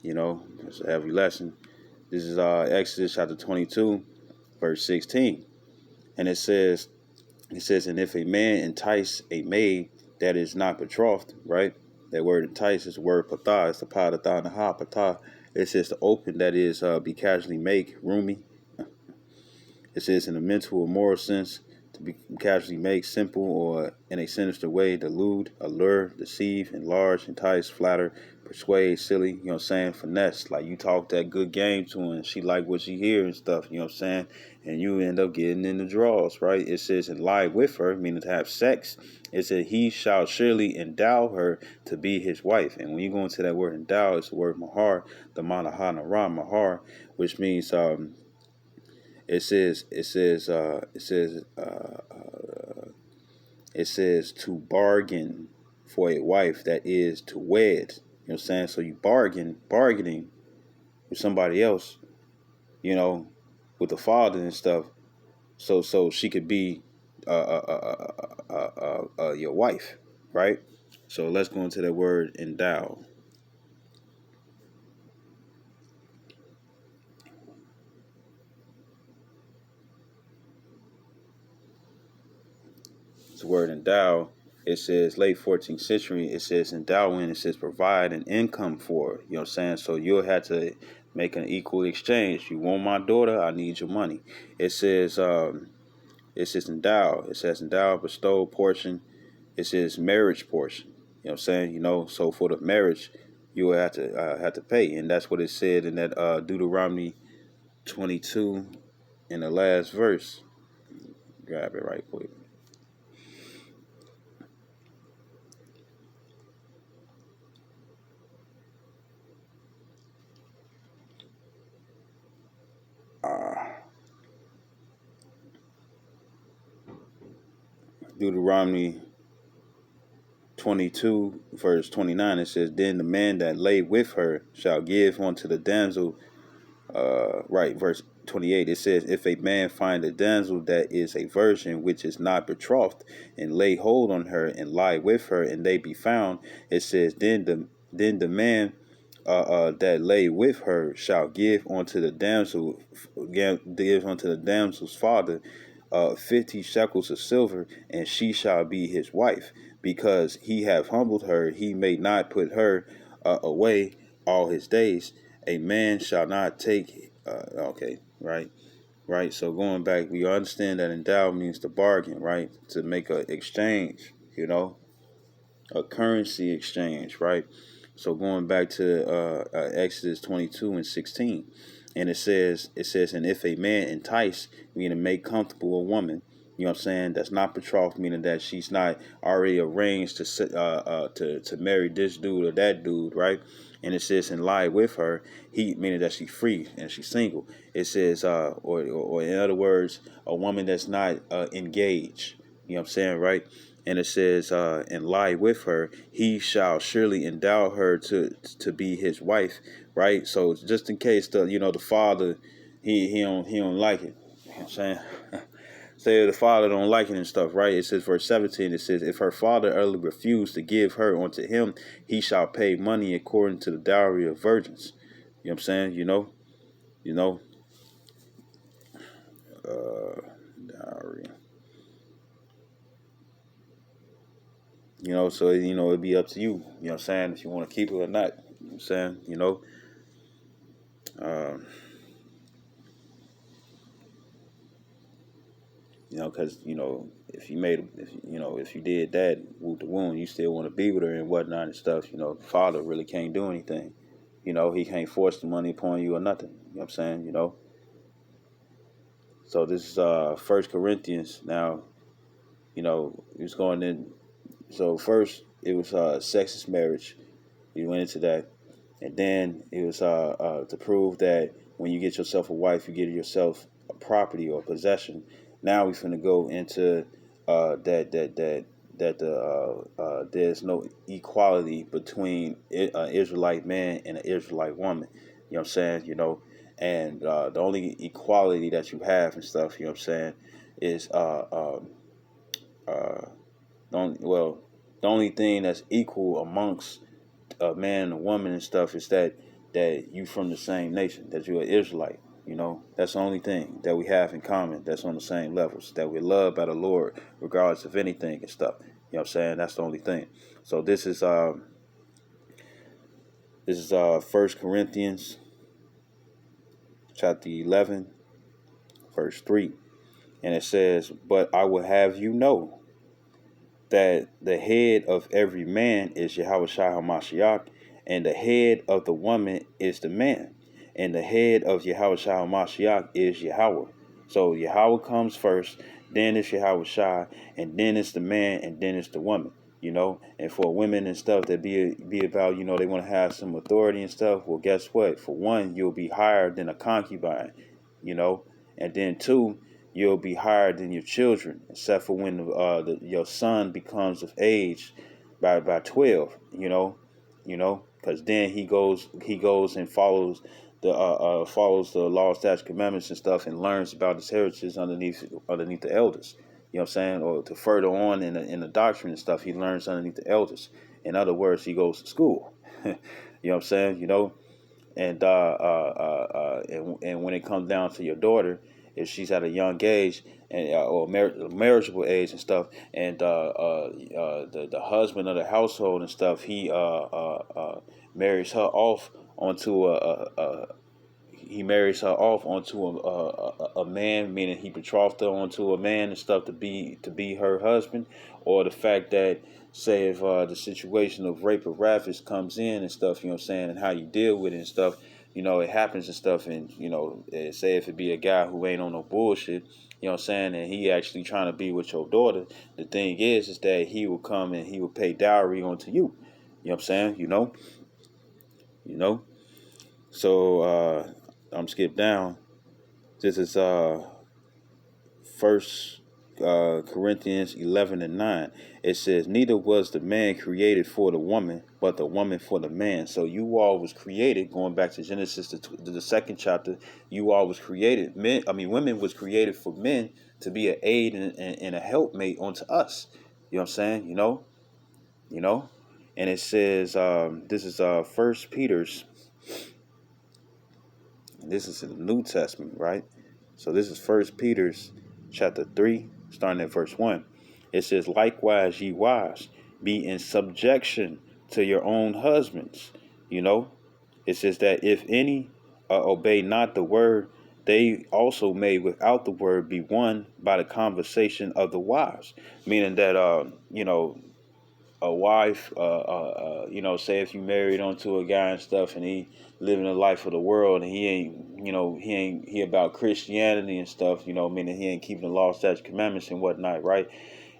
It's a heavy lesson. This is Exodus chapter 22, verse 16, and it says, and if a man entice a maid that is not betrothed, right? That word entice is the word patah. It's the padatah and the ha patah. It says to open, that is be casually make, roomy. It says in a mental or moral sense, to be casually make, simple, or in a sinister way, delude, allure, deceive, enlarge, entice, flatter, persuade, silly, you know what I'm saying, finesse. Like you talk that good game to her and she like what she hear and stuff, you know what I'm saying? And you end up getting in the draws, right? It says and lie with her, meaning to have sex. It said he shall surely endow her to be his wife. And when you go into that word endow, it's the word mahar, the manahana ra mahar, which means it says to bargain for a wife, that is to wed. You know what I'm saying? So you bargaining with somebody else, with the father and stuff, so she could be your wife, right? So let's go into that word endow. It's the word endow. It says late 14th century. It says endowing. It says provide an income for. You know what I'm saying? So you'll have to make an equal exchange. You want my daughter? I need your money. It says endow. It says endow, bestow, portion. It says marriage portion. You know what I'm saying? So for the marriage, you will have to pay, and that's what it said in that Deuteronomy 22 in the last verse. Grab it right quick. Deuteronomy 22 verse 29, it says, then the man that lay with her shall give unto the damsel, right, verse 28, it says, if a man find a damsel that is a virgin which is not betrothed, and lay hold on her and lie with her, and they be found, it says, then the man that lay with her shall give unto the damsel's father 50 shekels of silver, and she shall be his wife, because he have humbled her. He may not put her away all his days. A man shall not take. Okay, right. So going back, we understand that endow means to bargain, right? To make a exchange, a currency exchange, right? So going back to Exodus 22 and 16, and it says, and if a man entice, meaning make comfortable a woman, you know what I'm saying, that's not betrothed, meaning that she's not already arranged to marry this dude or that dude, right? And it says, and lie with her, he meaning that she's free and she's single. It says, or in other words, a woman that's not engaged. You know what I'm saying, right? And it says, and lie with her, he shall surely endow her to be his wife, right? So just in case the father, he don't like it. You know what I'm saying? Say the father don't like it and stuff, right? It says verse 17, it says, if her father early refused to give her unto him, he shall pay money according to the dowry of virgins. You know what I'm saying? Dowry. So it'd be up to you, you know what I'm saying, if you want to keep it or not. You know what I'm saying? Um, because if you did that with the wound, you still want to be with her and whatnot and stuff. The father really can't do anything. He can't force the money upon you or nothing. You know what I'm saying? So this is First Corinthians. Now, it's going in. So first it was sexist marriage. You went into that, and then it was to prove that when you get yourself a wife, you get yourself a property or possession. Now we're finna go into that there's no equality between an Israelite man and an Israelite woman. You know what I'm saying? And the only equality that you have and stuff. You know what I'm saying? Is the only, well, the only thing that's equal amongst a man and a woman and stuff is that you from the same nation, that you're an Israelite. That's the only thing that we have in common that's on the same levels, that we're loved by the Lord regardless of anything and stuff. You know what I'm saying? That's the only thing. So this is 1 Corinthians chapter 11, verse 3. And it says, "But I will have you know that the head of every man is Yahweh Shai HaMashiach, and the head of the woman is the man, and the head of Yahweh Shai HaMashiach is Yahweh." So Yahweh comes first, then it's Yahweh Shai, and then it's the man, and then it's the woman. And for women and stuff that be about, they want to have some authority and stuff. Well, guess what? For one, you'll be higher than a concubine, you know, and then two, you'll be higher than your children, except for when your son becomes of age by 12. Because then he goes and follows the law, statutes, commandments, and stuff, and learns about his heritage underneath the elders. You know what I'm saying? Or to further on in the doctrine and stuff, he learns underneath the elders. In other words, he goes to school. You know what I'm saying? And when it comes down to your daughter, if she's at a young age or marriageable age and stuff, and the husband of the household and stuff, he marries her off onto a man, meaning he betrothed her onto a man and stuff to be her husband. Or the fact that, say, if the situation of rape or ravish comes in and stuff, you know what I'm saying, and how you deal with it and stuff, it happens and stuff. And say if it be a guy who ain't on no bullshit, you know what I'm saying, and he actually trying to be with your daughter, the thing is that he will come and he will pay dowry onto you. You know what I'm saying? So I'm skip down. This is First Corinthians 11:9. It says, "Neither was the man created for the woman, but the woman for the man." So you all was created, going back to Genesis, the second chapter. You all was created. Women was created for men to be an aid and a helpmate unto us. You know what I'm saying? And it says, this is First Peter's. This is in the New Testament, right? So this is First Peter's chapter 3, starting at verse 1. It says, "Likewise, ye wives, be in subjection to your own husbands." It says that if any obey not the word, they also may without the word be won by the conversation of the wives. Meaning that, a wife, say if you married onto a guy and stuff, and he living the life of the world, and he about Christianity and stuff, meaning he ain't keeping the law, statutes, commandments, and whatnot, right?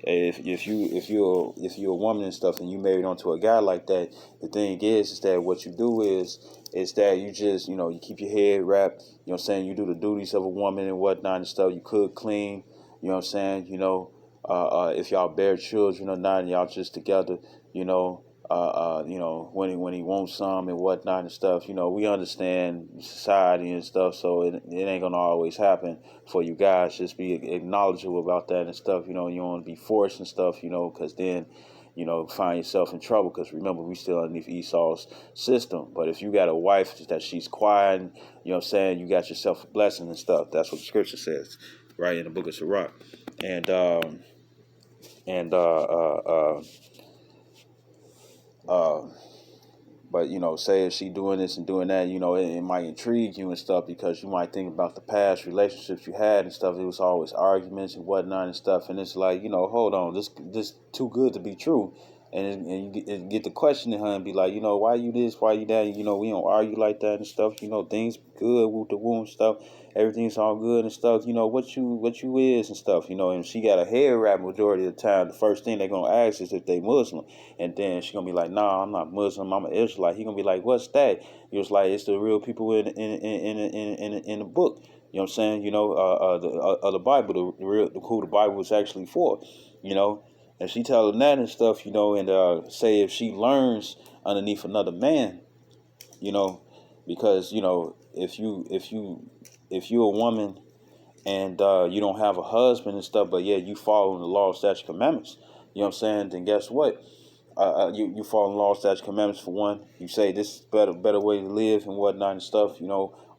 If you're a woman and stuff, and you married onto a guy like that, the thing is that what you do is that you just you keep your head wrapped. You know what I'm saying? You do the duties of a woman and whatnot and stuff. You cook, clean. You know what I'm saying? If y'all bear children or not, and y'all just together, when he wants some and whatnot and stuff, we understand society and stuff, so it ain't gonna always happen for you guys. Just be acknowledgeable about that and stuff. You don't want to be forced and stuff, because then, find yourself in trouble. Because remember, we still underneath Esau's system. But if you got a wife that she's quiet, and, you know what I'm saying, you got yourself a blessing and stuff. That's what the scripture says, right, in the book of Sirach. And but say if she doing this and doing that, it might intrigue you and stuff, because you might think about the past relationships you had and stuff. It was always arguments and whatnot and stuff, and it's like, hold on, this too good to be true. And you get the question in her and be like, why you this, why you that? We don't argue like that and stuff. Things good with the womb stuff. Everything's all good and stuff. What you is and stuff. And she got a hair wrap majority of the time. The first thing they're gonna ask is if they Muslim, and then she gonna be like, "Nah, I'm not Muslim. I'm an Israelite." He gonna be like, "What's that?" He was like, "It's the real people in the book." You know what I'm saying? The Bible, who the Bible was actually for. You know. And she tell him that and stuff, and say if she learns underneath another man, you know, because if you a woman and you don't have a husband and stuff, but yeah, you follow the law, statute, commandments. You know what I'm saying? Then guess what? You follow the law, statute, commandments for one. You say this is better way to live and whatnot and stuff.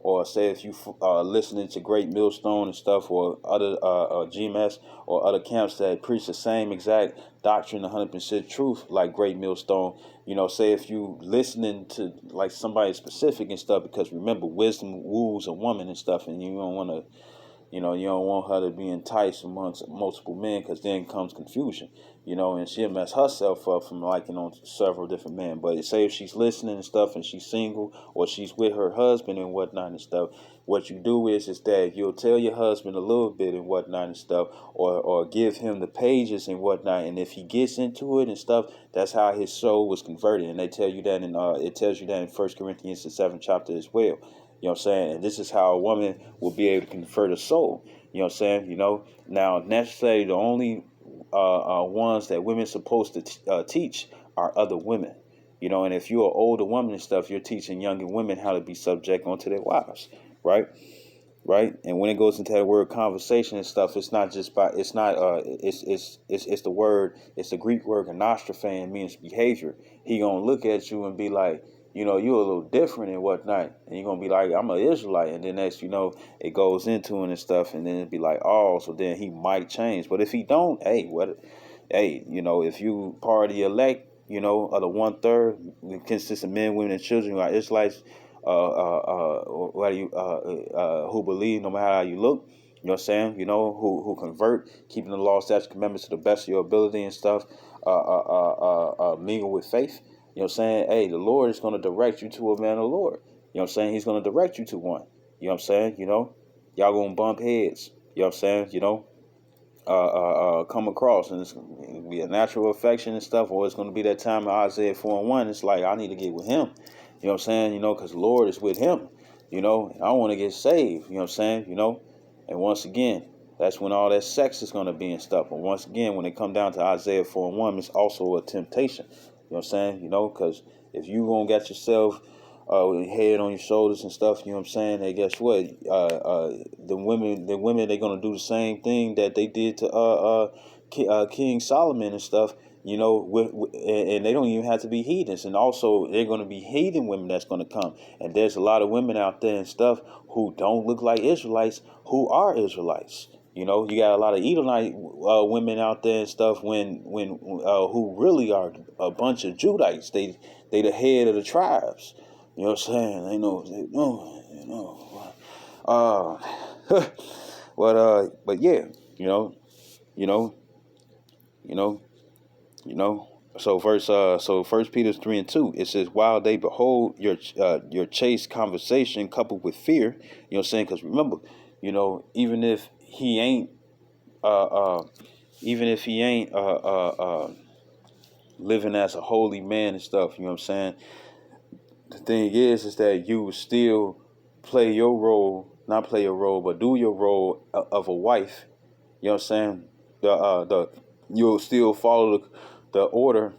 Or say if you listening to Great Millstone and stuff, or other GMS or other camps that preach the same exact doctrine, 100% truth, like Great Millstone. Say if you listening to like somebody specific and stuff, because remember, wisdom woos a woman and stuff, and you don't want to. You don't want her to be enticed amongst multiple men, because then comes confusion, and she'll mess herself up from liking on several different men. But say if she's listening and stuff and she's single, or she's with her husband and whatnot and stuff, what you do is that you'll tell your husband a little bit and whatnot and stuff, or give him the pages and whatnot. And if he gets into it and stuff, that's how his soul was converted. And they tell you that it tells you that in 1 Corinthians the 7th chapter as well. You know what I'm saying? And this is how a woman will be able to convert a soul. You know what I'm saying? Now, necessarily the only ones that women supposed to teach are other women. And if you're an older woman and stuff, you're teaching younger women how to be subject onto their wives, right? Right. And when it goes into that word conversation and stuff, it's not just by, it's not, it's the word, it's the Greek word anastrophe, means behavior. He gonna look at you and be like, you're a little different and whatnot. And you're going to be like, I'm an Israelite. And then next, it goes into it and stuff. And then it'd be like, oh, so then he might change. But if he don't, if you part of the elect, of the 1/3, consists of men, women, and children who are Israelites, who believe no matter how you look, you know what I'm saying, who convert, keeping the law, statutes, commandments to the best of your ability and stuff, mingle with faith. You know what I'm saying? Hey, the Lord is going to direct you to a man of the Lord. You know what I'm saying? He's going to direct you to one. You know what I'm saying? Y'all going to bump heads. You know what I'm saying? Come across, and it's going to be a natural affection and stuff, or it's going to be that time in Isaiah 4:1. It's like, I need to get with him. You know what I'm saying? Because the Lord is with him. And I want to get saved. You know what I'm saying? And once again, that's when all that sex is going to be and stuff. And once again, when it come down to Isaiah 4:1, it's also a temptation. You know what I'm saying? Because if you gonna get yourself with your head on your shoulders and stuff, you know what I'm saying? Hey, guess what? The women, they're gonna do the same thing that they did to King Solomon and stuff. And they don't even have to be heathens. And also, they're gonna be heathen women that's gonna come. And there's a lot of women out there and stuff who don't look like Israelites, who are Israelites. You got a lot of Edomite women out there and stuff when who really are a bunch of Judites. They the head of the tribes. You know what I'm saying? But yeah, you know. So First Peter 3:2, it says, while they behold your chaste conversation coupled with fear, you know what I'm saying? Because remember, even if he ain't living as a holy man and stuff, you know what I'm saying? The thing is that you will still play your role, not play your role, but do your role of a wife. You know what I'm saying? You'll still follow the order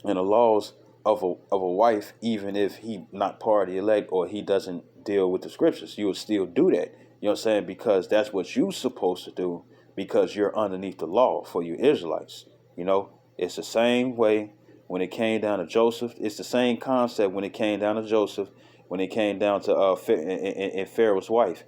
and the laws of a wife, even if he not part of the elect, or he doesn't deal with the scriptures. You will still do that. You know what I'm saying? Because that's what you're supposed to do, because you're underneath the law for you Israelites. It's the same way when it came down to Joseph. It's the same concept when it came down to Joseph, when it came down to and Pharaoh's wife.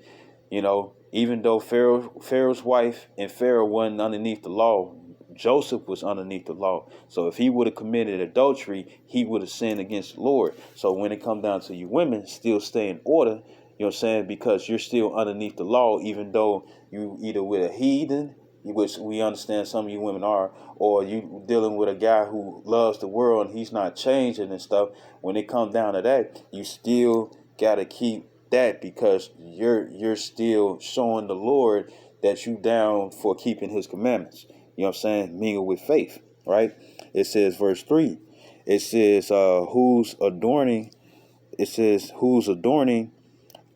Even though Pharaoh's wife and Pharaoh wasn't underneath the law, Joseph was underneath the law. So if he would have committed adultery, he would have sinned against the Lord. So when it comes down to you women, still stay in order, you know what I'm saying? Because you're still underneath the law, even though you either with a heathen, which we understand some of you women are, or you dealing with a guy who loves the world and he's not changing and stuff. When it comes down to that, you still got to keep that, because you're still showing the Lord that you down for keeping his commandments. You know what I'm saying? Mingle with faith, right? It says, verse 3, it says, who's adorning,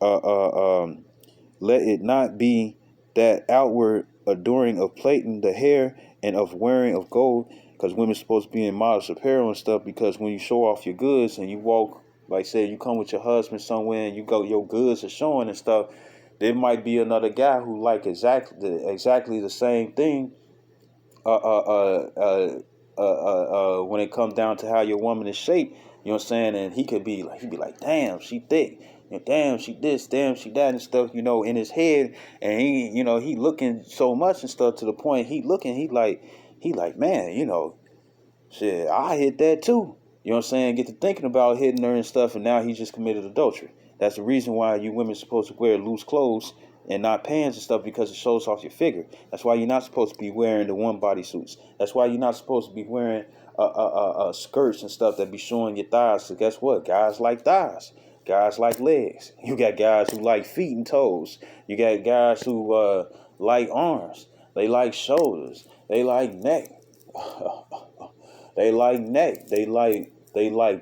let it not be that outward adoring of plaiting the hair and of wearing of gold, because women's supposed to be in modest apparel and stuff, because when you show off your goods and you walk, like say you come with your husband somewhere and you go, your goods are showing and stuff, there might be another guy who like exactly the same thing. When it comes down to how your woman is shaped, you know what I'm saying, and he'd be like, damn, she thick, and damn, she this, damn, she that, and stuff, in his head, and he looking so much and stuff to the point he like, man, shit, I hit that too. You know what I'm saying? Get to thinking about hitting her and stuff, and now he just committed adultery. That's the reason why you women supposed to wear loose clothes and not pants and stuff, because it shows off your figure. That's why you're not supposed to be wearing the one body suits. That's why you're not supposed to be wearing skirts and stuff that be showing your thighs. So guess what? Guys like thighs. Guys like legs. You got guys who like feet and toes. You got guys who like arms. They like shoulders. They like neck. They like neck. They like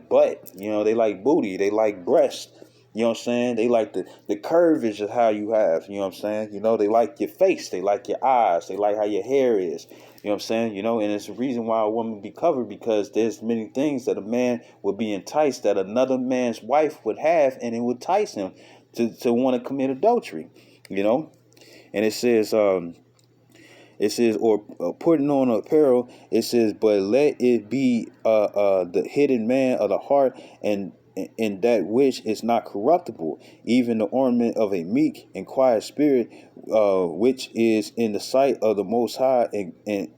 butt. They like booty. They like breast. You know what I'm saying? They like the curvage of how you have. You know what I'm saying? They like your face. They like your eyes. They like how your hair is. You know what I'm saying? And it's the reason why a woman be covered, because there's many things that a man would be enticed that another man's wife would have, and it would entice him to want to commit adultery. And it says, or putting on apparel, it says, but let it be the hidden man of the heart, and in that which is not corruptible, even the ornament of a meek and quiet spirit, which is in the sight of the Most High, and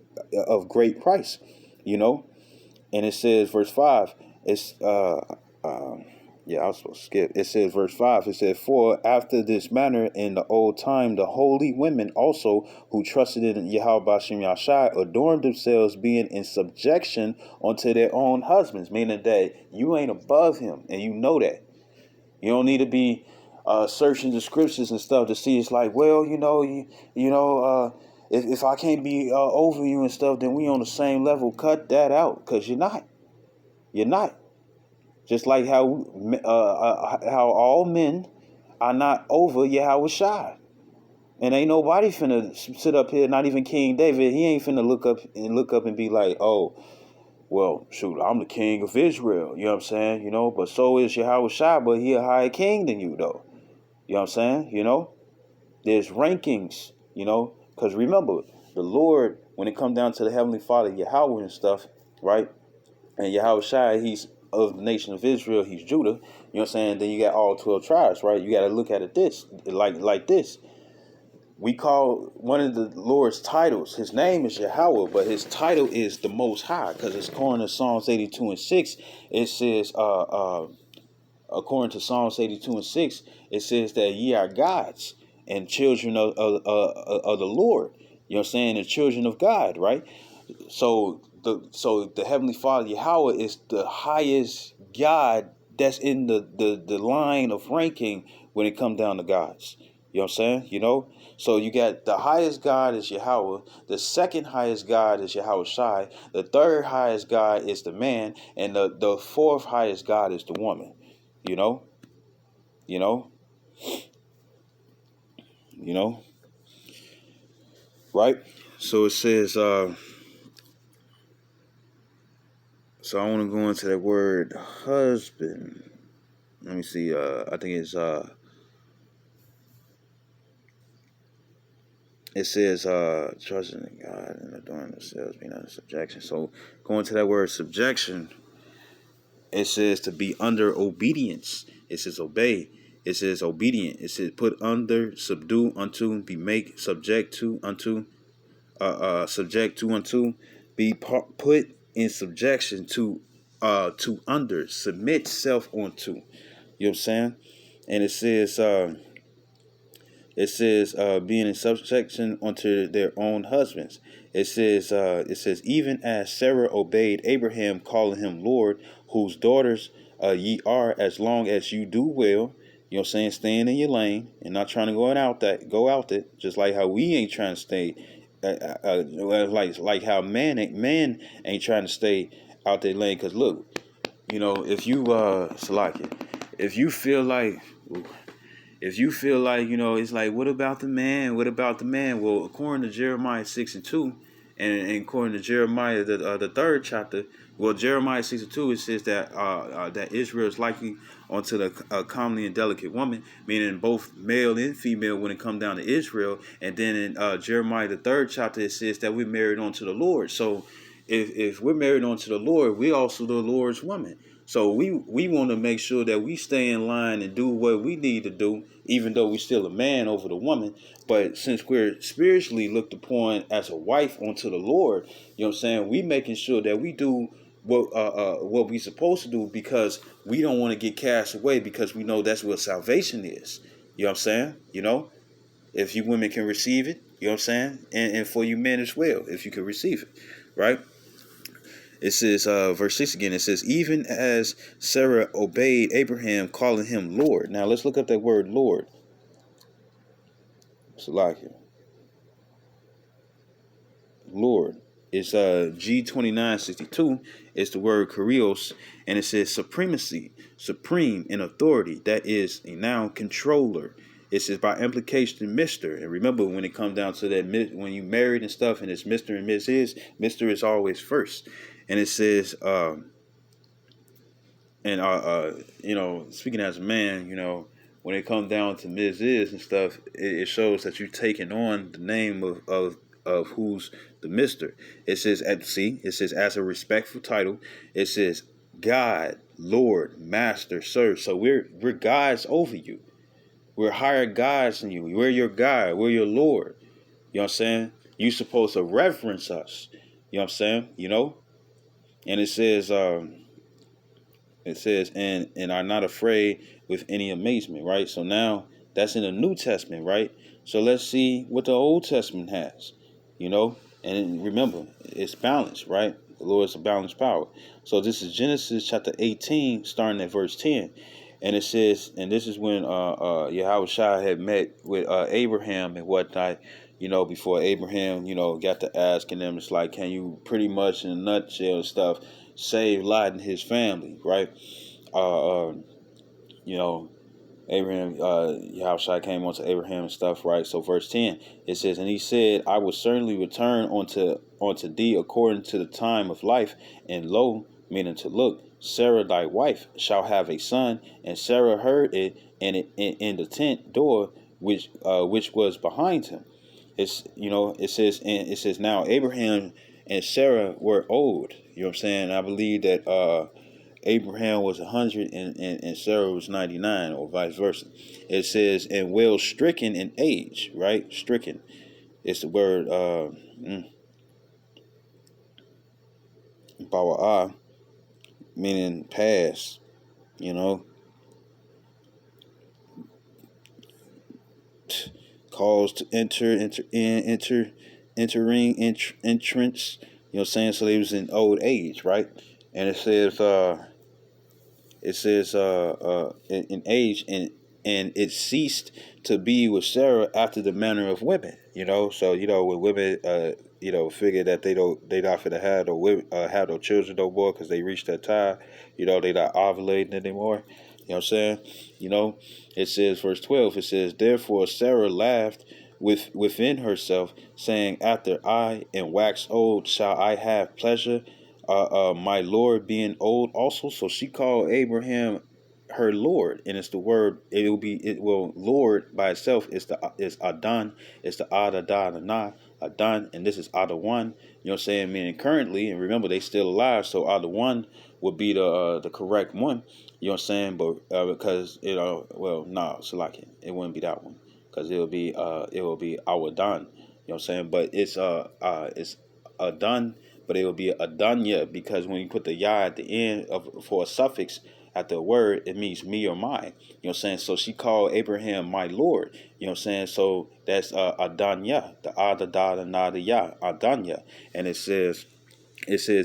of great price. And it says, verse 5, it's yeah, I was supposed to skip. It says, verse 5, it says, for after this manner in the old time, the holy women also who trusted in Yahweh Bashem Yashai adorned themselves, being in subjection unto their own husbands, meaning that you ain't above him, and you know that. You don't need to be searching the scriptures and stuff to see. It's like, well, if I can't be over you and stuff, then we on the same level. Cut that out, because you're not. You're not. Just like how all men are not over Yahweh Shai. And ain't nobody finna sit up here, not even King David. He ain't finna look up and be like, oh, well, shoot, I'm the king of Israel. You know what I'm saying? But so is Yahweh Shai, but he a higher king than you, though. You know what I'm saying? There's rankings, because remember, the Lord, when it comes down to the Heavenly Father, Yahweh and stuff, right? And Yahweh Shai, he's of the nation of Israel, he's Judah. You know what I'm saying? Then you got all 12 tribes, right? You got to look at it like this. We call one of the Lord's titles, his name is Yahweh, but his title is the Most High, because it's according to Psalms 82 and 6. It says, according to Psalms 82 and 6, it says that ye are gods and children of the Lord. You know what I'm saying? The children of God, right? So the Heavenly Father Yahweh is the highest God that's in the line of ranking when it comes down to gods. You know what I'm saying? So you got the highest God is Yahweh, the second highest God is Yahweh Shai, the third highest God is the man, and the fourth highest God is the woman. You know, right? So it says, so I want to go into that word husband. Let me see. I think it says trusting in God and adorning themselves, being under subjection. So going to that word subjection, it says to be under obedience. It says obey. It says obedient. It says put under, subdue unto, be make, subject to unto, be put in subjection to under, submit self onto. You know what I'm saying? And it says being in subjection unto their own husbands. It says even as Sarah obeyed Abraham, calling him Lord, whose daughters ye are, as long as you do well. You know what I'm saying? Staying in your lane and not trying to go out there. Just like how we ain't trying to stay, like how man ain't trying to stay out their lane. Cause look, if you Salakia, if you feel like it's like, what about the man? What about the man? Well, according to Jeremiah 6 and 2, And according to Jeremiah, the third chapter, well, Jeremiah 62, it says that that Israel is likely onto the comely and delicate woman, meaning both male and female when it comes down to Israel. And then in Jeremiah the third chapter, it says that we're married onto the Lord. So if we're married onto the Lord, we also the Lord's woman. So we want to make sure that we stay in line and do what we need to do, even though we're still a man over the woman. But since we're spiritually looked upon as a wife unto the Lord, you know what I'm saying, we making sure that we do what we supposed to do, because we don't want to get cast away, because we know that's what salvation is. You know what I'm saying? You know, if you women can receive it, you know what I'm saying? And for you men as well, if you can receive it, right? It says, verse 6 again, it says, even as Sarah obeyed Abraham, calling him Lord. Now let's look up that word Lord. Salakia. Lord. It's G2962. It's the word kurios, and it says supremacy, supreme in authority. That is a noun, controller. It says by implication, Mr. And remember, when it comes down to that, when you married and stuff, and it's Mr. and Mrs., Mr. is always first. And it says, you know, speaking as a man, you know, when it comes down to Mrs. and stuff, it shows that you're taking on the name of who's the Mister. It says it says as a respectful title. It says God, Lord, Master, Sir. So we're guys over you. We're higher guys than you. We're your God. We're your Lord. You know what I'm saying? You're supposed to reverence us. You know what I'm saying? You know? And it says and are not afraid with any amazement, right? So now that's in the New Testament, right? So let's see what the Old Testament has, you know? And remember, it's balanced, right? The Lord is a balanced power. So this is Genesis chapter 18, starting at verse 10. And it says, and this is when Yahweh Shai had met with Abraham and whatnot, you know, before Abraham, you know, got to asking them, it's like, can you pretty much in a nutshell stuff save Lot and his family, right? You know, Abraham, Yahweh Shai came onto Abraham and stuff, right? So verse 10, it says, and he said, I will certainly return unto thee according to the time of life, and lo, meaning to look, Sarah thy wife shall have a son. And Sarah heard it, and in the tent door which was behind him. It's, you know, it says now Abraham and Sarah were old. You know what I'm saying? I believe that Abraham was 100 and Sarah was 99, or vice versa. It says, and well stricken in age, right? Stricken. It's the word bawa'ah, meaning past, you know. Caused to entrance, you know what I'm saying? So they was in old age, right? And it says in age, and it ceased to be with Sarah after the manner of women, you know. So, you know, when women you know, figure that they not finna have no children no more because they reached that time, you know, they not ovulating anymore. You know what I'm saying? You know, it says, verse 12, it says, therefore Sarah laughed within herself, saying, after I am waxed old, shall I have pleasure, my Lord being old also? So she called Abraham her Lord, and it's the word, Lord by itself is Adon, it's the Adon, and this is Adawan, you know what I'm saying, meaning currently, and remember they still alive, so Adawan would be the correct one, you know what I'm saying, but because, you know, well, no, Salaki, it wouldn't be that one, because it will be Awadon, you know what I'm saying, but it's Adon, but it will be Adanya, because when you put the ya at the end for a suffix at the word, it means me or my. You know what I'm saying? So she called Abraham my Lord. You know what I'm saying? So that's Adanya, the Ada da Nada Ya, Adanya. And it says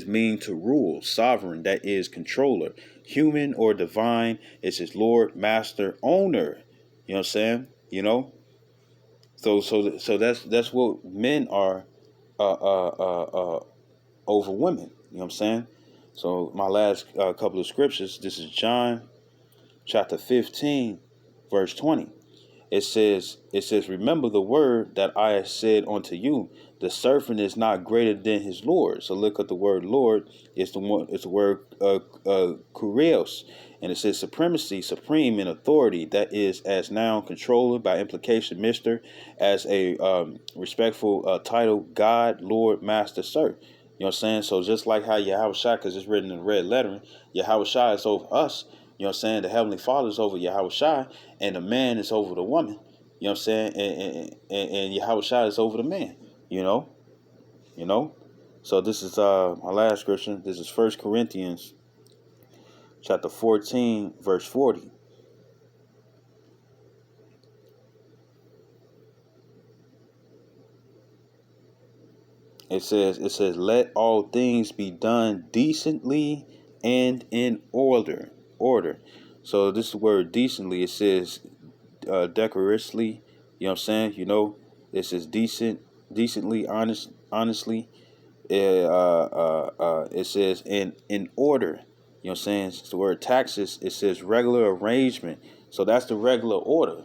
mean to rule, sovereign, that is controller, human or divine. It says Lord, master, owner. You know what I'm saying? You know? So that's what men are over women. You know what I'm saying? So my last couple of scriptures, this is John chapter 15, verse 20. it says, remember the word that I have said unto you. The servant is not greater than his Lord. So look at the word Lord. It's the word kurios. And it says supremacy, supreme in authority, that is as noun, controller, by implication, mister, as a respectful title, God, Lord, Master, Sir. You know what I'm saying? So just like how Yahweh Shai, because it's written in red lettering, Yahweh Shai is over us. You know what I'm saying? The Heavenly Father is over Yahweh Shai, and the man is over the woman. You know what I'm saying? And Yahweh Shai is over the man. You know? You know? So this is my last scripture. This is 1 Corinthians chapter 14, verse 40. It says, let all things be done decently and in order. Order. So this is the word decently. It says decorously. You know what I'm saying? You know, this is decently, honestly. It says in order. You know what I'm saying? It's the word taxes. It says regular arrangement. So that's the regular order.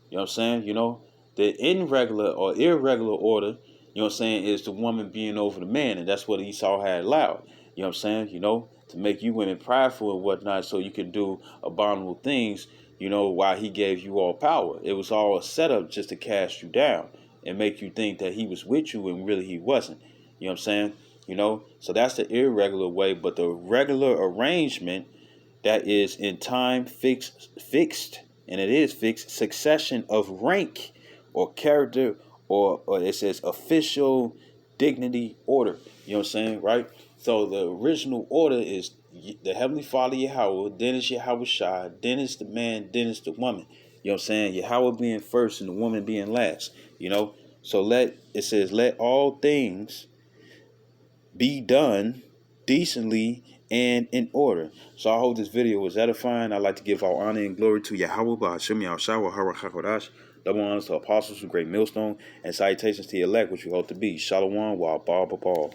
You know what I'm saying? You know, the irregular or irregular order, you know what I'm saying, is the woman being over the man, and that's what Esau had allowed. You know what I'm saying? You know, to make you women prideful and whatnot, so you can do abominable things. You know, while he gave you all power, it was all a setup just to cast you down and make you think that he was with you when really he wasn't. You know what I'm saying? You know, so that's the irregular way, but the regular arrangement, that is in time fixed, and it is fixed, succession of rank or character, or it says official dignity order. You know what I'm saying, right? So the original order is the Heavenly Father Yahweh, then it's Yahweh Shai, then it's the man, then it's the woman. You know what I'm saying? Yahweh being first and the woman being last. You know, so it says let all things be done decently and in order. So I hope this video was edifying. I'd like to give all honor and glory to Yahweh, Ba'ashem Yahushua, Hara Hakodash. Double honors to apostles, great millstone, and salutations to the elect, which we hope to be. Shalom, wa Paul.